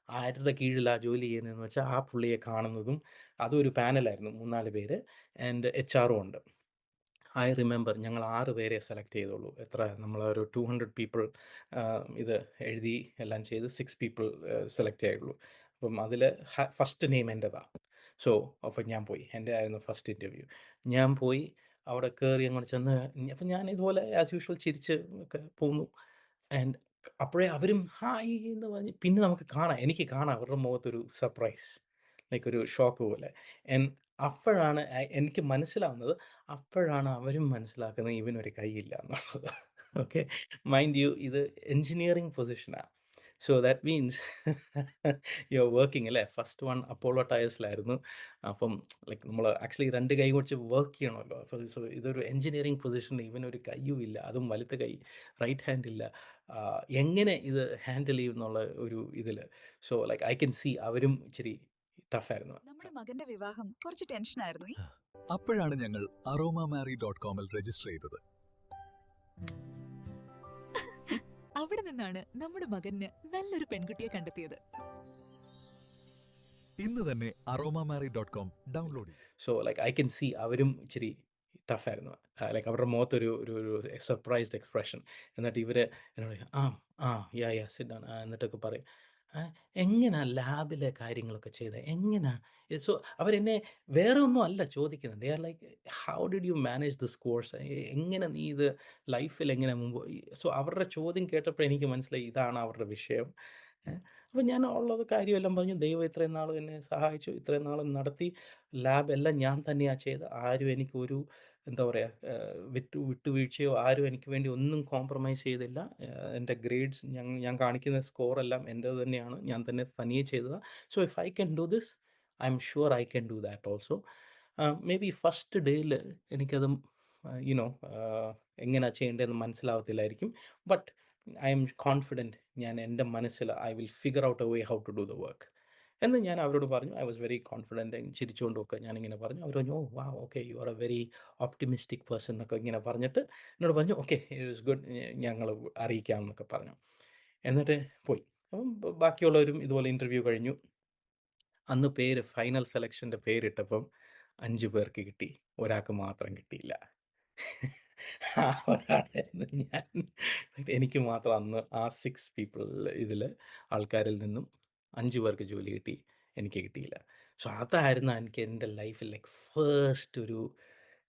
ആരുടെ കീഴിലാ ജോലി ചെയ്യുന്നതെന്ന് വെച്ചാൽ ആ പുള്ളിയെ കാണുന്നതും. അതും ഒരു പാനലായിരുന്നു, 3, 4 പേര്. ആൻഡ് എച്ച്ആറും ഉണ്ട്. ഐ റിമെമ്പർ ഞങ്ങൾ 6 പേരെ സെലക്ട് ചെയ്തുള്ളൂ. എത്ര നമ്മളൊരു 200 പീപ്പിൾ ഇത് എഴുതി എല്ലാം ചെയ്ത് 6 പീപ്പിൾ സെലക്ട് ആയുള്ളൂ. അപ്പം അതിൽ ഫസ്റ്റ് നെയിം എൻ്റെതാ. സോ അപ്പം ഞാൻ പോയി. എൻ്റെ ആയിരുന്നു ഫസ്റ്റ് ഇൻ്റർവ്യൂ. ഞാൻ പോയി അവിടെ കയറി അങ്ങോട്ട് ചെന്ന് അപ്പം ഞാൻ ഇതുപോലെ ആസ് യൂഷ്വൽ ചിരിച്ച് ഒക്കെ പോന്നു. ആൻഡ് അപ്പോഴേ അവരും ഹായ് എന്ന് പറഞ്ഞ് പിന്നെ നമുക്ക് കാണാം, എനിക്ക് കാണാം അവരുടെ മുഖത്തൊരു സർപ്രൈസ്, ലൈക്ക് ഒരു ഷോക്ക് പോലെ. എൻ അപ്പോഴാണ് എനിക്ക് മനസ്സിലാവുന്നത്, അപ്പോഴാണ് അവരും മനസ്സിലാക്കുന്നത് ഇവനൊരു കൈയില്ല എന്നുള്ളത്. ഓക്കെ. മൈൻഡ് യു, ഇത് എഞ്ചിനീയറിംഗ് പൊസിഷനാണ്. So that means you are working അല്ലേ. ഫസ്റ്റ് വൺ അപ്പോളോ ടയേഴ്സിലായിരുന്നു. അപ്പം ലൈക്ക് നമ്മൾ ആക്ച്വലി 2 കൈ വെച്ച് വർക്ക് ചെയ്യണമല്ലോ. അപ്പോൾ സോ ഇതൊരു എഞ്ചിനീയറിംഗ് പൊസിഷനിൽ ഇവനൊരു കയ്യും ഇല്ല, അതും വലത്തെ കൈ, റൈറ്റ് ഹാൻഡ് ഇല്ല. എങ്ങനെ ഇത് ഹാൻഡിൽ ചെയ്യും എന്നുള്ള ഒരു ഇതിൽ. So like I can see അവരും ഇച്ചിരി ടഫായിരുന്നു. നമ്മുടെ മകന്റെ വിവാഹം കുറച്ച് ടെൻഷനായിരുന്നു. അപ്പോഴാണ് ഞങ്ങൾ aromamary.com രജിസ്റ്റർ ചെയ്തത്. അവിടെ നിന്നാണ് നമ്മുടെ മകന് നല്ലൊരു പെൺകുട്ടിയെ കണ്ടെത്തിയത്. ഇന്ന് തന്നെ aromamary.com ഡൗൺലോഡ് ചെയ്യും. So like I can see അവരും ഇച്ചിരി ടഫായിരുന്നു. ലൈക്ക് അവരുടെ മുഖത്തൊരു ഒരു ഒരു സർപ്രൈസ്ഡ് എക്സ്പ്രഷൻ. എന്നിട്ട് ഇവർ എന്നോട് ആ ആ യാ സിറ്റ് ഡൗൺ എന്നിട്ടൊക്കെ പറയും, "ആ, എങ്ങനാ ലാബിലെ കാര്യങ്ങളൊക്കെ ചെയ്തത്, എങ്ങനാ?" സോ അവരെന്നെ വേറെ ഒന്നും അല്ല ചോദിക്കുന്നത്. They are like, how did you manage this course, എങ്ങനെ നീ ഇത് ലൈഫിൽ എങ്ങനെ മുമ്പ്. സോ അവരുടെ ചോദ്യം കേട്ടപ്പോൾ എനിക്ക് മനസ്സിലായി ഇതാണ് അവരുടെ വിഷയം. അപ്പോൾ ഞാൻ ഉള്ളത് കാര്യമെല്ലാം പറഞ്ഞു. ദൈവം ഇത്രയും നാളും എന്നെ സഹായിച്ചു, ഇത്രയും നാളും നടത്തി. ലാബ് എല്ലാം ഞാൻ തന്നെയാണ് ചെയ്തത്. ആരും എനിക്കൊരു എന്താ പറയുക, വിട്ടുവീഴ്ചയോ ആരും എനിക്ക് വേണ്ടി ഒന്നും കോംപ്രമൈസ് ചെയ്തില്ല. എൻ്റെ ഗ്രേഡ്സ് ഞാൻ കാണിക്കുന്ന സ്കോറെല്ലാം എൻ്റേത് തന്നെയാണ്. ഞാൻ തന്നെ തനിയെ ചെയ്തതാണ്. So if I can do this, I am sure I can do that also. Maybe first ഡേയിൽ എനിക്കത് യുനോ എങ്ങനെയാണ് ചെയ്യേണ്ടതെന്ന് മനസ്സിലാവത്തില്ലായിരിക്കും. ബട്ട് ഐ എം കോൺഫിഡൻറ്റ്, ഞാൻ എൻ്റെ മനസ്സിൽ I will figure out a way how to do the work എന്ന് ഞാൻ അവരോട് പറഞ്ഞു. I was very confident. ചിരിച്ചുകൊണ്ടൊക്കെ ഞാനിങ്ങനെ പറഞ്ഞു. അവർ പറഞ്ഞു, oh wow okay, you are a very optimistic person എന്നൊക്കെ ഇങ്ങനെ പറഞ്ഞിട്ട് എന്നോട് പറഞ്ഞു, ഓക്കെ ഇറ്റ് ഈസ് ഗുഡ്, ഞങ്ങൾ അറിയിക്കാം എന്നൊക്കെ പറഞ്ഞു. എന്നിട്ട് പോയി. അപ്പം ബാക്കിയുള്ളവരും ഇതുപോലെ ഇൻ്റർവ്യൂ കഴിഞ്ഞു. അന്ന് ഫൈനൽ സെലക്ഷൻ്റെ പേരിട്ടപ്പം 5 പേർക്ക് കിട്ടി, ഒരാൾക്ക് മാത്രം കിട്ടിയില്ല. ആ ഒരാളായിരുന്നു ഞാൻ. എനിക്ക് മാത്രം അന്ന് ആ 6 പീപ്പിൾ ഇതിൽ ആൾക്കാരിൽ നിന്നും 5 പേർക്ക് ജോലി കിട്ടി, എനിക്ക് കിട്ടിയില്ല. സോ അതായിരുന്നു എനിക്ക് എൻ്റെ ലൈഫിൽ ലൈക്ക് ഫസ്റ്റ് ഒരു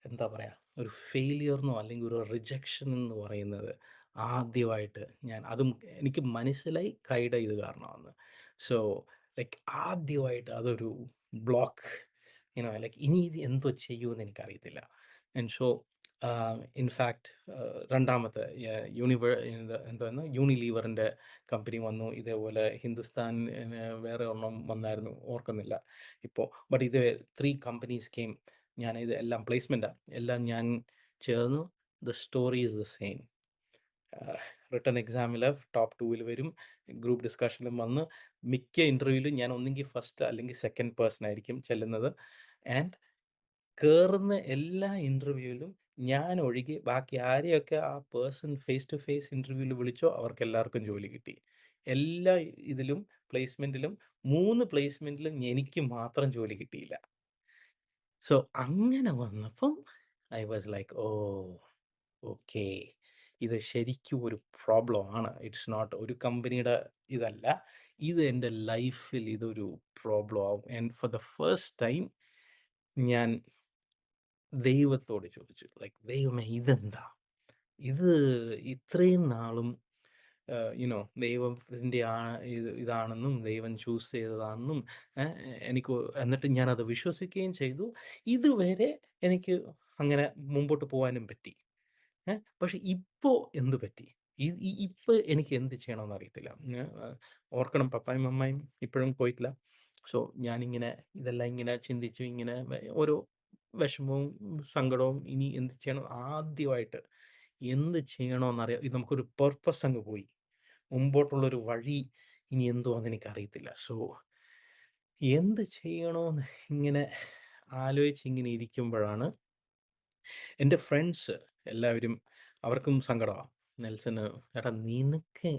എന്താ പറയുക, ഒരു ഫെയിലിയർന്നോ അല്ലെങ്കിൽ ഒരു റിജക്ഷൻ എന്ന് പറയുന്നത് ആദ്യമായിട്ട് ഞാൻ അതും എനിക്ക് മനസ്സിലായി കൈയുടെ ഇത് കാരണമാണ്. സോ ലൈക്ക് ആദ്യമായിട്ട് അതൊരു ബ്ലോക്ക്, ലൈക്ക് ഇനി ഇത് എന്തോ ചെയ്യുമെന്ന് എനിക്കറിയത്തില്ല. ആൻഡ് സോ ഇൻഫാക്റ്റ് രണ്ടാമത്തെ എന്താണ് യൂണിലീവറിൻ്റെ കമ്പനി വന്നു. ഇതേപോലെ ഹിന്ദുസ്ഥാൻ വേറെ ഒരെണ്ണം വന്നായിരുന്നു, ഓർക്കുന്നില്ല ഇപ്പോൾ. ബട്ട് ഇത് 3 കമ്പനീസ് കെയിം. ഞാൻ ഇത് എല്ലാം പ്ലേസ്മെൻറ്റാണ്, എല്ലാം ഞാൻ ചേർന്നു. The story is the same. Written എക്സാമിൽ ടോപ്പ് 2 വരും, ഗ്രൂപ്പ് ഡിസ്കഷനിലും വന്ന് മിക്ക ഇൻ്റർവ്യൂവിലും ഞാൻ ഒന്നെങ്കിൽ ഫസ്റ്റ് അല്ലെങ്കിൽ സെക്കൻഡ് പേഴ്സൺ ആയിരിക്കും ചെല്ലുന്നത്. ആൻഡ് കയറുന്ന എല്ലാ ഇൻ്റർവ്യൂവിലും ഞാൻ ഒഴികെ ബാക്കി ആരെയൊക്കെ ആ പേഴ്സൺ ഫേസ് ടു ഫേസ് ഇൻ്റർവ്യൂവിൽ വിളിച്ചോ അവർക്ക് എല്ലാവർക്കും ജോലി കിട്ടി. എല്ലാ ഇതിലും പ്ലേസ്മെൻറ്റിലും 3 പ്ലേസ്മെൻറ്റിലും എനിക്ക് മാത്രം ജോലി കിട്ടിയില്ല. സോ അങ്ങനെ വന്നപ്പം I was like, oh okay, ഇത് ശരിക്കും ഒരു പ്രോബ്ലം ആണ്. ഇറ്റ്സ് നോട്ട് ഒരു കമ്പനിയുടെ ഇതല്ല, ഇത് എൻ്റെ ലൈഫിൽ ഇതൊരു പ്രോബ്ലം ആവും. And for the first time ഞാൻ ദൈവത്തോട് ചോദിച്ചു, ലൈക്ക് ദൈവമേ ഇതെന്താ, ഇത് ഇത്രയും നാളും ദൈവത്തിൻ്റെ ഇതാണെന്നും ദൈവം ചൂസ് ചെയ്തതാണെന്നും എനിക്ക്, എന്നിട്ട് ഞാനത് വിശ്വസിക്കുകയും ചെയ്തു. ഇതുവരെ എനിക്ക് അങ്ങനെ മുമ്പോട്ട് പോകാനും പറ്റി. പക്ഷെ ഇപ്പോൾ എന്ത് പറ്റി? ഇപ്പോൾ എനിക്ക് എന്ത് ചെയ്യണമെന്ന് അറിയത്തില്ല. ഓർക്കണം, പപ്പായും മമ്മായും ഇപ്പോഴും പോയിട്ടില്ല. സോ ഞാനിങ്ങനെ ഇതെല്ലാം ഇങ്ങനെ ചിന്തിച്ചു, ഇങ്ങനെ ഓരോ വിഷമവും സങ്കടവും, ഇനി എന്ത് ചെയ്യണം, ആദ്യമായിട്ട് എന്ത് ചെയ്യണമെന്നറിയാം. ഇത് നമുക്കൊരു പർപ്പസ് അങ്ങ് പോയി, മുമ്പോട്ടുള്ളൊരു വഴി ഇനി എന്തുവാന്ന് എനിക്കറിയത്തില്ല. സോ എന്ത് ചെയ്യണമെന്ന് ഇങ്ങനെ ആലോചിച്ചിങ്ങനെ ഇരിക്കുമ്പോഴാണ് എൻ്റെ ഫ്രണ്ട്സ് എല്ലാവരും അവർക്കും സങ്കടമാണ്. നെൽസന്, എടാ നിനക്ക്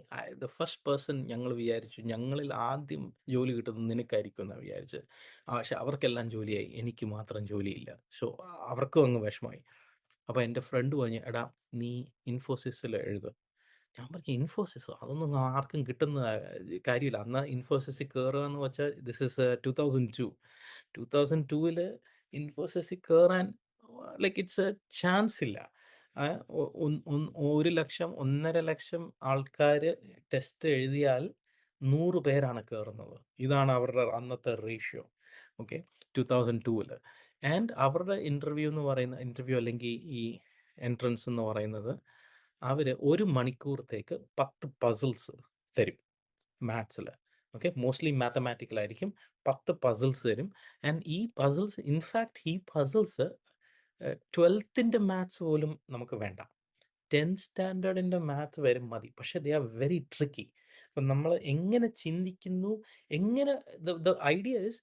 ദ ഫസ്റ്റ് പേഴ്സൺ ഞങ്ങൾ വിചാരിച്ചു ഞങ്ങളിൽ ആദ്യം ജോലി കിട്ടുന്നത് നിനക്കായിരിക്കും എന്നാണ് വിചാരിച്ചത്. പക്ഷെ അവർക്കെല്ലാം ജോലിയായി, എനിക്ക് മാത്രം ജോലിയില്ല. സോ അവർക്കും അങ്ങ് വിഷമമായി. അപ്പോൾ എൻ്റെ ഫ്രണ്ട് പറഞ്ഞു, എടാ നീ ഇൻഫോസിസിൽ എഴുതുക. ഞാൻ പറഞ്ഞു, ഇൻഫോസിസോ? അതൊന്നും ആർക്കും കിട്ടുന്ന കാര്യമില്ല. അന്ന് ഇൻഫോസിസിൽ കയറുക എന്ന് വെച്ചാൽ ദിസ് ഇസ് 2002. 2002 ഇൻഫോസിസിൽ കയറാൻ ലൈക്ക് ഇറ്റ്സ് എ ചാൻസ് ഇല്ല. 1,00,000 1,50,000 ആൾക്കാർ ടെസ്റ്റ് എഴുതിയാൽ 100 പേരാണ് കയറുന്നത്. ഇതാണ് അവരുടെ അന്നത്തെ റേഷ്യോ. ഓക്കെ, 2002 ആൻഡ് അവരുടെ ഇൻ്റർവ്യൂ അല്ലെങ്കിൽ ഈ എൻട്രൻസ് എന്ന് പറയുന്നത്, അവർ 1 മണിക്കൂറത്തേക്ക് 10 പസിൽസ് തരും മാത്സിൽ. ഓക്കെ, മോസ്റ്റ്ലി മാത്തമാറ്റിക്കലായിരിക്കും. 10 പസിൽസ് തരും. ആൻഡ് ഈ പസിൽസ്, ഇൻഫാക്ട് ഈ പസിൽസ് 12th മാത്സ് പോലും നമുക്ക് വേണ്ട. 10th സ്റ്റാൻഡേർഡിൻ്റെ മാത്സ് വരെ മതി. പക്ഷേ ദേ ആർ വെരി ട്രിക്കി. അപ്പം നമ്മൾ എങ്ങനെ ചിന്തിക്കുന്നു, എങ്ങനെ ദ ഐഡിയ ഇസ്,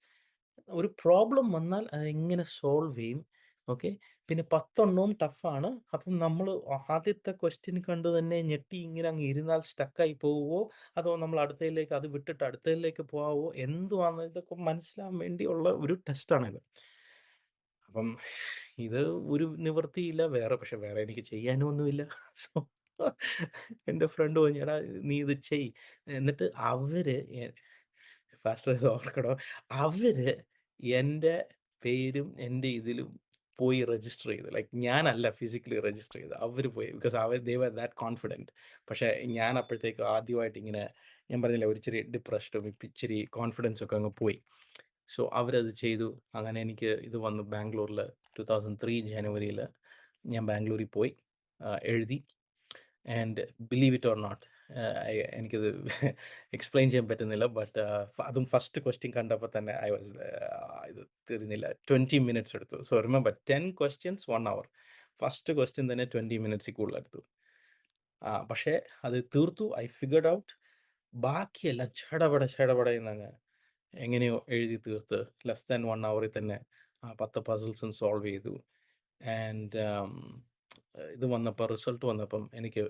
ഒരു പ്രോബ്ലം വന്നാൽ അതെങ്ങനെ സോൾവ് ചെയ്യും. ഓക്കെ, പിന്നെ 10 ടഫാണ്. അപ്പം നമ്മൾ ആദ്യത്തെ ക്വസ്റ്റ്യൻ കണ്ട് തന്നെ ഞെട്ടി ഇങ്ങനെ അങ്ങ് ഇരുന്നാൽ സ്റ്റക്കായി പോവുമോ, അതോ നമ്മൾ അടുത്തതിലേക്ക് അത് വിട്ടിട്ട് അടുത്തതിലേക്ക് പോകാവോ, എന്തുവാന്ന് ഇതൊക്കെ മനസ്സിലാൻ വേണ്ടിയുള്ള ഒരു ടെസ്റ്റാണിത്. അപ്പം ഇത് ഒരു നിവൃത്തിയില്ല വേറെ, പക്ഷെ വേറെ എനിക്ക് ചെയ്യാനും ഒന്നുമില്ല. സോ എൻ്റെ ഫ്രണ്ട് പറഞ്ഞു, എടാ നീ ഇത് ചെയ്. എന്നിട്ട് അവര് ഫാസ്റ്റർ ഓർക്കടോ, അവര് എൻ്റെ പേരും എൻ്റെ ഇതിലും പോയി രജിസ്റ്റർ ചെയ്തു. ലൈക്ക് ഞാനല്ല ഫിസിക്കലി രജിസ്റ്റർ ചെയ്തത്, അവർ പോയി. Because they were that confident. പക്ഷേ ഞാൻ അപ്പോഴത്തേക്ക് ആദ്യമായിട്ട് ഇങ്ങനെ, ഞാൻ പറഞ്ഞില്ല, ഒരു ഇച്ചിരി ഡിപ്രഷനും ഇച്ചിരി കോൺഫിഡൻസ് ഒക്കെ അങ്ങ് പോയി. സോ അവരത് ചെയ്തു. അങ്ങനെ എനിക്ക് ഇത് വന്നു ബാംഗ്ലൂരിൽ 2003 ജനുവരിയിൽ ഞാൻ ബാംഗ്ലൂരിൽ പോയി, എഴുതി. And believe it or not, എനിക്കത് എക്സ്പ്ലെയിൻ ചെയ്യാൻ പറ്റുന്നില്ല. ബട്ട് അതും ഫസ്റ്റ് ക്വസ്റ്റ്യൻ കണ്ടപ്പോൾ തന്നെ ഇത് തീർന്നില്ല. 20 മിനിറ്റ്സ് എടുത്തു. So remember 10 questions 1 hour. First question തന്നെ 20 മിനിറ്റ്സിൽ കൂടുതലെടുത്തു. പക്ഷേ അത് തീർത്തു. I figured out. ബാക്കിയെല്ലാം ചടപടയെന്നങ്ങ് എങ്ങനെയോ എഴുതി തീർത്ത് ലെസ് ദാൻ 1 hour തന്നെ 10 പസിൽസും സോൾവ് ചെയ്തു. ആൻഡ് ഇത് വന്നപ്പോൾ, റിസൾട്ട് വന്നപ്പം എനിക്ക്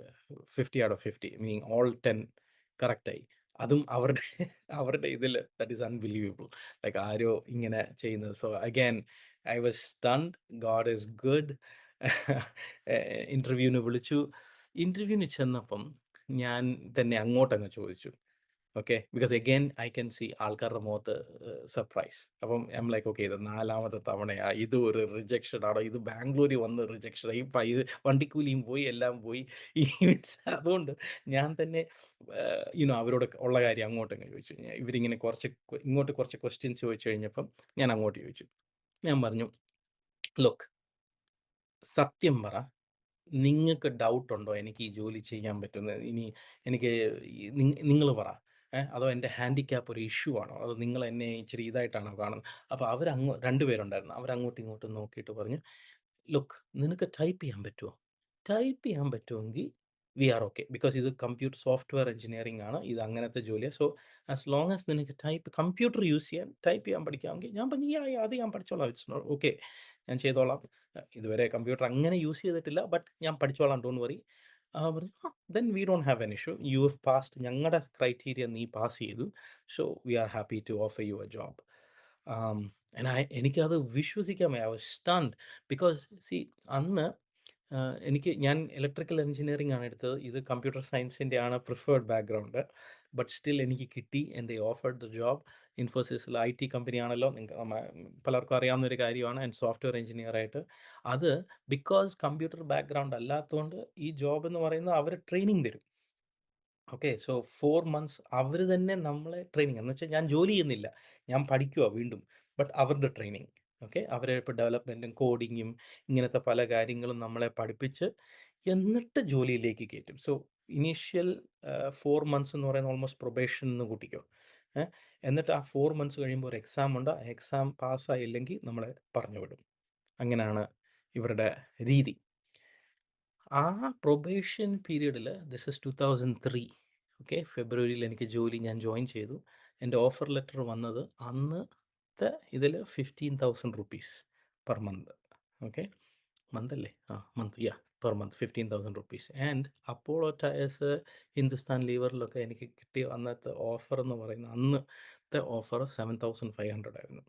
50 out of 50, മീനിങ് ഓൾ 10 കറക്റ്റായി. അതും അവരുടെ ഇതിൽ ദാറ്റ് ഈസ് അൺബിലീവബിൾ. ലൈക്ക് ആരോ ഇങ്ങനെ ചെയ്യുന്നത്. So again I was stunned. God is good. ഇൻ്റർവ്യൂവിന് വിളിച്ചു. ഇൻ്റർവ്യൂവിന് ചെന്നപ്പം ഞാൻ തന്നെ അങ്ങോട്ടങ്ങ് ചോദിച്ചു. Okay, because again I can see ആൾക്കാരുടെ മുഖത്ത് സർപ്രൈസ്. അപ്പം ഐം ലൈക്ക്, ഓക്കെ, ഇത് 4ാമത്തെ തവണയാ, ഇത് ഒരു റിജക്ഷൻ ആണോ, ഇത് ബാംഗ്ലൂരിൽ വന്ന് റിജക്ഷനായി, ഇത് വണ്ടിക്കൂലിയും പോയി, എല്ലാം പോയി. ഈ അതുകൊണ്ട് ഞാൻ തന്നെ അവരോട് ഉള്ള കാര്യം അങ്ങോട്ടങ്ങ് ചോദിച്ചു. ഇവരിങ്ങനെ ഇങ്ങോട്ട് കുറച്ച് ക്വസ്റ്റ്യൻസ് ചോദിച്ചു കഴിഞ്ഞപ്പം ഞാൻ അങ്ങോട്ട് ചോദിച്ചു. ഞാൻ പറഞ്ഞു, ലുക്ക്, സത്യം പറ, നിങ്ങൾക്ക് ഡൗട്ടുണ്ടോ എനിക്ക് ഈ ജോലി ചെയ്യാൻ പറ്റുന്നത്? ഇനി എനിക്ക് നിങ്ങൾ പറ, അതോ എൻ്റെ ഹാൻഡിക്യാപ്പ് ഒരു ഇഷ്യൂ ആണോ, അതോ നിങ്ങൾ എന്നെ ഇച്ചിരി ഇതായിട്ടാണോ കാണുന്നത്? അപ്പോൾ രണ്ടുപേരുണ്ടായിരുന്നു. അവരങ്ങോട്ടും ഇങ്ങോട്ടും നോക്കിയിട്ട് പറഞ്ഞു, ലുക്ക്, നിനക്ക് ടൈപ്പ് ചെയ്യാൻ പറ്റുമോ? ടൈപ്പ് ചെയ്യാൻ പറ്റുമെങ്കിൽ വി ആർ ഓക്കെ, ബിക്കോസ് ഇത് കമ്പ്യൂട്ടർ സോഫ്റ്റ്വെയർ എഞ്ചിനീയറിംഗ് ആണ്, ഇത് അങ്ങനത്തെ ജോലിയാണ്. സോ ആസ് ലോങ് ആസ് നിനക്ക് കമ്പ്യൂട്ടർ യൂസ് ചെയ്യാൻ, ടൈപ്പ് ചെയ്യാൻ പഠിക്കാമെങ്കിൽ, ഞാൻ പറഞ്ഞു, അത് ഞാൻ പഠിച്ചോളാം, ഇറ്റ്സ് ഓക്കെ, ഞാൻ ചെയ്തോളാം. ഇതുവരെ കമ്പ്യൂട്ടർ അങ്ങനെ യൂസ് ചെയ്തിട്ടില്ല, ബട്ട് ഞാൻ പഠിച്ചോളാം, ഡോണ്ട് വറി. പറഞ്ഞു, then we don't have an issue, you have passed, ഞങ്ങളുടെ ക്രൈറ്റീരിയ നീ പാസ് ചെയ്തു, so we are happy to offer you a job. എനിക്കത് വിശ്വസിക്കാൻ വയ്യ. I was stunned. Because see, അന്ന് ഞാൻ ഇലക്ട്രിക്കൽ എഞ്ചിനീയറിംഗ് ആണ് എടുത്തത്. ഇത് കമ്പ്യൂട്ടർ സയൻസിൻ്റെ ആണ് പ്രിഫേർഡ് ബാക്ക്ഗ്രൗണ്ട്. ബട്ട് സ്റ്റിൽ എനിക്ക് കിട്ടി, and they offered the job. ഇൻഫോസിസിൽ IT കമ്പനിയാണല്ലോ, പലർക്കും അറിയാവുന്നൊരു കാര്യമാണ്. ആൻഡ് സോഫ്റ്റ്വെയർ എഞ്ചിനീയറായിട്ട് അത് ബിക്കോസ് കമ്പ്യൂട്ടർ ബാക്ക്ഗ്രൗണ്ട് അല്ലാത്തതുകൊണ്ട് ഈ ജോബ് എന്ന് പറയുന്നത് അവർ ട്രെയിനിങ് തരും. ഓക്കെ, സോ 4 months അവർ തന്നെ നമ്മളെ ട്രെയിനിങ് എന്ന് വെച്ചാൽ ഞാൻ ജോലി ചെയ്യുന്നില്ല, ഞാൻ പഠിക്കുക വീണ്ടും, ബട്ട് അവരുടെ ട്രെയിനിങ്. ഓക്കെ, അവരെ ഇപ്പോൾ ഡെവലപ്മെൻറ്റും കോഡിങ്ങും ഇങ്ങനത്തെ പല കാര്യങ്ങളും നമ്മളെ പഠിപ്പിച്ച് എന്നിട്ട് ജോലിയിലേക്ക് കയറ്റും. സോ ഇനീഷ്യൽ 4 months എന്ന് പറയുന്നത് ഓൾമോസ്റ്റ് പ്രൊബേഷൻ എന്ന് കൂട്ടിക്കോ. എന്നിട്ട് ആ 4 months കഴിയുമ്പോൾ ഒരു എക്സാം ഉണ്ട്. ആ എക്സാം പാസ്സായില്ലെങ്കിൽ നമ്മളെ പറഞ്ഞു വിടും. അങ്ങനെയാണ് ഇവരുടെ രീതി. ആ പ്രൊബേഷൻ പീരീഡിൽ, ദിസ് ഇസ് 2003, ഓക്കെ, ഫെബ്രുവരിയിൽ എനിക്ക് ഞാൻ ജോയിൻ ചെയ്തു. എൻ്റെ ഓഫർ ലെറ്റർ വന്നത് അന്ന് ആദ്യത്തെ ഇതിൽ 15,000 റുപ്പീസ് പെർ മന്ത്. ഓക്കെ, മന്തല്ലേ? Month, per month 15,000 rupees. And Apollo Tyres, Hindustan ലീവറിലൊക്കെ എനിക്ക് കിട്ടിയ അന്നത്തെ ഓഫർ എന്ന് പറയുന്നത്, അന്നത്തെ ഓഫർ 7,500 ആയിരുന്നു.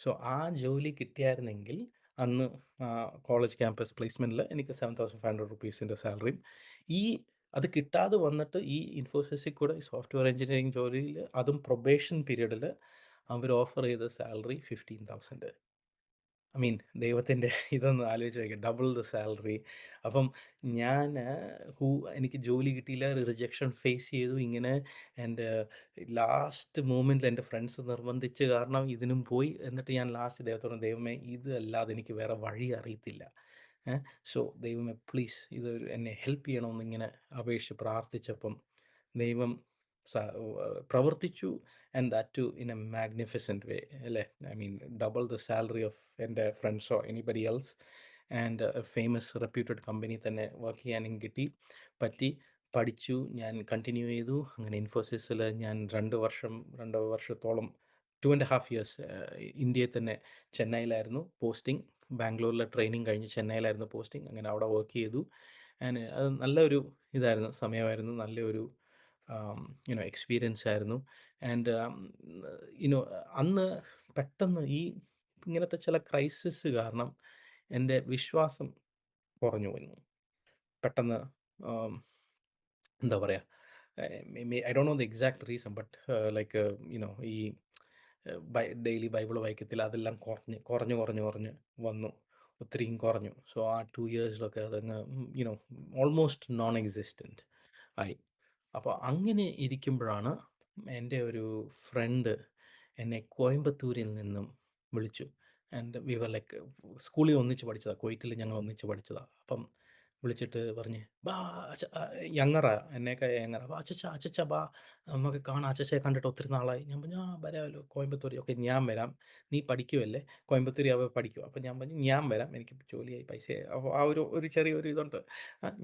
സോ ആ ജോലി കിട്ടിയായിരുന്നെങ്കിൽ അന്ന് കോളേജ് ക്യാമ്പസ് പ്ലേസ്മെൻറ്റിൽ എനിക്ക് 7,500 റുപ്പീസിൻ്റെ സാലറിയും, ഈ അത് കിട്ടാതെ വന്നിട്ട് ഈ ഇൻഫോസിസിൽ കൂടെ സോഫ്റ്റ്വെയർ എഞ്ചിനീയറിംഗ് ജോലിയിൽ, അതും പ്രൊബേഷൻ പീരീഡിൽ അവർ ഓഫർ ചെയ്ത സാലറി 15,000. ഐ മീൻ, ദൈവത്തിൻ്റെ ഇതൊന്ന് ആലോചിച്ച് നോക്കിയാൽ, ഡബിൾ ദ സാലറി. അപ്പം ഞാൻ എനിക്ക് ജോലി കിട്ടിയില്ല, റിജക്ഷൻ ഫേസ് ചെയ്തു. ഇങ്ങനെ എൻ്റെ ലാസ്റ്റ് മൂമെൻറ്റിൽ എൻ്റെ ഫ്രണ്ട്സ് നിർബന്ധിച്ച് കാരണം ഇതിനും പോയി. എന്നിട്ട് ഞാൻ ലാസ്റ്റ് ദൈവത്തോട്, ദൈവമേ ഇത് അല്ലാതെ എനിക്ക് വേറെ വഴി അറിയത്തില്ല, സോ ദൈവമേ പ്ലീസ് ഇതൊരു എന്നെ ഹെൽപ്പ് ചെയ്യണമെന്നിങ്ങനെ അപേക്ഷിച്ച് പ്രാർത്ഥിച്ചപ്പം ദൈവം പ്രവർത്തിച്ചു. And that too in a magnificent way, അല്ലേ? I mean, double the salary of എൻ്റെ ഫ്രണ്ട്സോ anybody else. And famous reputed company തന്നെ വർക്ക് ചെയ്യാനും പറ്റി. പഠിച്ചു, ഞാൻ കണ്ടിന്യൂ ചെയ്തു. അങ്ങനെ ഇൻഫോസിസിൽ ഞാൻ 2 വർഷത്തോളം, 2.5 years ഇന്ത്യയിൽ തന്നെ, ചെന്നൈയിലായിരുന്നു പോസ്റ്റിംഗ്. ബാംഗ്ലൂരിലെ ട്രെയിനിങ് കഴിഞ്ഞ് ചെന്നൈയിലായിരുന്നു പോസ്റ്റിംഗ്. അങ്ങനെ അവിടെ വർക്ക് ചെയ്തു. ആൻഡ് അത് നല്ലൊരു സമയമായിരുന്നു, നല്ലൊരു എക്സ്പീരിയൻസ് ആയിരുന്നു. ആൻഡ് അന്ന് പെട്ടെന്ന് ഈ ഇങ്ങനത്തെ ചില ക്രൈസിസ് കാരണം എൻ്റെ വിശ്വാസം കുറഞ്ഞു വന്നു പെട്ടെന്ന്. എന്താ പറയുക, I don't know the exact reason, but like ഈ ഡെയിലി ബൈബിൾ വായിക്കത്തില്ല, അതെല്ലാം കുറഞ്ഞ് വന്നു, ഒത്തിരിയും കുറഞ്ഞു. സോ ആ 2 yearsലൊക്കെ അതങ്ങ് ഓൾമോസ്റ്റ് നോൺ എക്സിസ്റ്റൻറ്റ് ആയി. അപ്പോൾ അങ്ങനെ ഇരിക്കുമ്പോഴാണ് എൻ്റെ ഒരു ഫ്രണ്ട് എന്നെ കോയമ്പത്തൂരിൽ നിന്നും വിളിച്ചു. ആൻഡ് വി വർ ലൈക്ക്, സ്കൂളിൽ ഒന്നിച്ച് പഠിച്ചതാണ്, കുവൈറ്റിൽ ഞങ്ങൾ ഒന്നിച്ച് പഠിച്ചതാണ്. അപ്പം വിളിച്ചിട്ട് പറഞ്ഞ്, ബാ യങ്ങറാ, എന്നേക്കാൾ യങ്ങറാ, ബാ അച്ചച്ച ബാ, നമുക്ക് കാണാം, അച്ചച്ചയെ കണ്ടിട്ട് ഒത്തിരി നാളായി. ഞാൻ പറഞ്ഞു, വരാമല്ലോ കോയമ്പത്തൂർ. ഓക്കെ, ഞാൻ വരാം, നീ പഠിക്കുമല്ലേ കോയമ്പത്തൂർ, അവ പഠിക്കും. അപ്പം ഞാൻ പറഞ്ഞു, ഞാൻ വരാം, എനിക്ക് ജോലിയായി, പൈസയായി. അപ്പോൾ ആ ഒരു ചെറിയൊരു ഇതുണ്ട്,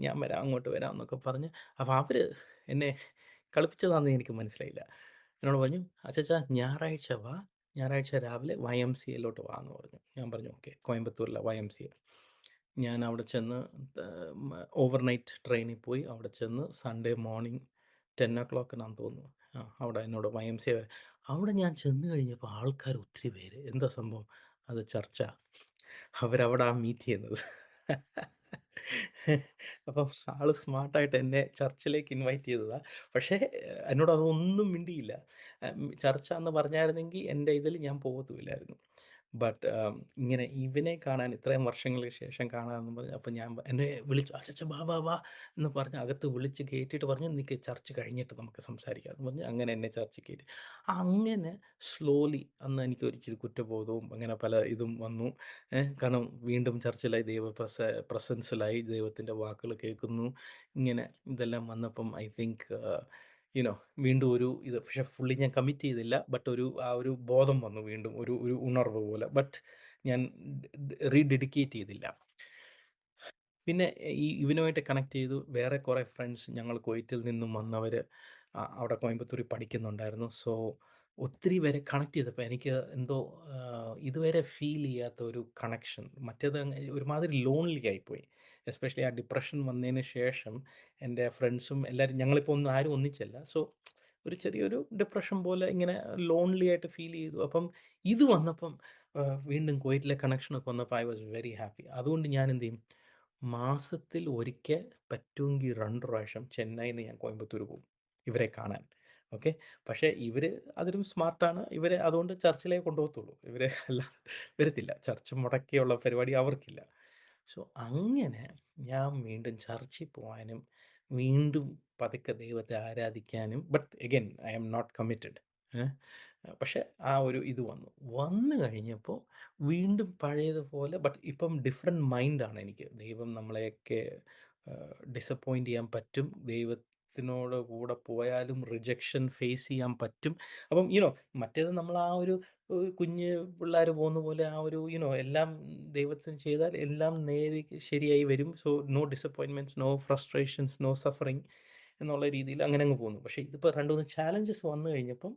ഞാൻ വരാം, അങ്ങോട്ട് വരാം എന്നൊക്കെ പറഞ്ഞ്. അപ്പോൾ അവർ എന്നെ കളിപ്പിച്ചതാണെന്ന് എനിക്ക് മനസ്സിലായില്ല. എന്നോട് പറഞ്ഞു, അച്ചച്ച ഞായറാഴ്ച രാവിലെ YMCAയിലോട്ട് വാ എന്ന് പറഞ്ഞു. ഞാൻ പറഞ്ഞു, ഓക്കെ. കോയമ്പത്തൂരിലെ YMCA. ഞാൻ അവിടെ ചെന്ന് ഓവർനൈറ്റ് ട്രെയിനിൽ പോയി. അവിടെ ചെന്ന് സൺഡേ മോർണിംഗ് 10 o'clock തോന്നുന്നു, അവിടെ എന്നോട് YMCA വരെ. അവിടെ ഞാൻ ചെന്ന് കഴിഞ്ഞപ്പോൾ ആൾക്കാർ ഒത്തിരി പേര്. എന്താ സംഭവം? അത് ചർച്ച. അവരവിടെ മീറ്റ് ചെയ്യുന്നത്. അപ്പം ആൾ സ്മാർട്ടായിട്ട് എന്നെ ചർച്ചിലേക്ക് ഇൻവൈറ്റ് ചെയ്തതാണ്. പക്ഷേ എന്നോട് അതൊന്നും മിണ്ടിയില്ല. ചർച്ച എന്ന് പറഞ്ഞായിരുന്നെങ്കിൽ എൻ്റെ ഇതിൽ ഞാൻ പോകത്തുമില്ലായിരുന്നു. ബട്ട് ഇങ്ങനെ ഇവനെ കാണാൻ ഇത്രയും വർഷങ്ങൾക്ക് ശേഷം കാണാമെന്ന് പറഞ്ഞ്, അപ്പം എന്നെ വിളിച്ചു, അച്ചച്ച ബാ ബാ ബാ എന്ന് പറഞ്ഞ് അകത്ത് വിളിച്ച് കയറ്റിയിട്ട് പറഞ്ഞു, നിനക്ക് ചർച്ച് കഴിഞ്ഞിട്ട് നമുക്ക് സംസാരിക്കാം എന്ന് പറഞ്ഞ് അങ്ങനെ എന്നെ ചർച്ച് കയറ്റി. അങ്ങനെ സ്ലോലി അന്ന് എനിക്ക് ഒരു ഇച്ചിരി കുറ്റബോധവും അങ്ങനെ പല ഇതും വന്നു. കാരണം വീണ്ടും ചർച്ചിലായി, പ്രസൻസിലായി, ദൈവത്തിൻ്റെ വാക്കുകൾ കേൾക്കുന്നു. ഇങ്ങനെ ഇതെല്ലാം വന്നപ്പം ഐ തിങ്ക് വീണ്ടും ഒരു ഇത്, പക്ഷെ ഫുള്ളി ഞാൻ കമ്മിറ്റ് ചെയ്തില്ല. ബട്ട് ആ ഒരു ബോധം വന്നു, വീണ്ടും ഒരു ഉണർവ് പോലെ. ബട്ട് ഞാൻ റീഡെഡിക്കേറ്റ് ചെയ്തില്ല. പിന്നെ ഇവനുമായിട്ട് കണക്ട് ചെയ്തു. വേറെ കുറേ ഫ്രണ്ട്സ് ഞങ്ങൾ കുവൈറ്റിൽ നിന്നും വന്നവർ അവിടെ കോയമ്പത്തൂരിൽ പഠിക്കുന്നുണ്ടായിരുന്നു. സോ ഒത്തിരി പേരെ കണക്ട് ചെയ്തപ്പോൾ എനിക്ക് എന്തോ ഇതുവരെ ഫീൽ ചെയ്യാത്ത ഒരു കണക്ഷൻ. മറ്റേത് ഒരുമാതിരി ലോൺലി ആയിപ്പോയി. എസ്പെഷ്യലി ആ ഡിപ്രഷൻ വന്നതിന് ശേഷം എൻ്റെ ഫ്രണ്ട്സും എല്ലാവരും, ഞങ്ങളിപ്പോൾ ആരും ഒന്നിച്ചല്ല. സോ ഒരു ചെറിയൊരു ഡിപ്രഷൻ പോലെ ഇങ്ങനെ ലോൺലി ആയിട്ട് ഫീൽ ചെയ്തു. അപ്പം ഇത് വന്നപ്പം വീണ്ടും കുവൈറ്റിലെ കണക്ഷനൊക്കെ വന്നപ്പോൾ ഐ വാസ് വെരി ഹാപ്പി. അതുകൊണ്ട് ഞാൻ എന്ത് ചെയ്യും, മാസത്തിൽ ഒരിക്കൽ പറ്റുമെങ്കിൽ 2 പ്രാവശ്യം ചെന്നൈയിൽ നിന്ന് ഞാൻ കോയമ്പത്തൂർ പോകും ഇവരെ കാണാൻ. ഓക്കെ, പക്ഷേ ഇവർ അതിലും സ്മാർട്ടാണ്. ഇവരെ അതുകൊണ്ട് ചർച്ചിലേ കൊണ്ടുപോകത്തുള്ളൂ, ഇവരെ അല്ലാതെ വരത്തില്ല. ചർച്ച് മുടക്കിയുള്ള പരിപാടി അവർക്കില്ല. സോ അങ്ങനെ ഞാൻ വീണ്ടും ചർച്ചിൽ പോകാനും വീണ്ടും പതുക്കെ ദൈവത്തെ ആരാധിക്കാനും. But again I am not committed. പക്ഷെ ആ ഒരു ഇത് വന്നു കഴിഞ്ഞപ്പോൾ വീണ്ടും പഴയതുപോലെ. ബട്ട് ഇപ്പം ഡിഫറെൻറ്റ് മൈൻഡാണ് എനിക്ക്. ദൈവം നമ്മളെയൊക്കെ ഡിസപ്പോയിൻ്റ് ചെയ്യാൻ പറ്റും. ദൈവത്തിനോട് കൂടെ പോയാലും റിജക്ഷൻ ഫേസ് ചെയ്യാൻ പറ്റും. അപ്പം മറ്റേത് നമ്മൾ ആ ഒരു കുഞ്ഞ് പിള്ളേർ പോകുന്ന പോലെ ആ ഒരു എല്ലാം ദൈവത്തിന് ചെയ്താൽ എല്ലാം നേരെ ശരിയായി വരും. So no disappointments, no frustrations, no suffering എന്നുള്ള രീതിയിൽ അങ്ങനെ അങ്ങ് പോകുന്നു. പക്ഷേ ഇതിപ്പോൾ 2-3 ചാലഞ്ചസ് വന്നു കഴിഞ്ഞപ്പം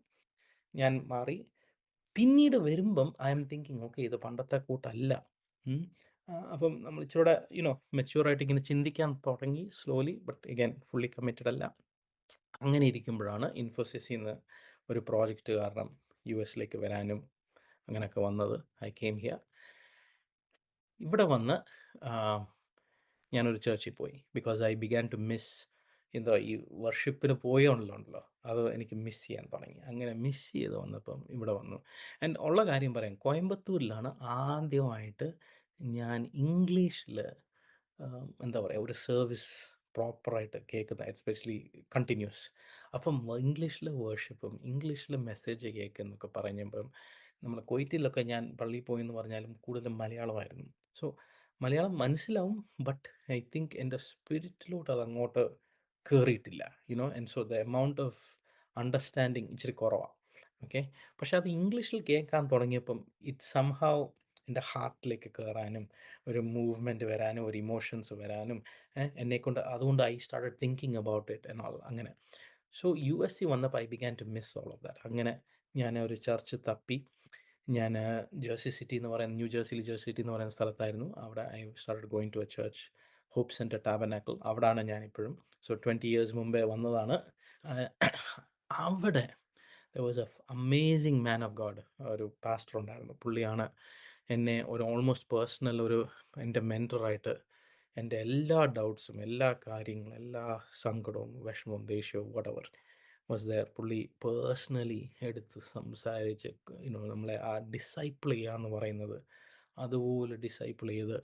ഞാൻ മാറി. പിന്നീട് വരുമ്പം ഐ ആം തിങ്കിങ് ഓക്കെ ഇത് പണ്ടത്തെ കൂട്ടല്ല. അപ്പം നമ്മൾ ഇച്ചിരൂടെ മെച്യൂറായിട്ട് ഇങ്ങനെ ചിന്തിക്കാൻ തുടങ്ങി slowly, but again fully committed അല്ല. അങ്ങനെ ഇരിക്കുമ്പോഴാണ് ഇൻഫോസിസിൽ നിന്ന് ഒരു പ്രോജക്റ്റ് കാരണം യു എസിലേക്ക് വരാനും അങ്ങനെയൊക്കെ വന്നത്. I came here. ഇവിടെ വന്ന് ഞാനൊരു ചർച്ചിൽ പോയി. Because I began to miss എന്താ ഈ വർഷിപ്പിന് പോയോണ്ടല്ലോ അത് എനിക്ക് മിസ് ചെയ്യാൻ തുടങ്ങി. അങ്ങനെ മിസ് ചെയ്ത് വന്നപ്പം ഇവിടെ വന്നു. ആൻഡ് ഉള്ള കാര്യം പറയാം, കോയമ്പത്തൂരിലാണ് ആദ്യമായിട്ട് ഞാൻ ഇംഗ്ലീഷിൽ എന്താ പറയുക ഒരു സർവീസ് പ്രോപ്പറായിട്ട് കേൾക്കുന്നത്, എസ്പെഷ്യലി കണ്ടിന്യൂസ്. അപ്പം ഇംഗ്ലീഷിൽ വേർഷിപ്പും ഇംഗ്ലീഷിൽ മെസ്സേജ് കേൾക്കുന്നൊക്കെ പറഞ്ഞപ്പം നമ്മൾ കുവൈറ്റിലൊക്കെ ഞാൻ പള്ളിയിൽ പോയെന്ന് പറഞ്ഞാലും കൂടുതലും മലയാളമായിരുന്നു. സോ മലയാളം മനസ്സിലാവും, ബട്ട് ഐ തിങ്ക് എൻ്റെ സ്പിരിറ്റിലോട്ട് അത് അങ്ങോട്ട് കയറിയിട്ടില്ല. And so the amount of understanding ഇച്ചിരി കുറവാണ്. ഓക്കെ, പക്ഷെ അത് ഇംഗ്ലീഷിൽ കേൾക്കാൻ തുടങ്ങിയപ്പം ഇറ്റ് സംഹൗ എൻ്റെ ഹാർട്ടിലേക്ക് കയറാനും ഒരു മൂവ്മെൻറ്റ് വരാനും ഒരു ഇമോഷൻസ് വരാനും എന്നെക്കൊണ്ട് അതുകൊണ്ട് I started thinking about it and all. അങ്ങനെ സോ യു എസ് സി വന്നപ്പോൾ I began to miss all of that. അങ്ങനെ ഞാൻ ഒരു ചർച്ച് തപ്പി. ഞാൻ ജേഴ്സി സിറ്റി എന്ന് പറയുന്ന ന്യൂ ജേഴ്സിയിൽ ജേഴ്സി സിറ്റി എന്ന് പറയുന്ന സ്ഥലത്തായിരുന്നു. അവിടെ I started going to a church, hope center tabernacle. അവിടെയാണ് ഞാനിപ്പോഴും. സോ 20 years മുമ്പേ വന്നതാണ്. അവിടെ there was a amazing man of God, ഒരു പാസ്റ്റർ ഉണ്ടായിരുന്നു. പുള്ളിയാണ് എന്നെ ഒരു ഓൾമോസ്റ്റ് പേഴ്സണൽ എൻ്റെ മെൻറ്ററായിട്ട് എൻ്റെ എല്ലാ ഡൗട്ട്സും എല്ലാ കാര്യങ്ങളും എല്ലാ സങ്കടവും വിഷമവും ദേഷ്യവും വടവർ വാസ് ദയർ. പുള്ളി പേഴ്സണലി എടുത്ത് സംസാരിച്ച് നമ്മളെ ആ ഡിസൈപ്പിൾ ചെയ്യുക എന്ന് പറയുന്നത് അതുപോലെ ഡിസൈപ്പിൾ ചെയ്ത്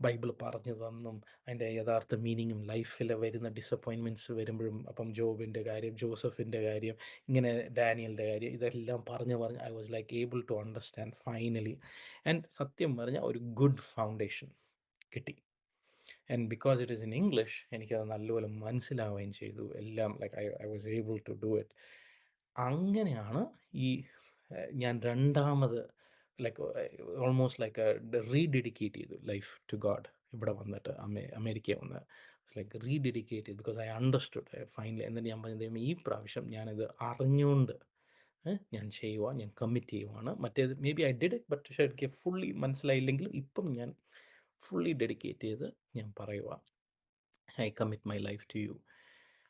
ബൈബിൾ പറഞ്ഞു തന്നും അതിൻ്റെ യഥാർത്ഥ മീനിങ്ങും ലൈഫിൽ വരുന്ന ഡിസപ്പോയിൻമെൻറ്റ്സ് വരുമ്പോഴും, അപ്പം ജോബിൻ്റെ കാര്യം, ജോസഫിൻ്റെ കാര്യം, ഇങ്ങനെ ഡാനിയലിൻ്റെ കാര്യം, ഇതെല്ലാം പറഞ്ഞ് I was like able to understand finally. And സത്യം പറഞ്ഞാൽ ഒരു ഗുഡ് ഫൗണ്ടേഷൻ കിട്ടി. And because it is in English എനിക്കത് നല്ലപോലെ മനസ്സിലാവുകയും ചെയ്തു. എല്ലാം like I was able to do it. അങ്ങനെയാണ് ഈ ഞാൻ രണ്ടാമത് ലൈക്ക് ഓൾമോസ്റ്റ് ലൈക്ക് റീഡെഡിക്കേറ്റ് ചെയ്തു ലൈഫ് ടു ഗോഡ്. ഇവിടെ വന്നിട്ട് അമേരിക്ക വന്ന് ലൈക്ക് റീഡെഡിക്കേറ്റ് ചെയ്തു ബിക്കോസ് ഐ അണ്ടർസ്റ്റുഡ് ഫൈനലി. എന്നിട്ട് ഞാൻ പറഞ്ഞത് ഈ പ്രാവശ്യം ഞാനിത് അറിഞ്ഞുകൊണ്ട് ഞാൻ ചെയ്യുക, ഞാൻ കമ്മിറ്റ് ചെയ്യുവാണ്. മറ്റേത് maybe I did it, but എനിക്ക് ഫുള്ളി മനസ്സിലായില്ലെങ്കിലും ഇപ്പം ഞാൻ ഫുള്ളി ഡെഡിക്കേറ്റ് ചെയ്ത് ഞാൻ പറയുക, I commit my life to you.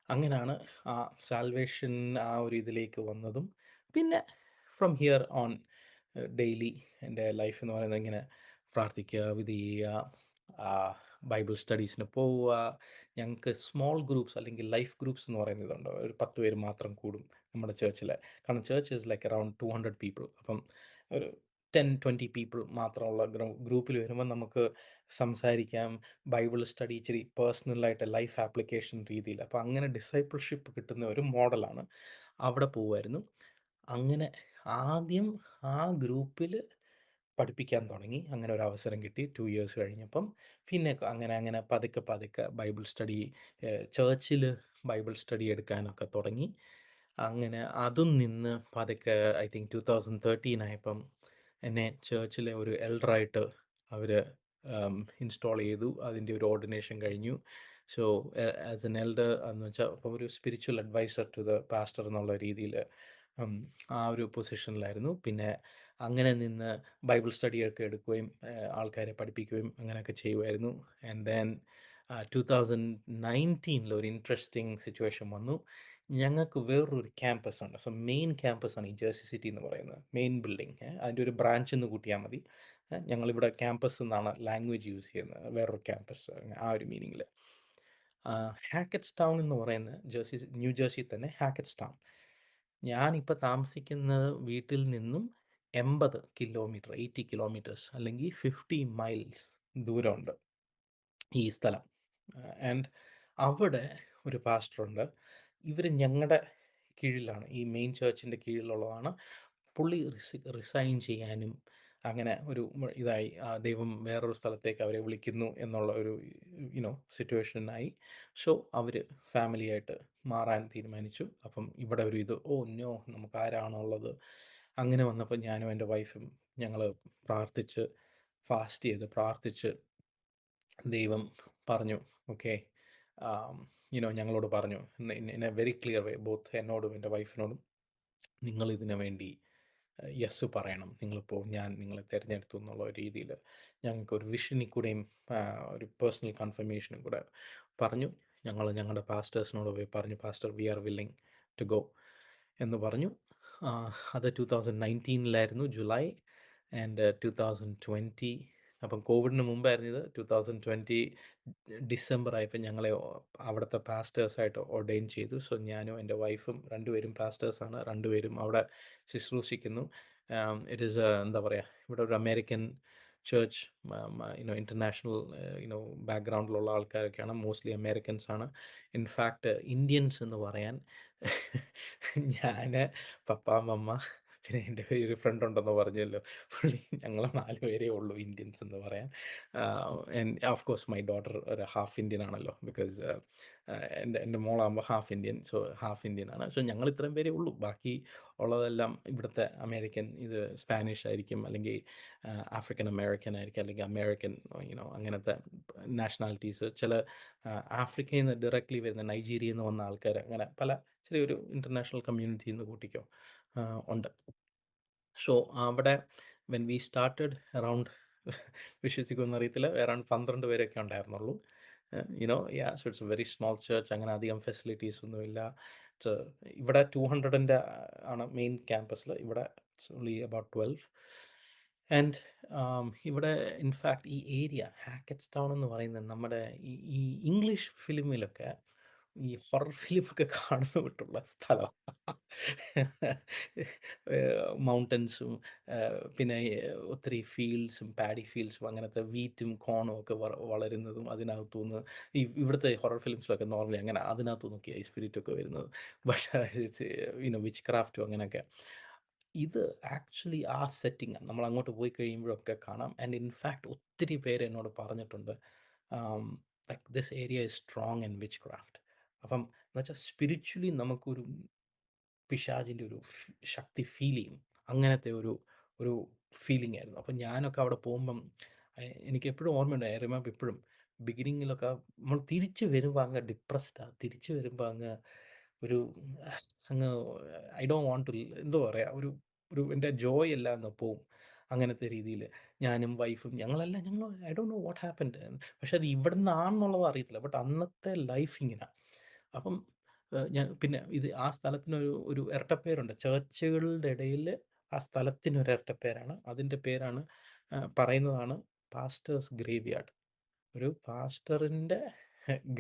അങ്ങനെയാണ് ആ സാൽവേഷൻ ആ ഒരു ഇതിലേക്ക് വന്നതും. പിന്നെ ഫ്രം ഹിയർ ഓൺ ഡെയിലി എൻ്റെ ലൈഫ് എന്ന് പറയുന്നത് ഇങ്ങനെ പ്രാർത്ഥിക്കുക, ഇത് ചെയ്യുക, ബൈബിൾ സ്റ്റഡീസിന് പോവുക. ഞങ്ങൾക്ക് സ്മോൾ ഗ്രൂപ്പ്സ് അല്ലെങ്കിൽ ലൈഫ് ഗ്രൂപ്പ്സ് എന്ന് പറയുന്നതുണ്ട്. ഒരു 10 പേര് മാത്രം കൂടും നമ്മുടെ ചേർച്ചിൽ. കാരണം church is like around 200 people. അപ്പം ഒരു 10-20 പീപ്പിൾ മാത്രമുള്ള ഗ്രൂപ്പിൽ വരുമ്പോൾ നമുക്ക് സംസാരിക്കാം, ബൈബിൾ സ്റ്റഡി ഇച്ചിരി പേഴ്സണലായിട്ട് ലൈഫ് ആപ്ലിക്കേഷൻ രീതിയിൽ. അപ്പോൾ അങ്ങനെ ഡിസൈപ്പിൾഷിപ്പ് കിട്ടുന്ന ഒരു മോഡലാണ്. അവിടെ പോവുമായിരുന്നു. അങ്ങനെ ആദ്യം ആ ഗ്രൂപ്പിൽ പഠിപ്പിക്കാൻ തുടങ്ങി. അങ്ങനെ ഒരു അവസരം കിട്ടി 2 years കഴിഞ്ഞപ്പം. പിന്നെ അങ്ങനെ അങ്ങനെ പതുക്കെ പതുക്കെ ബൈബിൾ സ്റ്റഡി ചേർച്ചിൽ ബൈബിൾ സ്റ്റഡി എടുക്കാനൊക്കെ തുടങ്ങി. അങ്ങനെ അതും നിന്ന് പതുക്കെ ഐ തിങ്ക് 2013 ആയപ്പം എന്നെ ചേർച്ചിലെ ഒരു എൽഡറായിട്ട് അവർ ഇൻസ്റ്റാൾ ചെയ്തു. അതിൻ്റെ ഒരു ഓർഡിനേഷൻ കഴിഞ്ഞു. സോ ആസ് എൻ എൽഡർ എന്ന് വെച്ചാൽ അപ്പോൾ ഒരു spiritual advisor to the pastor എന്നുള്ള രീതിയിൽ ആ ഒരു പൊസിഷനിലായിരുന്നു. പിന്നെ അങ്ങനെ നിന്ന് ബൈബിൾ സ്റ്റഡിയൊക്കെ എടുക്കുകയും ആൾക്കാരെ പഠിപ്പിക്കുകയും അങ്ങനെയൊക്കെ ചെയ്യുമായിരുന്നു. ആൻഡ് ദെൻ 2019 ഒരു ഇൻട്രസ്റ്റിംഗ് സിറ്റുവേഷൻ വന്നു. ഞങ്ങൾക്ക് വേറൊരു ക്യാമ്പസ് ഉണ്ട്. സോ മെയിൻ ക്യാമ്പസാണ് ഈ ജേഴ്സി സിറ്റി എന്ന് പറയുന്നത്, മെയിൻ ബിൽഡിംഗ്. അതിൻ്റെ ഒരു ബ്രാഞ്ച് എന്ന് കൂട്ടിയാൽ മതി. ഞങ്ങളിവിടെ ക്യാമ്പസ് എന്നാണ് ലാംഗ്വേജ് യൂസ് ചെയ്യുന്നത്, വേറൊരു ക്യാമ്പസ് ആ ഒരു മീനിങ്ങിൽ. ഹാക്കറ്റ്സ് ടൗൺ എന്ന് പറയുന്ന ന്യൂ ജേഴ്സി തന്നെ ഹാക്കറ്റ്സ് ടൗൺ. ഞാനിപ്പോൾ താമസിക്കുന്ന വീട്ടിൽ നിന്നും 80 കിലോമീറ്റർ 80 കിലോമീറ്റേഴ്സ് അല്ലെങ്കിൽ 50 മൈൽസ് ദൂരമുണ്ട് ഈ സ്ഥലം. ആൻഡ് അവിടെ ഒരു പാസ്റ്ററുണ്ട്. ഇവർ ഞങ്ങളുടെ കീഴിലാണ്, ഈ മെയിൻ ചേർച്ചിൻ്റെ കീഴിലുള്ളതാണ്. പുള്ളി റിസൈൻ ചെയ്യാനും അങ്ങനെ ഒരു ഇതായി, ദൈവം വേറൊരു സ്ഥലത്തേക്ക് അവരെ വിളിക്കുന്നു എന്നുള്ള ഒരു സിറ്റുവേഷനായി. സോ അവർ ഫാമിലിയായിട്ട് മാറാൻ തീരുമാനിച്ചു. അപ്പം ഇവിടെ ഒരു നോ നമുക്ക് ആരാണുള്ളത്. അങ്ങനെ വന്നപ്പോൾ ഞാനും എൻ്റെ വൈഫും ഞങ്ങൾ പ്രാർത്ഥിച്ച് ഫാസ്റ്റ് ചെയ്ത് പ്രാർത്ഥിച്ച് ദൈവം പറഞ്ഞു ഓക്കെ, ഞങ്ങളോട് പറഞ്ഞു in A very clear way, both എന്നോടും എൻ്റെ വൈഫിനോടും, നിങ്ങളിതിനു വേണ്ടി യെസ് പറയണം. നിങ്ങളിപ്പോൾ ഞാൻ നിങ്ങളെ തിരഞ്ഞെടുത്തു എന്നുള്ള രീതിയിൽ ഞങ്ങൾക്കൊരു വിഷനിൽ കൂടെയും ഒരു പേഴ്സണൽ കൺഫർമേഷനും കൂടെ പറഞ്ഞു. ഞങ്ങൾ ഞങ്ങളുടെ പാസ്റ്റേഴ്സിനോട് പോയി പറഞ്ഞു, pastor we are willing to go എന്ന് പറഞ്ഞു. അത് 2019 ജൂലൈ. ആൻഡ് 2020, അപ്പം കോവിഡിന് മുമ്പായിരുന്നു ഇത്. 2020 ഡിസംബർ ആയപ്പോൾ ഞങ്ങളെ അവിടുത്തെ പാസ്റ്റേഴ്സായിട്ട് ഓർഡെയിൻ ചെയ്തു. സോ ഞാനും എൻ്റെ വൈഫും രണ്ടുപേരും പാസ്റ്റേഴ്സാണ്. രണ്ടുപേരും അവിടെ ശുശ്രൂഷിക്കുന്നു. ഇറ്റ് ഈസ് എന്താ പറയുക, ഇവിടെ ഒരു അമേരിക്കൻ ചേർച്ച്, ഇൻ്റർനാഷണൽ ബാക്ക്ഗ്രൗണ്ടിലുള്ള ആൾക്കാരൊക്കെയാണ്, മോസ്റ്റ്ലി അമേരിക്കൻസ് ആണ്. ഇൻഫാക്റ്റ് ഇന്ത്യൻസ് എന്ന് പറയാൻ ഞാൻ, പപ്പ, മമ്മ, പിന്നെ എൻ്റെ ഒരു ഫ്രണ്ട് ഉണ്ടെന്ന് പറഞ്ഞല്ലോ, പുള്ളി, ഞങ്ങൾ 4 പേരേ ഉള്ളൂ ഇന്ത്യൻസ് എന്ന് പറയാൻ. ഓഫ് കോഴ്സ് മൈ ഡോട്ടർ ഒരു ഹാഫ് ഇന്ത്യൻ ആണല്ലോ, ബിക്കോസ് എൻ്റെ മോളാകുമ്പോൾ half Indian, so half Indian ആണ്. സോ ഞങ്ങൾ ഇത്രയും പേരേ ഉള്ളൂ. ബാക്കി ഉള്ളതെല്ലാം ഇവിടുത്തെ അമേരിക്കൻ, ഇത് സ്പാനിഷ് ആയിരിക്കും, അല്ലെങ്കിൽ ആഫ്രിക്കൻ അമേരിക്കൻ ആയിരിക്കും, അല്ലെങ്കിൽ അമേരിക്കൻ അങ്ങനത്തെ നാഷണാലിറ്റീസ്. ചില ആഫ്രിക്കയിൽ നിന്ന് ഡയറക്റ്റ്ലി വരുന്ന, നൈജീരിയയിൽ നിന്ന് വന്ന ആൾക്കാർ, അങ്ങനെ പല ചെറിയൊരു ഇൻ്റർനാഷണൽ കമ്മ്യൂണിറ്റി എന്ന് കൂട്ടിക്കോ ഉണ്ട്. സോ അവിടെ വെൻ വി സ്റ്റാർട്ടഡ് അറൗണ്ട് വിശ്വസിക്കുമെന്ന് അറിയത്തില്ല, അറൗണ്ട് 12 പേരൊക്കെ ഉണ്ടായിരുന്നുള്ളൂ. So it's A very small church. അങ്ങനെ അധികം ഫെസിലിറ്റീസ് ഒന്നുമില്ല. ഇവിടെ 200 ആണ് മെയിൻ ക്യാമ്പസിൽ. ഇവിടെ ഇറ്റ്സ് ഓൺലി അബൌട്ട് 12. ആൻഡ് ഇവിടെ ഇൻഫാക്ട് ഈ ഏരിയ ഹാക്കറ്റ്സ് ടൗൺ എന്ന് പറയുന്നത് നമ്മുടെ ഈ ഇംഗ്ലീഷ് ഫിലിമിലൊക്കെ ഈ ഹൊറർ ഫിലിമൊക്കെ കാണുന്ന വിട്ടുള്ള സ്ഥലം. മൗണ്ടൻസും പിന്നെ ഒത്തിരി ഫീൽഡ്സും, പാഡി ഫീൽഡ്സും, അങ്ങനത്തെ വീറ്റും കോണും ഒക്കെ വളരുന്നതും, അതിനകത്തുനിന്ന് ഇവിടുത്തെ ഹൊറർ ഫിലിംസിലൊക്കെ നോർമലി അങ്ങനെ അതിനകത്തു നോക്കിയാൽ ഈ സ്പിരിറ്റൊക്കെ വരുന്നത്. പക്ഷേ വിച്ച് ക്രാഫ്റ്റും അങ്ങനെയൊക്കെ. ഇത് ആക്ച്വലി ആ സെറ്റിംഗ് നമ്മൾ അങ്ങോട്ട് പോയി കഴിയുമ്പോഴൊക്കെ കാണാം. ആൻഡ് ഇൻഫാക്ട് ഒത്തിരി പേര് എന്നോട് പറഞ്ഞിട്ടുണ്ട്, like this area is strong in which craft. അപ്പം എന്ന് വെച്ചാൽ സ്പിരിച്വലി നമുക്കൊരു പിശാചിൻ്റെ ഒരു ശക്തി ഫീൽ ചെയ്യും. അങ്ങനത്തെ ഒരു ഒരു ഫീലിംഗ് ആയിരുന്നു. അപ്പം ഞാനൊക്കെ അവിടെ പോകുമ്പം എനിക്ക് എപ്പോഴും ഓർമ്മയുണ്ട്. ഐ റിമെമ്പർ ഇപ്പോഴും ബിഗിനിങ്ങിലൊക്കെ നമ്മൾ തിരിച്ച് വരുമ്പോൾ അങ്ങ് ഡിപ്രസ്ഡാണ്. തിരിച്ച് വരുമ്പോൾ അങ്ങ് ഒരു അങ്ങ് ഐ ഡോണ്ട് വാണ്ട് ടു, എന്തോ പറയുക, ഒരു ഒരു എൻ്റെ ജോയ് എല്ലാം അങ്ങ് പോവും. അങ്ങനത്തെ രീതിയിൽ ഞാനും വൈഫും ഞങ്ങൾ I don't know what happened. പക്ഷെ അത് ഇവിടെ നിന്നാണെന്നുള്ളത് അറിയത്തില്ല. ബട്ട് അന്നത്തെ ലൈഫ് ഇങ്ങനെ. അപ്പം ഞാൻ പിന്നെ ഇത് ആ സ്ഥലത്തിനൊരു ഒരു ഇരട്ടപ്പേരുണ്ട്. ചേർച്ചുകളുടെ ഇടയിൽ ആ സ്ഥലത്തിനൊരു ഇരട്ടപ്പേരാണ്. അതിൻ്റെ പേരാണ് പറയുന്നതാണ് പാസ്റ്റേഴ്സ് ഗ്രേവ് യാർഡ്. ഒരു പാസ്റ്ററിൻ്റെ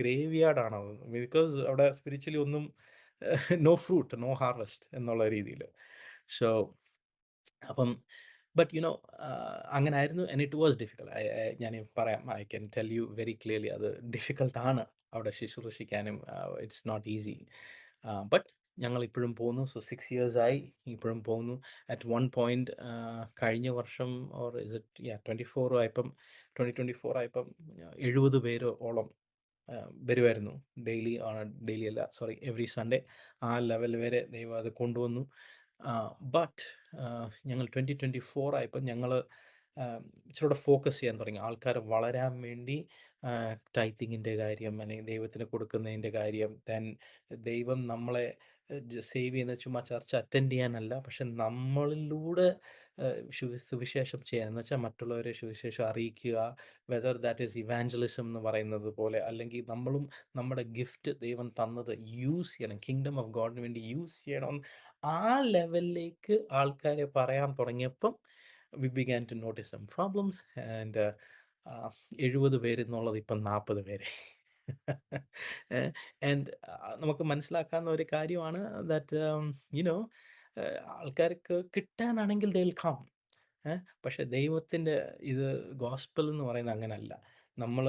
ഗ്രേവ് യാർഡാണത്. ബിക്കോസ് അവിടെ സ്പിരിച്വലി ഒന്നും നോ ഫ്രൂട്ട്, നോ ഹാർവെസ്റ്റ് എന്നുള്ള രീതിയിൽ. സോ അപ്പം ബട്ട് അങ്ങനെ ആയിരുന്നു. And it was difficult. ഞാൻ പറയാം, I can tell you very clearly, അത് ഡിഫിക്കൽട്ടാണ് അവിടെ ശുശ്രൂഷിക്കാനും. It's not easy. ബട്ട് ഞങ്ങൾ ഇപ്പോഴും പോകുന്നു. സോ 6 years ആയി, ഇപ്പോഴും പോകുന്നു. അറ്റ് വൺ പോയിന്റ് കഴിഞ്ഞ വർഷം ഓർ ഇസ് ഇറ്റ് 2024 ആയപ്പം 70 പേരോളം വരുമായിരുന്നു. ഡെയിലി അല്ല, സോറി, എവറി സൺഡേ. ആ ലെവൽ വരെ ദൈവം അത് കൊണ്ടുവന്നു. ബട്ട് ഞങ്ങൾ 2024 ആയപ്പോൾ ഞങ്ങൾ ഇച്ചിരൂടെ ഫോക്കസ് ചെയ്യാൻ തുടങ്ങി. ആൾക്കാർ വളരാൻ വേണ്ടി ടൈത്തിങ്ങിൻ്റെ കാര്യം, അല്ലെങ്കിൽ ദൈവത്തിന് കൊടുക്കുന്നതിൻ്റെ കാര്യം. ദെൻ ദൈവം നമ്മളെ സേവ് ചെയ്യുന്ന ചുമ്മാ ചർച്ച അറ്റൻഡ് ചെയ്യാനല്ല, പക്ഷെ നമ്മളിലൂടെ സുവിശേഷം ചെയ്യാൻ, എന്ന് വെച്ചാൽ മറ്റുള്ളവരെ സുവിശേഷം അറിയിക്കുക. വെദർ ദാറ്റ് ഈസ് ഇവാഞ്ചലിസം എന്ന് പറയുന്നത് പോലെ, അല്ലെങ്കിൽ നമ്മളും നമ്മുടെ ഗിഫ്റ്റ് ദൈവം തന്നത് യൂസ് ചെയ്യണം, കിങ്ഡം ഓഫ് ഗോഡിന് വേണ്ടി യൂസ് ചെയ്യണം. ആ ലെവലിലേക്ക് ആൾക്കാരെ പറയാൻ തുടങ്ങിയപ്പം we began to notice some problems. And 70 പേര് എന്നുള്ളത് ഇപ്പം 40 പേരെ. ആൻഡ് നമുക്ക് മനസ്സിലാക്കാവുന്ന ഒരു കാര്യമാണ് ദാറ്റ് ആൾക്കാർക്ക് കിട്ടാനാണെങ്കിൽ ദേ വിൽ കം. പക്ഷെ ദൈവത്തിൻ്റെ ഇത് ഗോസ്പൽ എന്ന് പറയുന്നത് അങ്ങനല്ല. നമ്മൾ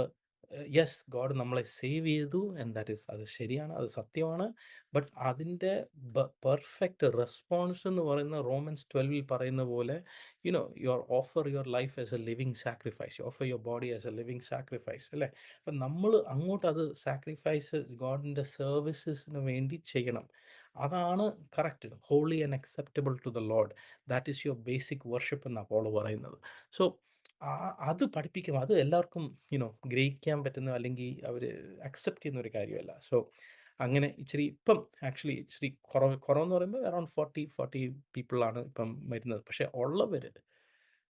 യെസ്, ഗോഡ് നമ്മളെ സേവ് ചെയ്തു, ആൻഡ് ദാറ്റ് ഈസ്, അത് ശരിയാണ്, അത് സത്യമാണ്. ബട്ട് അതിൻ്റെ പെർഫെക്റ്റ് റെസ്പോൺസ് എന്ന് പറയുന്ന റോമൻസ് 12 പറയുന്ന പോലെ, your offer your life as A living sacrifice, offer your body as A living sacrifice, അല്ലേ? അപ്പം നമ്മൾ അങ്ങോട്ട് അത് സാക്രിഫൈസ് ഗോഡിൻ്റെ സർവീസസിന് വേണ്ടി ചെയ്യണം. അതാണ് correct. Holy and acceptable to the lord, that is your basic worship എന്നാണ് പോൾ പറയുന്നത്. സോ അത് പഠിപ്പിക്കും. അത് എല്ലാവർക്കും ഗ്രഹിക്കാൻ പറ്റുന്ന, അല്ലെങ്കിൽ അവർ അക്സെപ്റ്റ് ചെയ്യുന്ന ഒരു കാര്യമല്ല. സോ അങ്ങനെ ഇച്ചിരി ഇപ്പം ആക്ച്വലി ഇച്ചിരി കുറവെന്ന് പറയുമ്പോൾ അറൗണ്ട് 40 പീപ്പിളാണ് ഇപ്പം വരുന്നത്. പക്ഷേ ഉള്ളവർ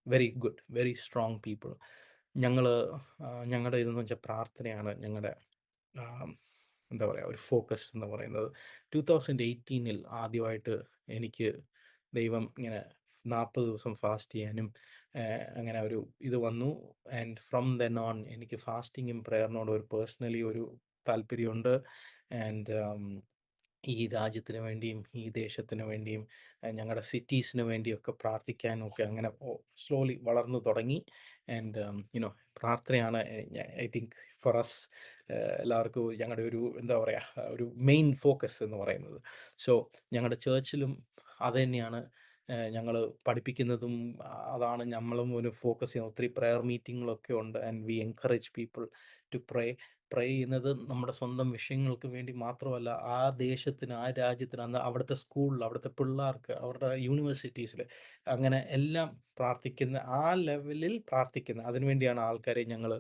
very good, very strong people. ഞങ്ങൾ ഞങ്ങളുടെ ഇതെന്ന് വെച്ചാൽ പ്രാർത്ഥനയാണ് ഞങ്ങളുടെ എന്താ പറയുക ഒരു ഫോക്കസ് എന്ന് പറയുന്നത്. 2018 ആദ്യമായിട്ട് എനിക്ക് ദൈവം ഇങ്ങനെ 40 ദിവസം ഫാസ്റ്റ് ചെയ്യാനും അങ്ങനെ ഒരു ഇത് വന്നു. ആൻഡ് ഫ്രം ദെൻ ഓൺ എനിക്ക് ഫാസ്റ്റിങ്ങും പ്രയറിനോട് ഒരു പേഴ്സണലി ഒരു താല്പര്യമുണ്ട്. ആൻഡ് ഈ രാജ്യത്തിന് വേണ്ടിയും ഈ ദേശത്തിന് വേണ്ടിയും ഞങ്ങളുടെ സിറ്റീസിന് വേണ്ടിയൊക്കെ പ്രാർത്ഥിക്കാനും ഒക്കെ അങ്ങനെ സ്ലോലി വളർന്നു തുടങ്ങി. ആൻഡ് യുനോ പ്രാർത്ഥനയാണ് ഐ തിങ്ക് ഫോർ അസ് എല്ലാവർക്കും ഞങ്ങളുടെ ഒരു എന്താ പറയുക ഒരു മെയിൻ ഫോക്കസ് എന്ന് പറയുന്നത്. സോ ഞങ്ങളുടെ ചേർച്ചിലും അത് തന്നെയാണ് ഞങ്ങൾ പഠിപ്പിക്കുന്നതും. അതാണ് നമ്മളും ഒരു ഫോക്കസ് ചെയ്യുന്നത്. ഒത്തിരി പ്രെയർ മീറ്റിങ്ങുകളൊക്കെ ഉണ്ട്. And we encourage people to pray ചെയ്യുന്നത് നമ്മുടെ സ്വന്തം വിഷയങ്ങൾക്ക് വേണ്ടി മാത്രമല്ല, ആ ദേശത്തിന് ആ രാജ്യത്തിന് അന്ന് അവിടുത്തെ സ്കൂളിൽ അവിടുത്തെ പിള്ളേർക്ക് അവരുടെ യൂണിവേഴ്സിറ്റീസിൽ അങ്ങനെ എല്ലാം പ്രാർത്ഥിക്കുന്ന ആ ലെവലിൽ പ്രാർത്ഥിക്കുന്ന അതിനുവേണ്ടിയാണ് ആൾക്കാരെ ഞങ്ങൾ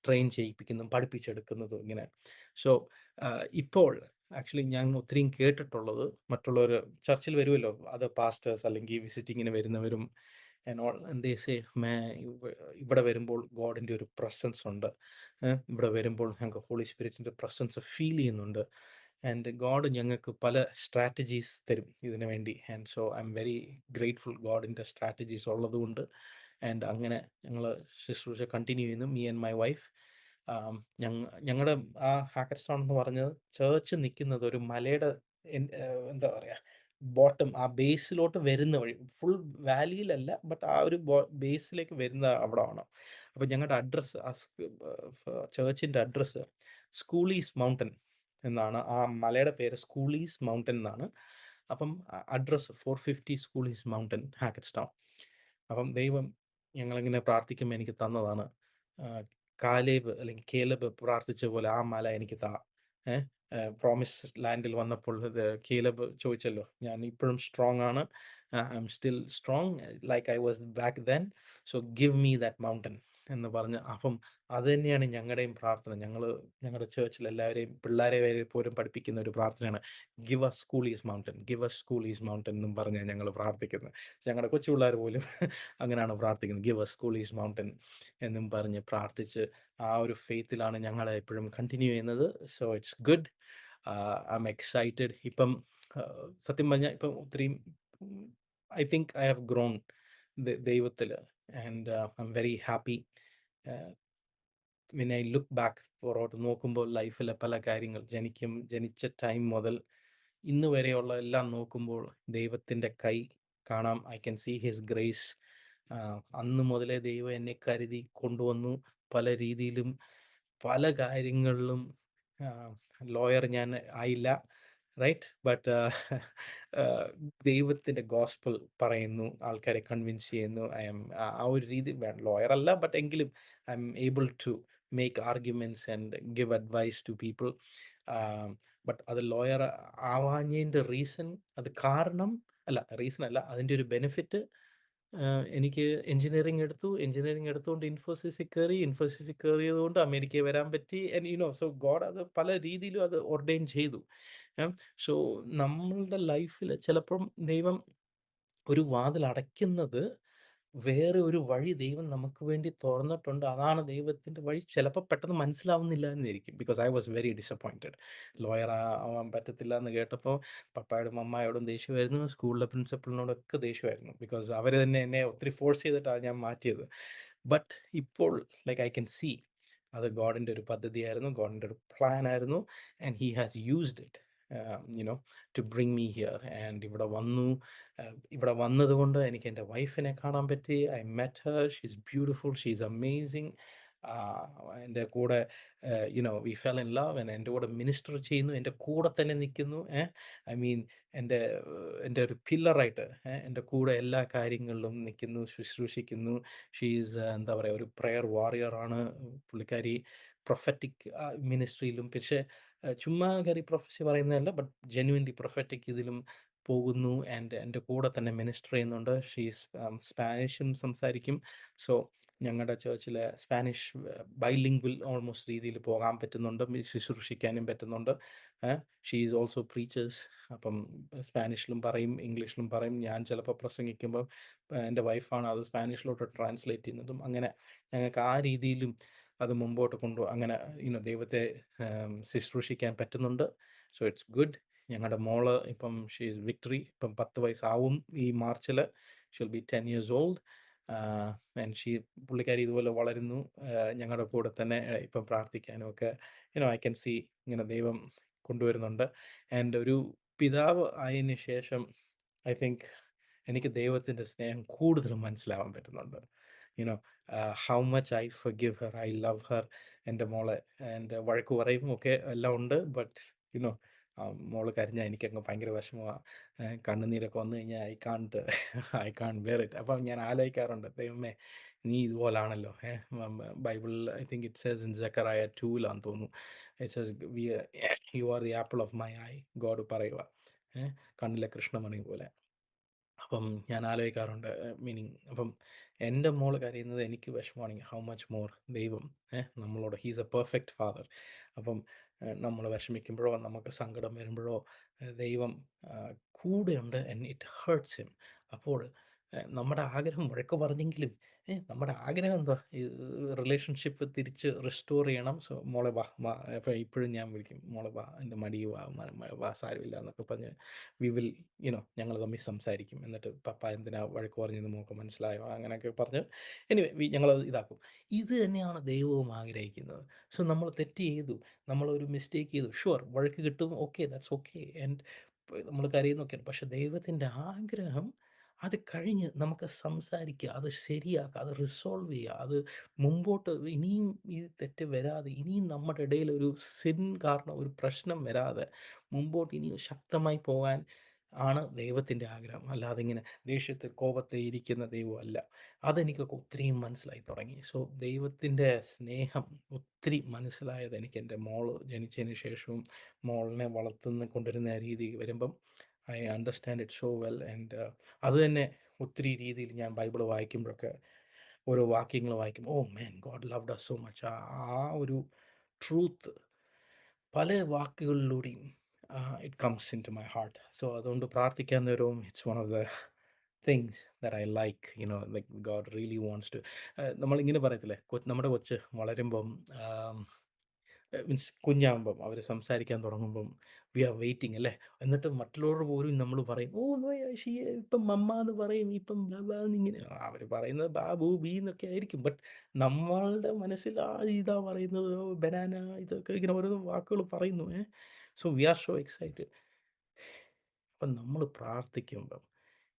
ട്രെയിൻ ചെയ്യിപ്പിക്കുന്നതും പഠിപ്പിച്ചെടുക്കുന്നതും ഇങ്ങനെ. സോ ഇപ്പോൾ ആക്ച്വലി ഞാൻ ഒത്തിരിയും കേട്ടിട്ടുള്ളത് മറ്റുള്ളവർ ചർച്ചിൽ വരുമല്ലോ, അത് പാസ്റ്റേഴ്സ് അല്ലെങ്കിൽ വിസിറ്റിങ്ങിന് വരുന്നവരും ഇവിടെ വരുമ്പോൾ ഗോഡിൻ്റെ ഒരു പ്രസൻസ് ഉണ്ട്. ഇവിടെ വരുമ്പോൾ ഞങ്ങൾക്ക് ഹോളി സ്പിരിറ്റിൻ്റെ പ്രസൻസ് ഫീൽ ചെയ്യുന്നുണ്ട്. ആൻഡ് ഗോഡ് ഞങ്ങൾക്ക് പല സ്ട്രാറ്റജീസ് തരും ഇതിനു വേണ്ടി. And so I M very grateful ഗോഡിൻ്റെ സ്ട്രാറ്റജീസ് ഉള്ളതുകൊണ്ട്. ആൻഡ് അങ്ങനെ ഞങ്ങൾ ശുശ്രൂഷ കണ്ടിന്യൂ ചെയ്യുന്നു, മീ ആൻഡ് മൈ വൈഫ്. ഞങ്ങളുടെ ആ ഹാക്കർസ്റ്റോൺ എന്ന് പറഞ്ഞത് ചേർച്ച് നിൽക്കുന്നത് ഒരു മലയുടെ എന്താ പറയുക ബോട്ടം ആ ബേസിലോട്ട് വരുന്ന വഴി, ഫുൾ വാലിയിലല്ല, ബട്ട് ആ ഒരു ബേസിലേക്ക് വരുന്ന അവിടെ ആണ്. അപ്പം ഞങ്ങളുടെ അഡ്രസ്സ് ചേർച്ചിൻ്റെ അഡ്രസ്സ് സ്കൂളീസ് മൗണ്ടൻ എന്നാണ്. ആ മലയുടെ പേര് സ്കൂളീസ് മൗണ്ടൻ എന്നാണ്. അപ്പം അഡ്രസ്സ് 450 സ്കൂളീസ് മൗണ്ടൻ ഹാക്കറ്റ്സ്റ്റൗൺ. അപ്പം ദൈവം ഞങ്ങളിങ്ങനെ പ്രാർത്ഥിക്കുമ്പോൾ എനിക്ക് തന്നതാണ്. കാലേബ് അല്ലെങ്കിൽ കേലബ് പ്രാർത്ഥിച്ച പോലെ ആ മല എനിക്ക് താ. പ്രോമിസ് ലാൻഡിൽ വന്നപ്പോൾ കേലബ് ചോദിച്ചല്ലോ, ഞാൻ ഇപ്പോഴും സ്ട്രോങ് ആണ്, I am still strong like I was back then, so give me that mountain എന്ന് പറഞ്ഞ്. അപ്പം അത് തന്നെയാണ് ഞങ്ങളുടെയും പ്രാർത്ഥന. ഞങ്ങളുടെ ചേർച്ചിൽ എല്ലാവരെയും പിള്ളേരെ വരെ പോലും പഠിപ്പിക്കുന്ന ഒരു പ്രാർത്ഥനയാണ്, give us school is mountain, give us school is mountain എന്നും പറഞ്ഞാൽ ഞങ്ങൾ പ്രാർത്ഥിക്കുന്നത്. ഞങ്ങളുടെ കൊച്ചു പിള്ളേർ പോലും അങ്ങനെയാണ് പ്രാർത്ഥിക്കുന്നത്, give us school is mountain എന്നും പറഞ്ഞ് പ്രാർത്ഥിച്ച് ആ ഒരു ഫെയ്ത്തിലാണ് ഞങ്ങൾ എപ്പോഴും കണ്ടിന്യൂ ചെയ്യുന്നത്. So it's good. I am excited. ഇപ്പം സത്യം പറഞ്ഞാൽ ഇപ്പം ഒത്തിരിയും I think I have grown ദൈവത്തിൽ. And I M very happy. when I look back പുറകോട്ട് നോക്കുമ്പോൾ ലൈഫിലെ പല കാര്യങ്ങൾ ജനിച്ച ടൈം മുതൽ ഇന്ന് വരെയുള്ള എല്ലാം നോക്കുമ്പോൾ ദൈവത്തിൻ്റെ കൈ കാണാം. I can see his grace. അന്ന് മുതലേ ദൈവം എന്നെ കരുതി കൊണ്ടുവന്നു പല രീതിയിലും പല കാര്യങ്ങളിലും. ലോയർ ഞാൻ ആയില്ല, റൈറ്റ്, ബട്ട് ദൈവത്തിൻ്റെ ഗോസ്പൽ പറയുന്നു, ആൾക്കാരെ കൺവിൻസ് ചെയ്യുന്നു. ഐ എം ആ ഒരു രീതി ലോയർ അല്ല, ബട്ട് എങ്കിലും I'm able to make arguments and give advice to people. But അത് ലോയർ ആവാഞ്ഞതിൻ്റെ റീസൺ റീസൺ അല്ല, അതിൻ്റെ ഒരു ബെനിഫിറ്റ് എനിക്ക് എഞ്ചിനീയറിംഗ് എടുത്തുകൊണ്ട് ഇൻഫോസിസിൽ കയറിയതുകൊണ്ട് അമേരിക്കയിൽ വരാൻ പറ്റി. ആൻഡ് സോ ഗോഡ് അത് പല രീതിയിലും അത് ഓർഡെയിൻ ചെയ്തു. സോ നമ്മളുടെ ലൈഫിൽ ചിലപ്പം ദൈവം ഒരു വാതിൽ അടയ്ക്കുന്നത് വേറെ ഒരു വഴി ദൈവം നമുക്ക് വേണ്ടി തുറന്നിട്ടുണ്ട്. അതാണ് ദൈവത്തിൻ്റെ വഴി. ചിലപ്പോൾ പെട്ടെന്ന് മനസ്സിലാവുന്നില്ല എന്നിരിക്കും. Because I was very disappointed. Lawyer ആവാൻ പറ്റത്തില്ല എന്ന് കേട്ടപ്പോൾ പപ്പായോടും അമ്മായോടും ദേഷ്യമായിരുന്നു, സ്കൂളിലെ പ്രിൻസിപ്പളിനോടൊക്കെ ദേഷ്യമായിരുന്നു. ബിക്കോസ് അവർ തന്നെ എന്നെ ഒത്തിരി ഫോഴ്സ് ചെയ്തിട്ടാണ് ഞാൻ മാറ്റിയത്. ബട്ട് ഇപ്പോൾ ലൈക്ക് ഐ ക്യാൻ സീ അത് ഗോഡിൻ്റെ ഒരു പദ്ധതിയായിരുന്നു, ഗോഡിൻ്റെ ഒരു പ്ലാൻ ആയിരുന്നു. And he has used it to bring me here. And ഇവിടെ വന്നതുകൊണ്ട് എനിക്ക് എൻ്റെ വൈഫിനെ കാണാൻ പറ്റി. I met her, she is beautiful, she is amazing. എൻ്റെ കൂടെ വി ഫെൽ ഇൻ ലവ്. എൻ്റെ കൂടെ മിനിസ്റ്റർ ചെയ്യുന്നു, എൻ്റെ കൂടെ തന്നെ നിൽക്കുന്നു. ഐ മീൻ എൻ്റെ ഒരു പില്ലറായിട്ട് എൻ്റെ കൂടെ എല്ലാ കാര്യങ്ങളിലും നിൽക്കുന്നു, ശുശ്രൂഷിക്കുന്നു. ഷീ ഈസ് എന്താ പറയുക ഒരു പ്രെയർ വാറിയറാണ് പുള്ളിക്കാരി. പ്രൊഫറ്റിക് മിനിസ്ട്രിയിലും, പക്ഷേ ചുമ്മാ കയറി പ്രൊഫസി പറയുന്നതല്ല, ബട്ട് ജെന്യുവൻലി പ്രൊഫറ്റിക് ഇതിലും പോകുന്നു. ആൻഡ് എൻ്റെ കൂടെ തന്നെ മിനിസ്റ്റർ ചെയ്യുന്നുണ്ട്. ഷീസ് സ്പാനിഷും സംസാരിക്കും. സോ ഞങ്ങളുടെ ചേർച്ചിൽ സ്പാനിഷ് ബൈലിംഗ്വൽ ഓൾമോസ്റ്റ് രീതിയിൽ പോകാൻ പറ്റുന്നുണ്ട്, ശുശ്രൂഷിക്കാനും പറ്റുന്നുണ്ട്. She is also preachers. അപ്പം സ്പാനിഷിലും പറയും, ഇംഗ്ലീഷിലും പറയും. ഞാൻ ചിലപ്പോൾ പ്രസംഗിക്കുമ്പോൾ എൻ്റെ വൈഫാണ് അത് സ്പാനിഷിലോട്ട് ട്രാൻസ്ലേറ്റ് ചെയ്യുന്നതും. അങ്ങനെ ഞങ്ങൾക്ക് ആ രീതിയിലും അത് മുമ്പോട്ട് അങ്ങനെ ദൈവത്തെ ശുശ്രൂഷിക്കാൻ പറ്റുന്നുണ്ട്. So it's good. ഞങ്ങളുടെ മോള് ഇപ്പം ഷീ ഈസ് വിക്ടറി. ഇപ്പം 10 വയസ്സാവും ഈ മാർച്ചിൽ. She'll be 10 years old. പുള്ളിക്കാരി ഇതുപോലെ വളരുന്നു. ഞങ്ങളുടെ കൂടെ തന്നെ ഇപ്പം പ്രാർത്ഥിക്കാനും ഒക്കെ ഐ ക്യാൻ സീ ഇങ്ങനെ ദൈവം കൊണ്ടുവരുന്നുണ്ട്. ആൻഡ് ഒരു പിതാവ് ആയതിന് ശേഷം ഐ തിങ്ക് എനിക്ക് ദൈവത്തിൻ്റെ സ്നേഹം കൂടുതൽ മനസ്സിലാവാൻ പറ്റുന്നുണ്ട്. How much I forgive her, I love her. എൻ്റെ മോളെ എൻ്റെ വഴക്ക് പറയും ഒക്കെ എല്ലാം ഉണ്ട്. ബട്ട് മോള് കരഞ്ഞാൽ എനിക്കങ്ങ് ഭയങ്കര വിഷമമാണ്. കണ്ണുനീരൊക്കെ വന്നു കഴിഞ്ഞാൽ ഐ കാൺട്ട് ബെയർ ഇറ്റ്. അപ്പം ഞാൻ ആലോചിക്കാറുണ്ട്, ദൈവമേ നീ ഇതുപോലാണല്ലോ. ബൈബിളിൽ I think it says in Zechariah 2 തോന്നുന്നു, it says you are the apple of my eye. God പറയുക, കണ്ണിലെ കൃഷ്ണമണി പോലെ. അപ്പം ഞാൻ ആലോചിക്കാറുണ്ട്, അപ്പം എൻ്റെ മോള് കരയുന്നത് എനിക്ക് വിഷമമാണെങ്കിൽ ഹൗ മച്ച് മോർ ദൈവം നമ്മളോട്. He's A perfect father. അപ്പം നമ്മൾ വിഷമിക്കുമ്പോഴോ നമുക്ക് സങ്കടം വരുമ്പോഴോ ദൈവം കൂടെയുണ്ട്. And it hertz him. അപ്പോൾ നമ്മുടെ ആഗ്രഹം, വഴക്ക് പറഞ്ഞെങ്കിലും നമ്മുടെ ആഗ്രഹം എന്താ, റിലേഷൻഷിപ്പ് തിരിച്ച് റിസ്റ്റോർ ചെയ്യണം. സോ മോളെ വാ വാ. അപ്പോൾ ഇപ്പോഴും ഞാൻ വിളിക്കും, മോളെ വാ, എൻ്റെ മടി വാ, വാ, സാരമില്ല എന്നൊക്കെ പറഞ്ഞ് ഞങ്ങൾ തമ്മിൽ സംസാരിക്കും. എന്നിട്ട് പപ്പ എന്തിനാ വഴക്ക് പറഞ്ഞെന്ന് മോൾക്ക് മനസ്സിലായോ, അങ്ങനെയൊക്കെ പറഞ്ഞ് ഞങ്ങളത് ഇതാക്കും. ഇത് തന്നെയാണ് ദൈവവും ആഗ്രഹിക്കുന്നത്. സോ നമ്മൾ തെറ്റ് ചെയ്തു, നമ്മളൊരു മിസ്റ്റേക്ക് ചെയ്തു, ഷുവർ വഴക്ക് കിട്ടും, ഓക്കെ, ദാറ്റ്സ് ഓക്കെ. ആൻഡ് നമ്മൾ കരയുന്നൊക്കെയാണ്. പക്ഷെ ദൈവത്തിൻ്റെ ആഗ്രഹം അത് കഴിഞ്ഞ് നമുക്ക് സംസാരിക്കുക, അത് ശരിയാക്കുക, അത് റിസോൾവ് ചെയ്യുക, അത് മുമ്പോട്ട് ഇനിയും ഈ തെറ്റ് വരാതെ, ഇനിയും നമ്മുടെ ഇടയിൽ ഒരു സിൻ കാരണം ഒരു പ്രശ്നം വരാതെ മുമ്പോട്ട് ഇനിയും ശക്തമായി പോകാൻ ആണ് ദൈവത്തിൻ്റെ ആഗ്രഹം. അല്ലാതെ ഇങ്ങനെ ദേഷ്യത്തിൽ കോപത്തെ ഇരിക്കുന്ന ദൈവമല്ല. അതെനിക്കൊക്കെ ഒത്തിരിയും മനസ്സിലായി തുടങ്ങി. സോ ദൈവത്തിൻ്റെ സ്നേഹം ഒത്തിരി മനസ്സിലായത് എനിക്ക് എൻ്റെ മോള് ജനിച്ചതിന് ശേഷവും മോളിനെ കൊണ്ടുവരുന്ന രീതി വരുമ്പം I understand it so well. And അത് തന്നെ ഒത്തിരി രീതിയിൽ ഞാൻ ബൈബിൾ വായിക്കുമ്പോഴൊക്കെ ഓരോ വാക്യങ്ങൾ വായിക്കും, oh man, God loved us so much. ആ ഒരു ട്രൂത്ത് പല വാക്കുകളിലൂടെയും it comes into my heart. So അതുകൊണ്ട് പ്രാർത്ഥിക്കാൻ നേരവും it's one of the things that I like. Like God really wants to. നമ്മളിങ്ങനെ പറയത്തില്ലേ, നമ്മുടെ കൊച്ച് വളരുമ്പം മീൻസ് കുഞ്ഞാകുമ്പം അവർ സംസാരിക്കാൻ തുടങ്ങുമ്പം വി ആർ വെയിറ്റിംഗ് അല്ലേ. എന്നിട്ട് മറ്റുള്ളവർ പോലും നമ്മൾ പറയും, ഓ ഇപ്പം മമ്മ എന്ന് പറയും, ഇപ്പം ബാബാ എന്നിങ്ങനെ അവർ പറയുന്നത് ബാബു ബി എന്നൊക്കെ ആയിരിക്കും. ബട്ട് നമ്മളുടെ മനസ്സിൽ ഇതാ പറയുന്നത്, ബനാന, ഇതൊക്കെ ഇങ്ങനെ ഓരോ വാക്കുകൾ പറയുന്നു. So we are so excited. അപ്പം നമ്മൾ പ്രാർത്ഥിക്കുമ്പം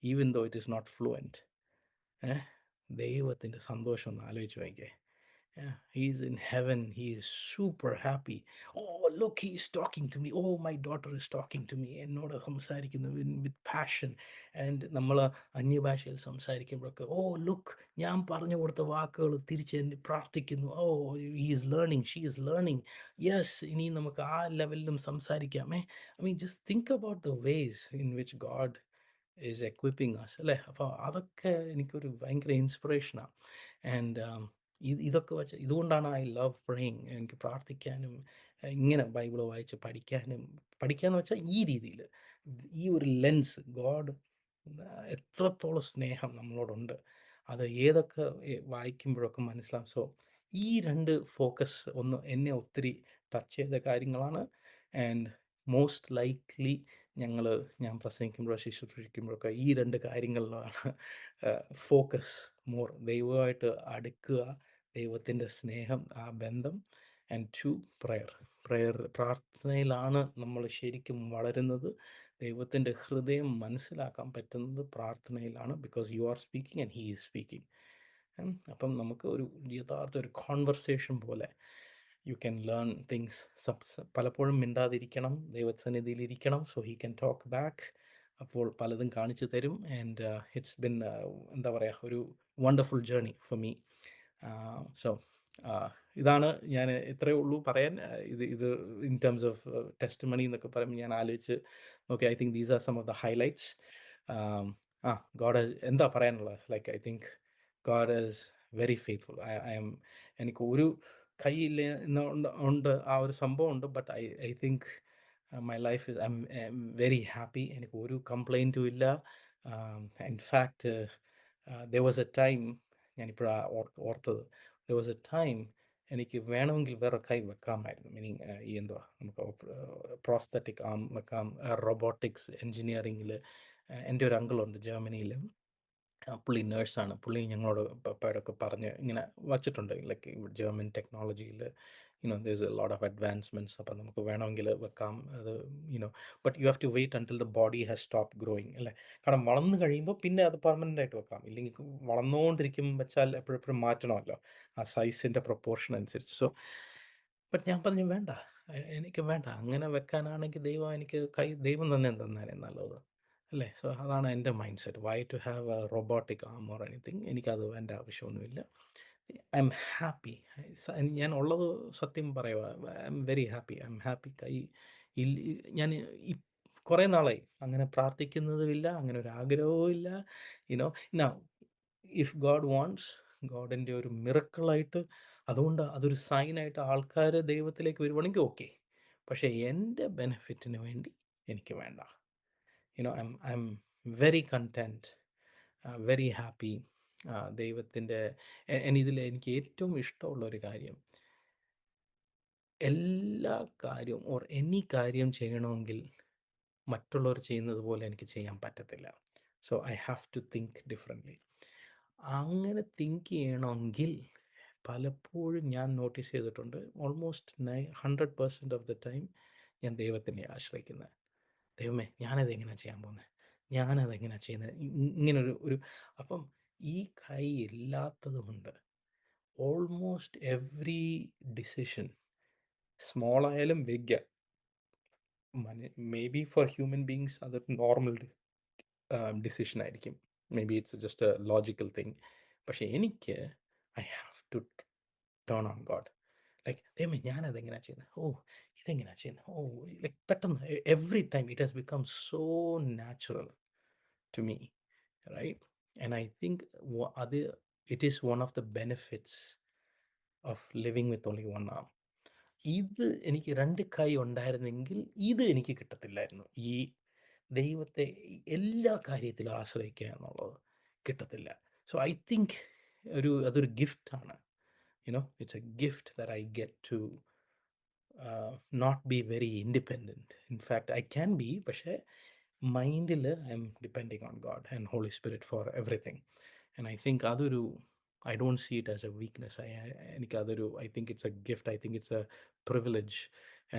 even though it is not fluent, ദൈവത്തിൻ്റെ സന്തോഷം ഒന്ന് ആലോചിച്ച് നോക്കിക്കേ. Yeah, he's in heaven. He is super happy. Oh, look, he is talking to me. Oh, my daughter is talking to me. എന്നോട് സംസാരിക്കുന്നു with passion. And നമ്മൾ അന്യഭാഷയിൽ സംസാരിക്കുമ്പോഴൊക്കെ, ഓ look, ഞാൻ പറഞ്ഞു കൊടുത്ത വാക്കുകൾ തിരിച്ച് എന്നെ പ്രാർത്ഥിക്കുന്നു. ഓ, he is learning, she is learning. Yes, ഇനി നമുക്ക് ആ ലെവലിലും സംസാരിക്കാം. I mean, just think about the ways in which God is equipping us അല്ലേ. അപ്പോൾ അതൊക്കെ എനിക്കൊരു ഭയങ്കര ഇൻസ്പിറേഷനാണ്. ആൻഡ് ഇതൊക്കെ വെച്ച് ഇതുകൊണ്ടാണ് ഐ ലവ് പ്രേയിങ്. എനിക്ക് പ്രാർത്ഥിക്കാനും ഇങ്ങനെ ബൈബിൾ വായിച്ച് പഠിക്കാന്ന് വെച്ചാൽ ഈ രീതിയിൽ, ഈ ഒരു ലെൻസ്, ഗോഡ് എത്രത്തോളം സ്നേഹം നമ്മളോടുണ്ട് അത് ഏതൊക്കെ വായിക്കുമ്പോഴൊക്കെ മനസ്സിലാവും. സോ ഈ രണ്ട് ഫോക്കസ് ഒന്ന് എന്നെ ഒത്തിരി ടച്ച് ചെയ്ത കാര്യങ്ങളാണ്. ആൻഡ് മോസ്റ്റ് ലൈക്ലി ഞാൻ പ്രസംഗിക്കുമ്പോഴോ ശുശ്രൂഷിക്കുമ്പോഴൊക്കെ ഈ രണ്ട് കാര്യങ്ങളിലാണ് ഫോക്കസ് മോർ. ദൈവമായിട്ട് അടുക്കുക, ദൈവത്തിൻ്റെ സ്നേഹം, ആ ബന്ധം. ആൻഡ് 2, പ്രാർത്ഥനയിലാണ് നമ്മൾ ശരിക്കും വളരുന്നത്. ദൈവത്തിൻ്റെ ഹൃദയം മനസ്സിലാക്കാൻ പറ്റുന്നത് പ്രാർത്ഥനയിലാണ്. Because you are speaking and he is speaking. അപ്പം നമുക്ക് ഒരു യഥാർത്ഥ ഒരു കോൺവെർസേഷൻ പോലെ യു ക്യാൻ ലേൺ തിങ്സ്. പലപ്പോഴും മിണ്ടാതിരിക്കണം, ദൈവസന്നിധിയിലിരിക്കണം, so he can talk back. അപ്പോൾ പലതും കാണിച്ചു തരും. ആൻഡ് ഇറ്റ്സ് ബിൻ എന്താ പറയുക, ഒരു wonderful journey for me. So ഇതാണ് ഞാൻ ഇത്രയേ ഉള്ളൂ പറയാൻ. ഇത് in terms of testimony എന്നൊക്കെ പറയുമ്പോൾ ഞാൻ ആലോചിച്ച് okay, I think these are some of the highlights. God has എന്താ പറയാനുള്ളത്, like I think God has very faithful. I am എനിക്ക് ഒരു കൈയില്ല എന്നുണ്ട് ഉണ്ട് ആ ഒരു സംഭവം ഉണ്ട്. But I think my life is I M very happy. എനിക്ക് ഒരു കംപ്ലൈൻറ്റും ഇല്ല. In fact there was A time, ഞാനിപ്പോഴാ ഓർത്തത്, ദെർ വാസ് എ ടൈം എനിക്ക് വേണമെങ്കിൽ വേറെ കൈ വെക്കാമായിരുന്നു. മീനിങ് ഈ എന്തുവാ നമുക്ക് പ്രോസ്തറ്റിക് ആം വെക്കാം. റോബോട്ടിക്സ് എൻജിനീയറിങ്ങിൽ എൻ്റെ ഒരു അങ്കിളുണ്ട് ജർമ്മനിയിൽ. പുള്ളി നേഴ്സാണ്. പുള്ളി ഞങ്ങളോട് പപ്പയോടൊക്കെ പറഞ്ഞ് ഇങ്ങനെ വച്ചിട്ടുണ്ട്. ലൈക്ക് ജർമ്മൻ ടെക്നോളജിയിൽ there's a lot of advancements. അപ്പം നമുക്ക് വേണമെങ്കിൽ വെക്കാം അത്. But you have to wait until the body has stop growing അല്ലേ. കാരണം വളർന്നു കഴിയുമ്പോൾ പിന്നെ അത് പെർമനൻ്റ് ആയിട്ട് വെക്കാം. ഇല്ലെങ്കിൽ വളർന്നുകൊണ്ടിരിക്കും വെച്ചാൽ എപ്പോഴെപ്പോഴും മാറ്റണമല്ലോ ആ സൈസിൻ്റെ പ്രൊപ്പോർഷൻ അനുസരിച്ച്. സോ ബട്ട് ഞാൻ പറഞ്ഞു വേണ്ട, എനിക്ക് വേണ്ട. അങ്ങനെ വെക്കാനാണെങ്കിൽ ദൈവം എനിക്ക് ദൈവം തന്നെ തന്നേനെ നല്ലത് അല്ലേ. സോ അതാണ് എൻ്റെ mindset. Why to have a robotic arm or anything. എനിക്കത് എൻ്റെ ആവശ്യമൊന്നുമില്ല. I M happy. ഞാൻ ഉള്ളത് സത്യം പറയുക. I M very happy. I M happy. ഞാൻ കുറേ നാളായി അങ്ങനെ പ്രാർത്ഥിക്കുന്നതുമില്ല, അങ്ങനെ ഒരു ആഗ്രഹവും ഇല്ല. നൗ ഇഫ് ഗോഡ് വാണ്ട്സ്, ഗോഡിൻ്റെ ഒരു മിറക്കിളായിട്ട്, അതുകൊണ്ട് അതൊരു സൈനായിട്ട് ആൾക്കാർ ദൈവത്തിലേക്ക് വരുവാണെങ്കിൽ ഓക്കെ. പക്ഷേ എൻ്റെ ബെനിഫിറ്റിന് വേണ്ടി എനിക്ക് വേണ്ട. I am very content, very happy. ദൈവത്തിൻ്റെ ഇതിൽ എനിക്ക് ഏറ്റവും ഇഷ്ടമുള്ള ഒരു കാര്യം, എല്ലാ കാര്യവും ഓർ എനി കാര്യം ചെയ്യണമെങ്കിൽ മറ്റുള്ളവർ ചെയ്യുന്നത് പോലെ എനിക്ക് ചെയ്യാൻ പറ്റത്തില്ല. So I have to think differently. അങ്ങനെ തിങ്ക് ചെയ്യണമെങ്കിൽ പലപ്പോഴും ഞാൻ നോട്ടീസ് ചെയ്തിട്ടുണ്ട്, ഓൾമോസ്റ്റ് 100% ഓഫ് ദ ടൈം ഞാൻ ദൈവത്തിനെ ആശ്രയിക്കുന്നത്. ദൈവമേ ഞാനതെങ്ങനെയാണ് ചെയ്യാൻ പോകുന്നത്, ഞാനതെങ്ങനെയാണ് ചെയ്യുന്നത്, ഇങ്ങനൊരു അപ്പം ഈ കൈ ഇല്ലാത്തത് കൊണ്ട് ഓൾമോസ്റ്റ് എവ്രി ഡിസിഷൻ, സ്മോൾ ആയാലും big, may be for human beings അതൊരു നോർമൽ ഡിസിഷൻ ആയിരിക്കും. May be it's just a logical thing. പക്ഷേ എനിക്ക് I have to turn on God. Like ദൈവമേ ഞാനതെങ്ങനെയാണ് ചെയ്യുന്നത്, ഇതെങ്ങനെയാണ് ചെയ്യുന്നത്, ലൈക്ക് പെട്ടെന്ന് every time it has become so natural to me, right? And I think അത് it is one of the benefits of living with only one arm. ഇത് എനിക്ക് 2 കൈ ഉണ്ടായിരുന്നെങ്കിൽ ഇത് എനിക്ക് കിട്ടത്തില്ലായിരുന്നു. ഈ ദൈവത്തെ എല്ലാ കാര്യത്തിലും ആശ്രയിക്കുക എന്നുള്ളത് കിട്ടത്തില്ല. സോ ഐ തിങ്ക് അതൊരു ഗിഫ്റ്റാണ്. It's a gift that I get to not be very independent. In fact I can be, പക്ഷേ മൈൻഡിൽ I am depending on God and Holy Spirit for everything. And I think I don't see it as a weakness. I think it's a gift. I think it's a privilege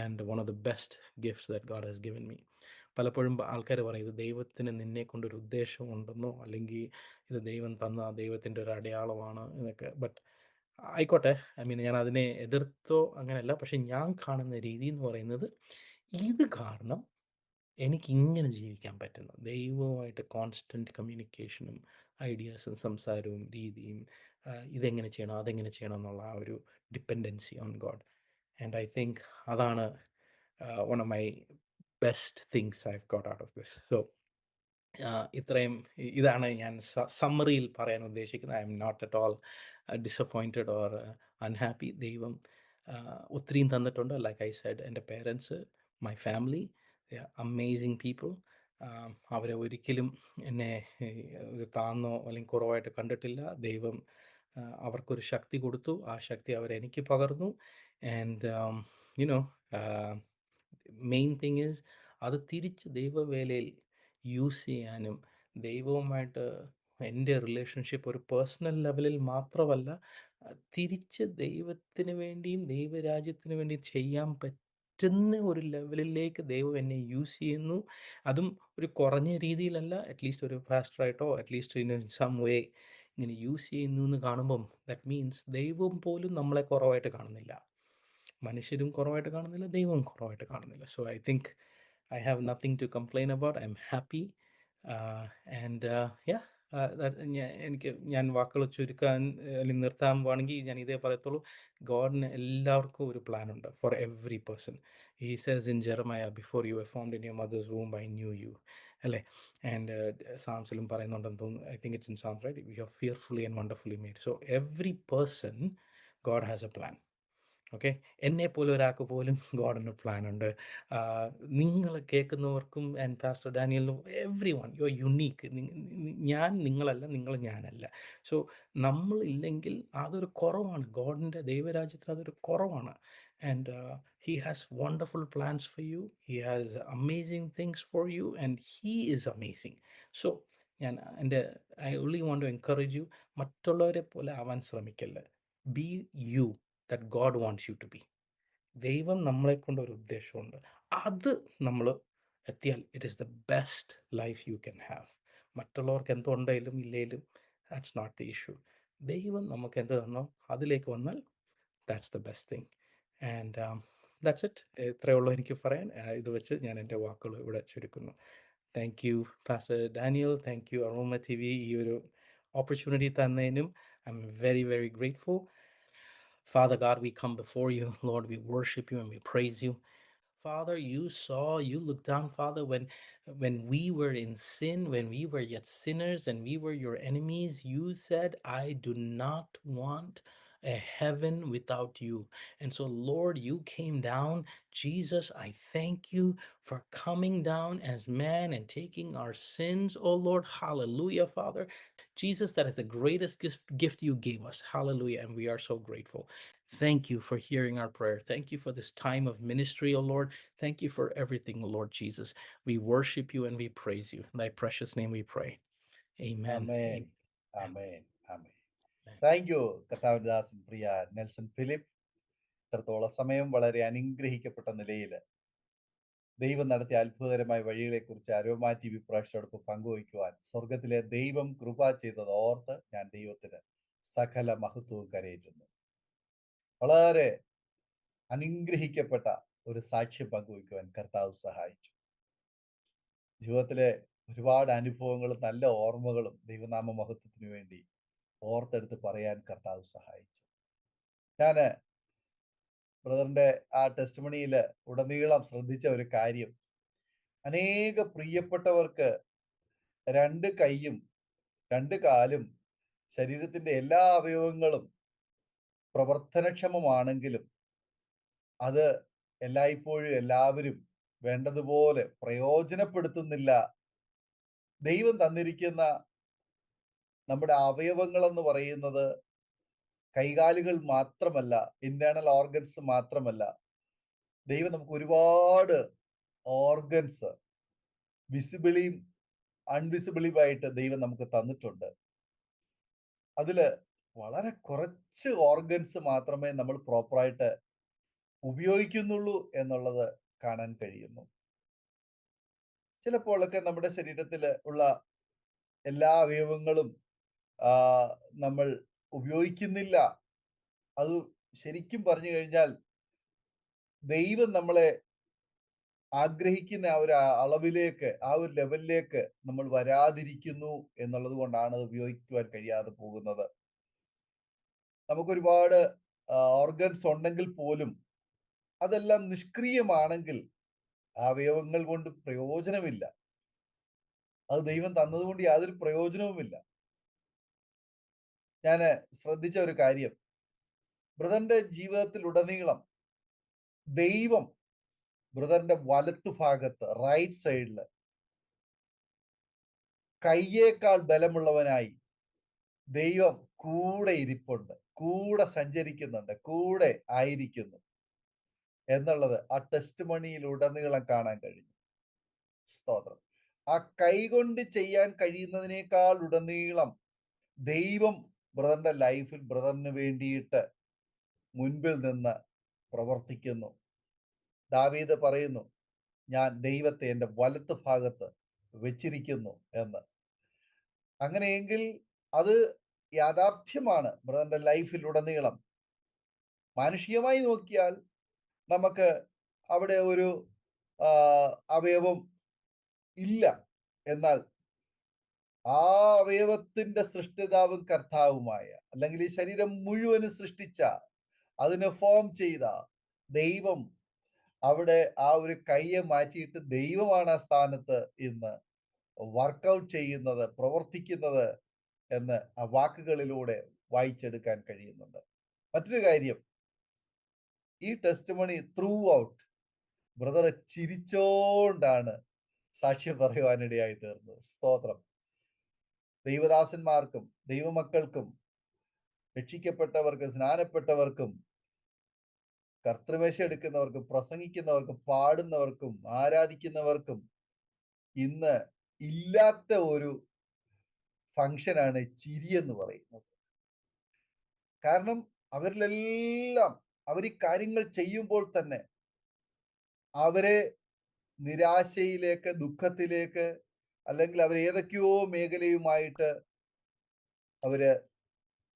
and one of the best gifts that God has given me. പലപ്പോഴും ആൾക്കാർ പറയും ഇത് ദൈവത്തിന് നിന്നെ കൊണ്ടൊരു ഉദ്ദേശമുണ്ടെന്നോ, അല്ലെങ്കിൽ ഇത് ദൈവം തന്ന ദൈവത്തിൻ്റെ ഒരു അടയാളമാണ് എന്നൊക്കെ. ബട്ട് ആയിക്കോട്ടെ, ഞാൻ അതിനെ എതിർത്തോ അങ്ങനെയല്ല. പക്ഷെ ഞാൻ കാണുന്ന രീതി എന്ന് പറയുന്നത്, ഇത് കാരണം എനിക്കിങ്ങനെ ജീവിക്കാൻ പറ്റുന്നു. ദൈവവുമായിട്ട് കോൺസ്റ്റൻറ്റ് കമ്മ്യൂണിക്കേഷനും ഐഡിയാസും സംസാരവും രീതിയും, ഇതെങ്ങനെ ചെയ്യണം അതെങ്ങനെ ചെയ്യണം എന്നുള്ള ആ ഒരു dependency on God. And I think അതാണ് one of my best things I have got out of this. So ഇതാണ് ഞാൻ സമ്മറിയിൽ പറയാൻ ഉദ്ദേശിക്കുന്നത്. I M not at all disappointed or unhappy. ദൈവം ഒത്തിരിയും തന്നിട്ടുണ്ട്. ലൈക്ക് ഐ സെഡ്, എൻ്റെ parents, my family, amazing people. അവരെ ഒരിക്കലും എന്നെ താന്നോ അല്ലെങ്കിൽ കുറവായിട്ട് കണ്ടിട്ടില്ല. ദൈവം അവർക്കൊരു ശക്തി കൊടുത്തു, ആ ശക്തി അവരെനിക്ക് പകർന്നു. ആൻഡ് മെയിൻ തിങ് ഈസ് അത് തിരിച്ച് ദൈവവേലയിൽ യൂസ് ചെയ്യാനും, ദൈവവുമായിട്ട് എൻ്റെ റിലേഷൻഷിപ്പ് ഒരു പേഴ്സണൽ ലെവലിൽ മാത്രമല്ല, തിരിച്ച് ദൈവത്തിന് വേണ്ടിയും ദൈവരാജ്യത്തിന് വേണ്ടി ചെയ്യാൻ പറ്റുന്ന ഒരു ലെവലിലേക്ക് ദൈവം എന്നെ യൂസ് ചെയ്യുന്നു. അതും ഒരു കുറഞ്ഞ രീതിയിലല്ല, അറ്റ്ലീസ്റ്റ് ഒരു പാസ്റ്ററായിട്ടോ അറ്റ്ലീസ്റ്റ് ഇൻ സം വേ ഇങ്ങനെ യൂസ് ചെയ്യുന്നു എന്ന് കാണുമ്പം ദാറ്റ് മീൻസ് ദൈവം പോലും നമ്മളെ കുറവായിട്ട് കാണുന്നില്ല, മനുഷ്യരും കുറവായിട്ട് കാണുന്നില്ല, ദൈവവും കുറവായിട്ട് കാണുന്നില്ല. So I think I have nothing to complain about. I'm happy. And yeah, ഞാൻ വാക്കുകൾ ചുരുക്കാൻ അല്ലെങ്കിൽ നിർത്താൻ പോവാണെങ്കിൽ ഞാൻ ഇതേ പറയത്തുള്ളൂ. ഗോഡിന് എല്ലാവർക്കും ഒരു പ്ലാൻ ഉണ്ട് for every person. He says in Jeremiah, before you were formed in your mother's womb I knew you, അല്ലേ? ആൻഡ് സാംസിലും പറയുന്നുണ്ടെന്ന് തോന്നുന്നു. I think it's in Psalms, right? You are fearfully and wonderfully made. So every person, God has a plan. Okay, എന്നെപ്പോലെ ഒരാൾക്ക് പോലും ഗോഡിന് plan ഉണ്ട്. നിങ്ങൾ കേൾക്കുന്നവർക്കും ആൻഡ് പാസ്റ്റർ ഡാനിയലിനും, everyone, you are unique. ഞാൻ നിങ്ങളല്ല, നിങ്ങൾ ഞാനല്ല. സോ നമ്മളില്ലെങ്കിൽ അതൊരു കുറവാണ്. ഗോഡിൻ്റെ ദൈവരാജ്യത്തിൽ അതൊരു കുറവാണ്. And he has wonderful plans for you, he has amazing things for you, and he is amazing. So I only want to encourage you, മറ്റുള്ളവരെ പോലെ ആവാൻ ശ്രമിക്കല്ല. Be you that God wants you to be. ദൈവം നമ്മളെ കൊണ്ട് ഒരു ഉദ്ദേശമുണ്ട്. അത് നമ്മൾ എത്തിയാൽ it is the best life you can have. മറ്റുള്ളവർക്ക് എന്തുണ്ടെങ്കിലും ഇല്ലെങ്കിലും ദാറ്റ്സ് നോട്ട് ദി ഇഷ്യൂ. ദൈവം നമുക്ക് എന്ത് തന്നോ അതിലേക്ക് വന്നാൽ that's the best thing. And that's it. ഇത്രയേ ഉള്ളൂ എനിക്ക് പറയാൻ. ഇത് വെച്ച് ഞാൻ എൻ്റെ വാക്കുകൾ ഇവിടെ ചുരുക്കുന്നു. Thank you pastor Daniel, thank you Aroma TV ഈ ഒരു ഓപ്പർച്യൂണിറ്റി തന്നതിനും. I M very very grateful. Father God, we come before you. Lord, we worship you and we praise you. Father, you looked down, Father, when we were in sin, when we were yet sinners and we were your enemies. You said, I do not want a heaven without you. And so, Lord, you came down. Jesus, I thank you for coming down as man and taking our sins, oh Lord. Hallelujah, Father. Jesus, that is the greatest gift you gave us. Hallelujah. And we are so grateful. Thank you for hearing our prayer. Thank you for this time of ministry, O Lord. Thank you for everything, O Lord Jesus. We worship you and we praise you. In thy precious name we pray. Amen. Amen, Amen. Amen, amen. Thank you കർത്താവിന്റെ ദാസൻ പ്രിയ Nelson Philip. ഇത്രത്തോളം സമയം വളരെ അനുഗ്രഹിക്കപ്പെട്ട നിലയിൽ ദൈവം നടത്തിയ അത്ഭുതകരമായ വഴികളെക്കുറിച്ച് aroma TV പ്രേക്ഷകർക്ക് പങ്കുവയ്ക്കുവാൻ സ്വർഗത്തിലെ ദൈവം കൃപ ചെയ്തത് ഓർത്ത് ഞാൻ ദൈവത്തിന് സകല മഹത്വവും കരയേറ്റുന്നു. വളരെ അനുഗ്രഹിക്കപ്പെട്ട ഒരു സാക്ഷ്യം പങ്കുവയ്ക്കുവാൻ കർത്താവ് സഹായിച്ചു. ജീവിതത്തിലെ ഒരുപാട് അനുഭവങ്ങളും നല്ല ഓർമ്മകളും ദൈവനാമ മഹത്വത്തിന് വേണ്ടി ഓർത്തെടുത്ത് പറയാൻ കർത്താവ് സഹായിച്ചു. ഞാന് ബ്രദറിന്റെ ആ ടെസ്റ്റിമണിയിൽ ഉടനീളം ശ്രദ്ധിച്ച ഒരു കാര്യം, അനേക പ്രിയപ്പെട്ടവർക്ക് രണ്ട് കൈയും രണ്ട് കാലും ശരീരത്തിന്റെ എല്ലാ അവയവങ്ങളും പ്രവർത്തനക്ഷമമാണെങ്കിലും അത് എല്ലായ്പ്പോഴും എല്ലാവരും വേണ്ടതുപോലെ പ്രയോജനപ്പെടുത്തുന്നില്ല. ദൈവം തന്നിരിക്കുന്ന നമ്മുടെ അവയവങ്ങൾ എന്ന് പറയുന്നത് കൈകാലുകൾ മാത്രമല്ല, ഇന്റേണൽ ഓർഗൻസ് മാത്രമല്ല. ദൈവം നമുക്ക് ഒരുപാട് ഓർഗൻസ് വിസിബിളിയും അൺവിസിബിളിയുമായിട്ട് ദൈവം നമുക്ക് തന്നിട്ടുണ്ട്. അതില് വളരെ കുറച്ച് ഓർഗൻസ് മാത്രമേ നമ്മൾ പ്രോപ്പറായിട്ട് ഉപയോഗിക്കുന്നുള്ളൂ എന്നുള്ളത് കാണാൻ കഴിയുന്നു. ചിലപ്പോഴൊക്കെ നമ്മുടെ ശരീരത്തിൽ ഉള്ള എല്ലാ അവയവങ്ങളും നമ്മൾ ഉപയോഗിക്കുന്നില്ല. അത് ശരിക്കും പറഞ്ഞു കഴിഞ്ഞാൽ ദൈവം നമ്മളെ ആഗ്രഹിക്കുന്ന ആ ഒരു അളവിലേക്ക്, ആ ഒരു ലെവലിലേക്ക് നമ്മൾ വരാതിരിക്കുന്നു എന്നുള്ളത് കൊണ്ടാണ് അത് ഉപയോഗിക്കുവാൻ കഴിയാതെ പോകുന്നത്. നമുക്കൊരുപാട് ഓർഗൻസ് ഉണ്ടെങ്കിൽ പോലും അതെല്ലാം നിഷ്ക്രിയമാണെങ്കിൽ ആ അവയവങ്ങൾ കൊണ്ട് പ്രയോജനമില്ല. അത് ദൈവം തന്നതുകൊണ്ട് യാതൊരു പ്രയോജനവുമില്ല. ഞാൻ ശ്രദ്ധിച്ച ഒരു കാര്യം, ബ്രദറിന്റെ ജീവിതത്തിൽ ഉടനീളം ദൈവം ബ്രദറിന്റെ വലത്തു ഭാഗത്ത് റൈറ്റ് സൈഡില് കയ്യേക്കാൾ ബലമുള്ളവനായി ദൈവം കൂടെ ഇരിപ്പുണ്ട്, കൂടെ സഞ്ചരിക്കുന്നുണ്ട്, കൂടെ ആയിരിക്കുന്നു എന്നുള്ളത് ആ ടെസ്റ്റ് മണിയിൽ ഉടനീളം കാണാൻ കഴിഞ്ഞു. സ്തോത്രം. ആ കൈകൊണ്ട് ചെയ്യാൻ കഴിയുന്നതിനേക്കാൾ ഉടനീളം ദൈവം ബ്രദറിന്റെ ലൈഫിൽ ബ്രദറിന് വേണ്ടിയിട്ട് മുൻപിൽ നിന്ന് പ്രവർത്തിക്കുന്നു. ദാവീദ് പറയുന്നു, ഞാൻ ദൈവത്തെ എൻ്റെ വലത്ത് ഭാഗത്ത് വെച്ചിരിക്കുന്നു എന്ന്. അങ്ങനെയെങ്കിൽ അത് യാഥാർത്ഥ്യമാണ് ബ്രദറിന്റെ ലൈഫിൽ ഉടനീളം. മാനുഷികമായി നോക്കിയാൽ നമുക്ക് അവിടെ ഒരു അവയവം ഇല്ല. എന്നാൽ ആ അവയവത്തിന്റെ സൃഷ്ടിതാവും കർത്താവുമായ, അല്ലെങ്കിൽ ഈ ശരീരം മുഴുവനും സൃഷ്ടിച്ച, അതിനെ ഫോം ചെയ്ത ദൈവം അവിടെ ആ ഒരു കൈയെ മാറ്റിയിട്ട് ദൈവമാണ് ആ സ്ഥാനത്ത് ഇന്ന് വർക്കൗട്ട് ചെയ്യുന്നത്, പ്രവർത്തിക്കുന്നത് എന്ന് ആ വാക്കുകളിലൂടെ വായിച്ചെടുക്കാൻ കഴിയുന്നുണ്ട്. മറ്റൊരു കാര്യം, ഈ ടെസ്റ്റിമണി ത്രൂ ഔട്ട് ബ്രദർ ചിരിച്ചോണ്ടാണ് സാക്ഷ്യം പറയുവാനിടയായി തീർന്നത്. സ്തോത്രം. ദൈവദാസന്മാർക്കും ദൈവമക്കൾക്കും രക്ഷിക്കപ്പെട്ടവർക്കും സ്നാനപ്പെട്ടവർക്കും കർത്തൃമേശ എടുക്കുന്നവർക്കും പ്രസംഗിക്കുന്നവർക്കും പാടുന്നവർക്കും ആരാധിക്കുന്നവർക്കും ഇന്ന് ഇല്ലാത്ത ഒരു ഫംഗ്ഷനാണ് ചിരി എന്ന് പറയുന്നത്. കാരണം അവരിലെല്ലാം അവർ ഈ കാര്യങ്ങൾ ചെയ്യുമ്പോൾ തന്നെ അവരെ നിരാശയിലേക്ക്, ദുഃഖത്തിലേക്ക്, അല്ലെങ്കിൽ അവർ ഏതൊക്കെയോ മേഖലയുമായിട്ട് അവര്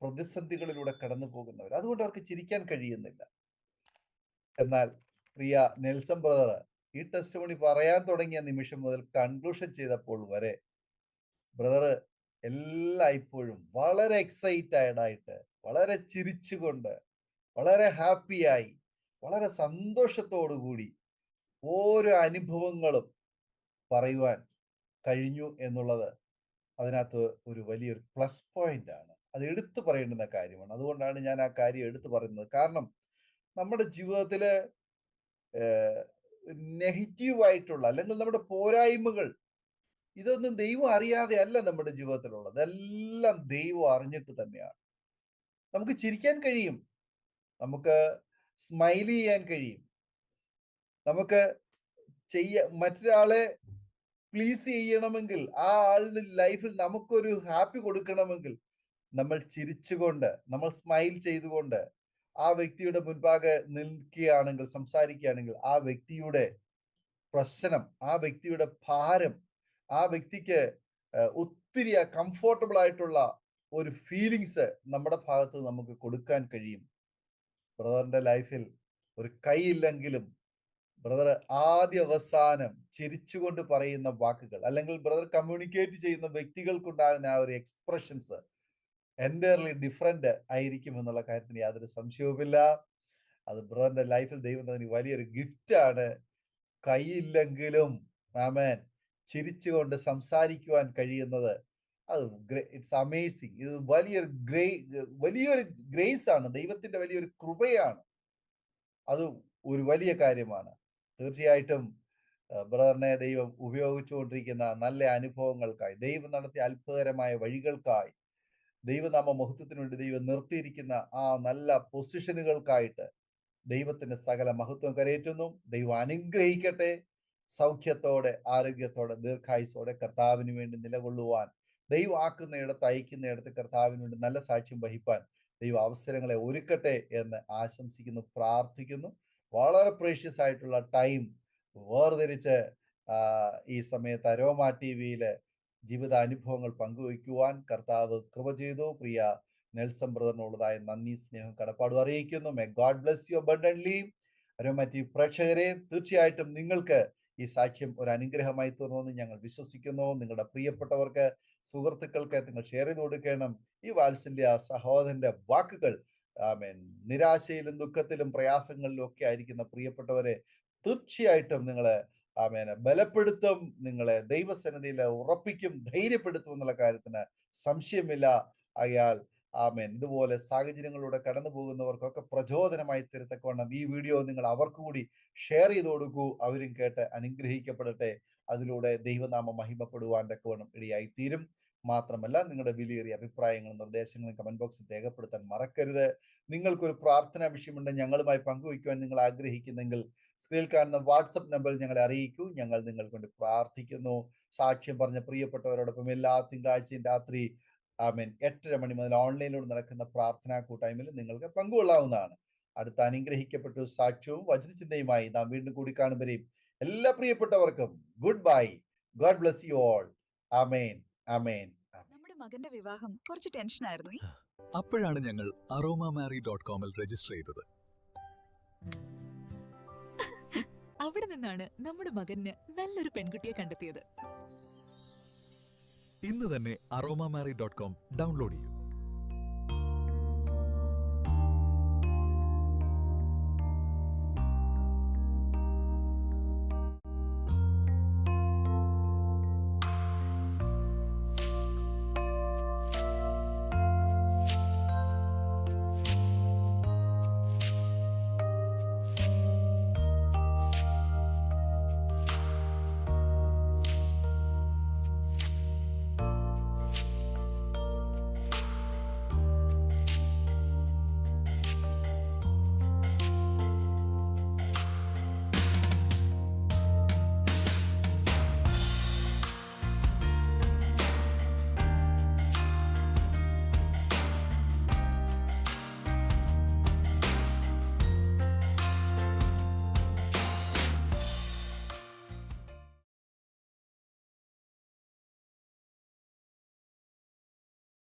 പ്രതിസന്ധികളിലൂടെ കടന്നു പോകുന്നവർ. അതുകൊണ്ട് അവർക്ക് ചിരിക്കാൻ കഴിയുന്നില്ല. എന്നാൽ പ്രിയ നെൽസൺ ബ്രദർ ഈ ടെസ്റ്റിമണി പറയാൻ തുടങ്ങിയ നിമിഷം മുതൽ കൺക്ലൂഷൻ ചെയ്തപ്പോൾ വരെ ബ്രദർ എല്ലായ്പ്പോഴും വളരെ എക്സൈറ്റഡ് ആയിട്ട്, വളരെ ചിരിച്ചുകൊണ്ട്, വളരെ ഹാപ്പിയായി, വളരെ സന്തോഷത്തോടു കൂടി ഓരോ അനുഭവങ്ങളും പറയുവാൻ കഴിഞ്ഞു എന്നുള്ളത് അതിനകത്ത് ഒരു വലിയൊരു പ്ലസ് പോയിന്റ് ആണ്. അത് എടുത്തു പറയേണ്ടുന്ന കാര്യമാണ്. അതുകൊണ്ടാണ് ഞാൻ ആ കാര്യം എടുത്തു പറയുന്നത്. കാരണം നമ്മുടെ ജീവിതത്തില് നെഗറ്റീവായിട്ടുള്ള, അല്ലെങ്കിൽ നമ്മുടെ പോരായ്മകൾ, ഇതൊന്നും ദൈവം അറിയാതെ അല്ല നമ്മുടെ ജീവിതത്തിലുള്ളത്. ഇതെല്ലാം ദൈവം അറിഞ്ഞിട്ട് തന്നെയാണ്. നമുക്ക് ചിരിക്കാൻ കഴിയും, നമുക്ക് സ്മൈൽ ചെയ്യാൻ കഴിയും, നമുക്ക് മറ്റൊരാളെ പ്ലീസ് ചെയ്യണമെങ്കിൽ, ആ ആളുടെ ലൈഫിൽ നമുക്കൊരു ഹാപ്പി കൊടുക്കണമെങ്കിൽ നമ്മൾ ചിരിച്ചുകൊണ്ട്, നമ്മൾ സ്മൈൽ ചെയ്തുകൊണ്ട് ആ വ്യക്തിയുടെ മുൻപാകെ നിൽക്കുകയാണെങ്കിൽ, സംസാരിക്കുകയാണെങ്കിൽ ആ വ്യക്തിയുടെ പ്രശ്നം, ആ വ്യക്തിയുടെ ഭാരം, ആ വ്യക്തിക്ക് ഒത്തിരി കംഫോർട്ടബിൾ ആയിട്ടുള്ള ഒരു ഫീലിങ്സ് നമ്മുടെ ഭാഗത്ത് നമുക്ക് കൊടുക്കാൻ കഴിയും. ബ്രദറിന്റെ ലൈഫിൽ ഒരു കൈയില്ലെങ്കിലും ബ്രദർ ആദ്യ അവസാനം ചിരിച്ചുകൊണ്ട് പറയുന്ന വാക്കുകൾ, അല്ലെങ്കിൽ ബ്രദർ കമ്മ്യൂണിക്കേറ്റ് ചെയ്യുന്ന വ്യക്തികൾക്കുണ്ടാകുന്ന ആ ഒരു എക്സ്പ്രഷൻസ് എൻറ്റയർലി ഡിഫറെന്റ് ആയിരിക്കും എന്നുള്ള കാര്യത്തിന് യാതൊരു സംശയവുമില്ല. അത് ബ്രദറിന്റെ ലൈഫിൽ ദൈവം തന്ന വലിയൊരു ഗിഫ്റ്റ് ആണ്. കൈയില്ലെങ്കിലും ആമേൻ ചിരിച്ചുകൊണ്ട് സംസാരിക്കുവാൻ കഴിയുന്നത്, അത് ഇറ്റ്സ് അമേസിങ്. ഇത് വലിയൊരു ഗ്രേസ് ആണ്, ദൈവത്തിന്റെ വലിയൊരു കൃപയാണ്. അത് ഒരു വലിയ കാര്യമാണ്. തീർച്ചയായിട്ടും ബ്രദറിനെ ദൈവം ഉപയോഗിച്ചുകൊണ്ടിരിക്കുന്ന നല്ല അനുഭവങ്ങൾക്കായി, ദൈവം നടത്തിയ അത്ഭുതകരമായ വഴികൾക്കായി, ദൈവനാമ മഹത്വത്തിന് വേണ്ടി ദൈവം നിർത്തിയിരിക്കുന്ന ആ നല്ല പൊസിഷനുകൾക്കായിട്ട് ദൈവത്തിന്റെ സകല മഹത്വം കരയേറ്റുന്നു. ദൈവം അനുഗ്രഹിക്കട്ടെ. സൗഖ്യത്തോടെ, ആരോഗ്യത്തോടെ, ദീർഘായുസോടെ കർത്താവിന് വേണ്ടി നിലകൊള്ളുവാൻ, ദൈവം ആക്കുന്നിടത്ത് അയക്കുന്നിടത്ത് കർത്താവിന് വേണ്ടി നല്ല സാക്ഷ്യം വഹിപ്പാൻ ദൈവം അവസരങ്ങളെ ഒരുക്കട്ടെ എന്ന് ആശംസിക്കുന്നു, പ്രാർത്ഥിക്കുന്നു. വളരെ പ്രേഷ്യസ് ആയിട്ടുള്ള ടൈം വേർതിരിച്ച് ഈ സമയത്ത് അരോമ ടിവിയില് ജീവിതാനുഭവങ്ങൾ പങ്കുവയ്ക്കുവാൻ കർത്താവ് കൃപ ചെയ്തു. പ്രിയ നെൽസൺ ബ്രദറിനുള്ളതായ നന്ദി, സ്നേഹം, കടപ്പാടും അറിയിക്കുന്നു. May God bless U abundantly. Aroma TV പ്രേക്ഷകരെ, തീർച്ചയായിട്ടും നിങ്ങൾക്ക് ഈ സാക്ഷ്യം ഒരു അനുഗ്രഹമായി തീർന്നുവെന്ന് ഞങ്ങൾ വിശ്വസിക്കുന്നു. നിങ്ങളുടെ പ്രിയപ്പെട്ടവർക്ക്, സുഹൃത്തുക്കൾക്ക് നിങ്ങൾ ഷെയർ ചെയ്ത് കൊടുക്കണം. ഈ വാത്സല്യ സഹോദരന്റെ വാക്കുകൾ ആമേൻ നിരാശയിലും ദുഃഖത്തിലും പ്രയാസങ്ങളിലും ഒക്കെ ആയിരിക്കുന്ന പ്രിയപ്പെട്ടവരെ തീർച്ചയായിട്ടും നിങ്ങളെ ആമേൻ ബലപ്പെടുത്തും, നിങ്ങളെ ദൈവസന്നിധിയിൽ ഉറപ്പിക്കും, ധൈര്യപ്പെടുത്തും എന്നുള്ള കാര്യത്തിന് സംശയമില്ല. ആയാൽ ആമേൻ ഇതുപോലെ സാഹചര്യങ്ങളിലൂടെ കടന്നു പോകുന്നവർക്കൊക്കെ പ്രചോദനമായി തീരത്തക്കവണ്ണം ഈ വീഡിയോ നിങ്ങൾ അവർക്ക് കൂടി ഷെയർ ചെയ്ത് കൊടുക്കൂ. അവരും കേട്ട് അനുഗ്രഹിക്കപ്പെടട്ടെ. അതിലൂടെ ദൈവനാമം മഹിമപ്പെടുവാൻ തക്കവണ്ണം ഇടയായി തീരും. മാത്രമല്ല, നിങ്ങളുടെ വിലയേറിയ അഭിപ്രായങ്ങളും നിർദ്ദേശങ്ങളും കമന്റ് ബോക്സിൽ രേഖപ്പെടുത്താൻ മറക്കരുത്. നിങ്ങൾക്കൊരു പ്രാർത്ഥനാ വിഷയമുണ്ടെങ്കിൽ ഞങ്ങളുമായി പങ്കുവയ്ക്കുവാൻ നിങ്ങൾ ആഗ്രഹിക്കുന്നെങ്കിൽ സ്ക്രീനിൽ കാണുന്ന വാട്സപ്പ് നമ്പറിൽ ഞങ്ങളെ അറിയിക്കൂ. ഞങ്ങൾ നിങ്ങൾക്ക് വേണ്ടി പ്രാർത്ഥിക്കുന്നു. സാക്ഷ്യം പറഞ്ഞ പ്രിയപ്പെട്ടവരോടൊപ്പം എല്ലാ തിങ്കളാഴ്ചയും രാത്രി ആമേൻ 8:30 മണി മുതൽ ഓൺലൈനിലൂടെ നടക്കുന്ന പ്രാർത്ഥനാ കൂട്ടായ്മയിൽ നിങ്ങൾക്ക് പങ്കുകൊള്ളാവുന്നതാണ്. അടുത്ത അനുഗ്രഹിക്കപ്പെട്ട സാക്ഷ്യവും വചനചിന്തയുമായി നാം വീണ്ടും കൂടി കാണുമ്പോഴേയും എല്ലാ പ്രിയപ്പെട്ടവർക്കും good bye. God bless you all. Amen, amen. നമ്മുടെ മകന്റെ വിവാഹം കുറച്ച് ടെൻഷനായിരുന്നു. അപ്പോഴാണ് ഞങ്ങൾ aromamary.com രജിസ്റ്റർ ചെയ്തത്. അവിടെ നിന്നാണ് നമ്മുടെ മകന് നല്ലൊരു പെൺകുട്ടിയെ കണ്ടെത്തിയത്. ഇന്ന് തന്നെ aromamary.com ഡൗൺലോഡ് ചെയ്യൂ.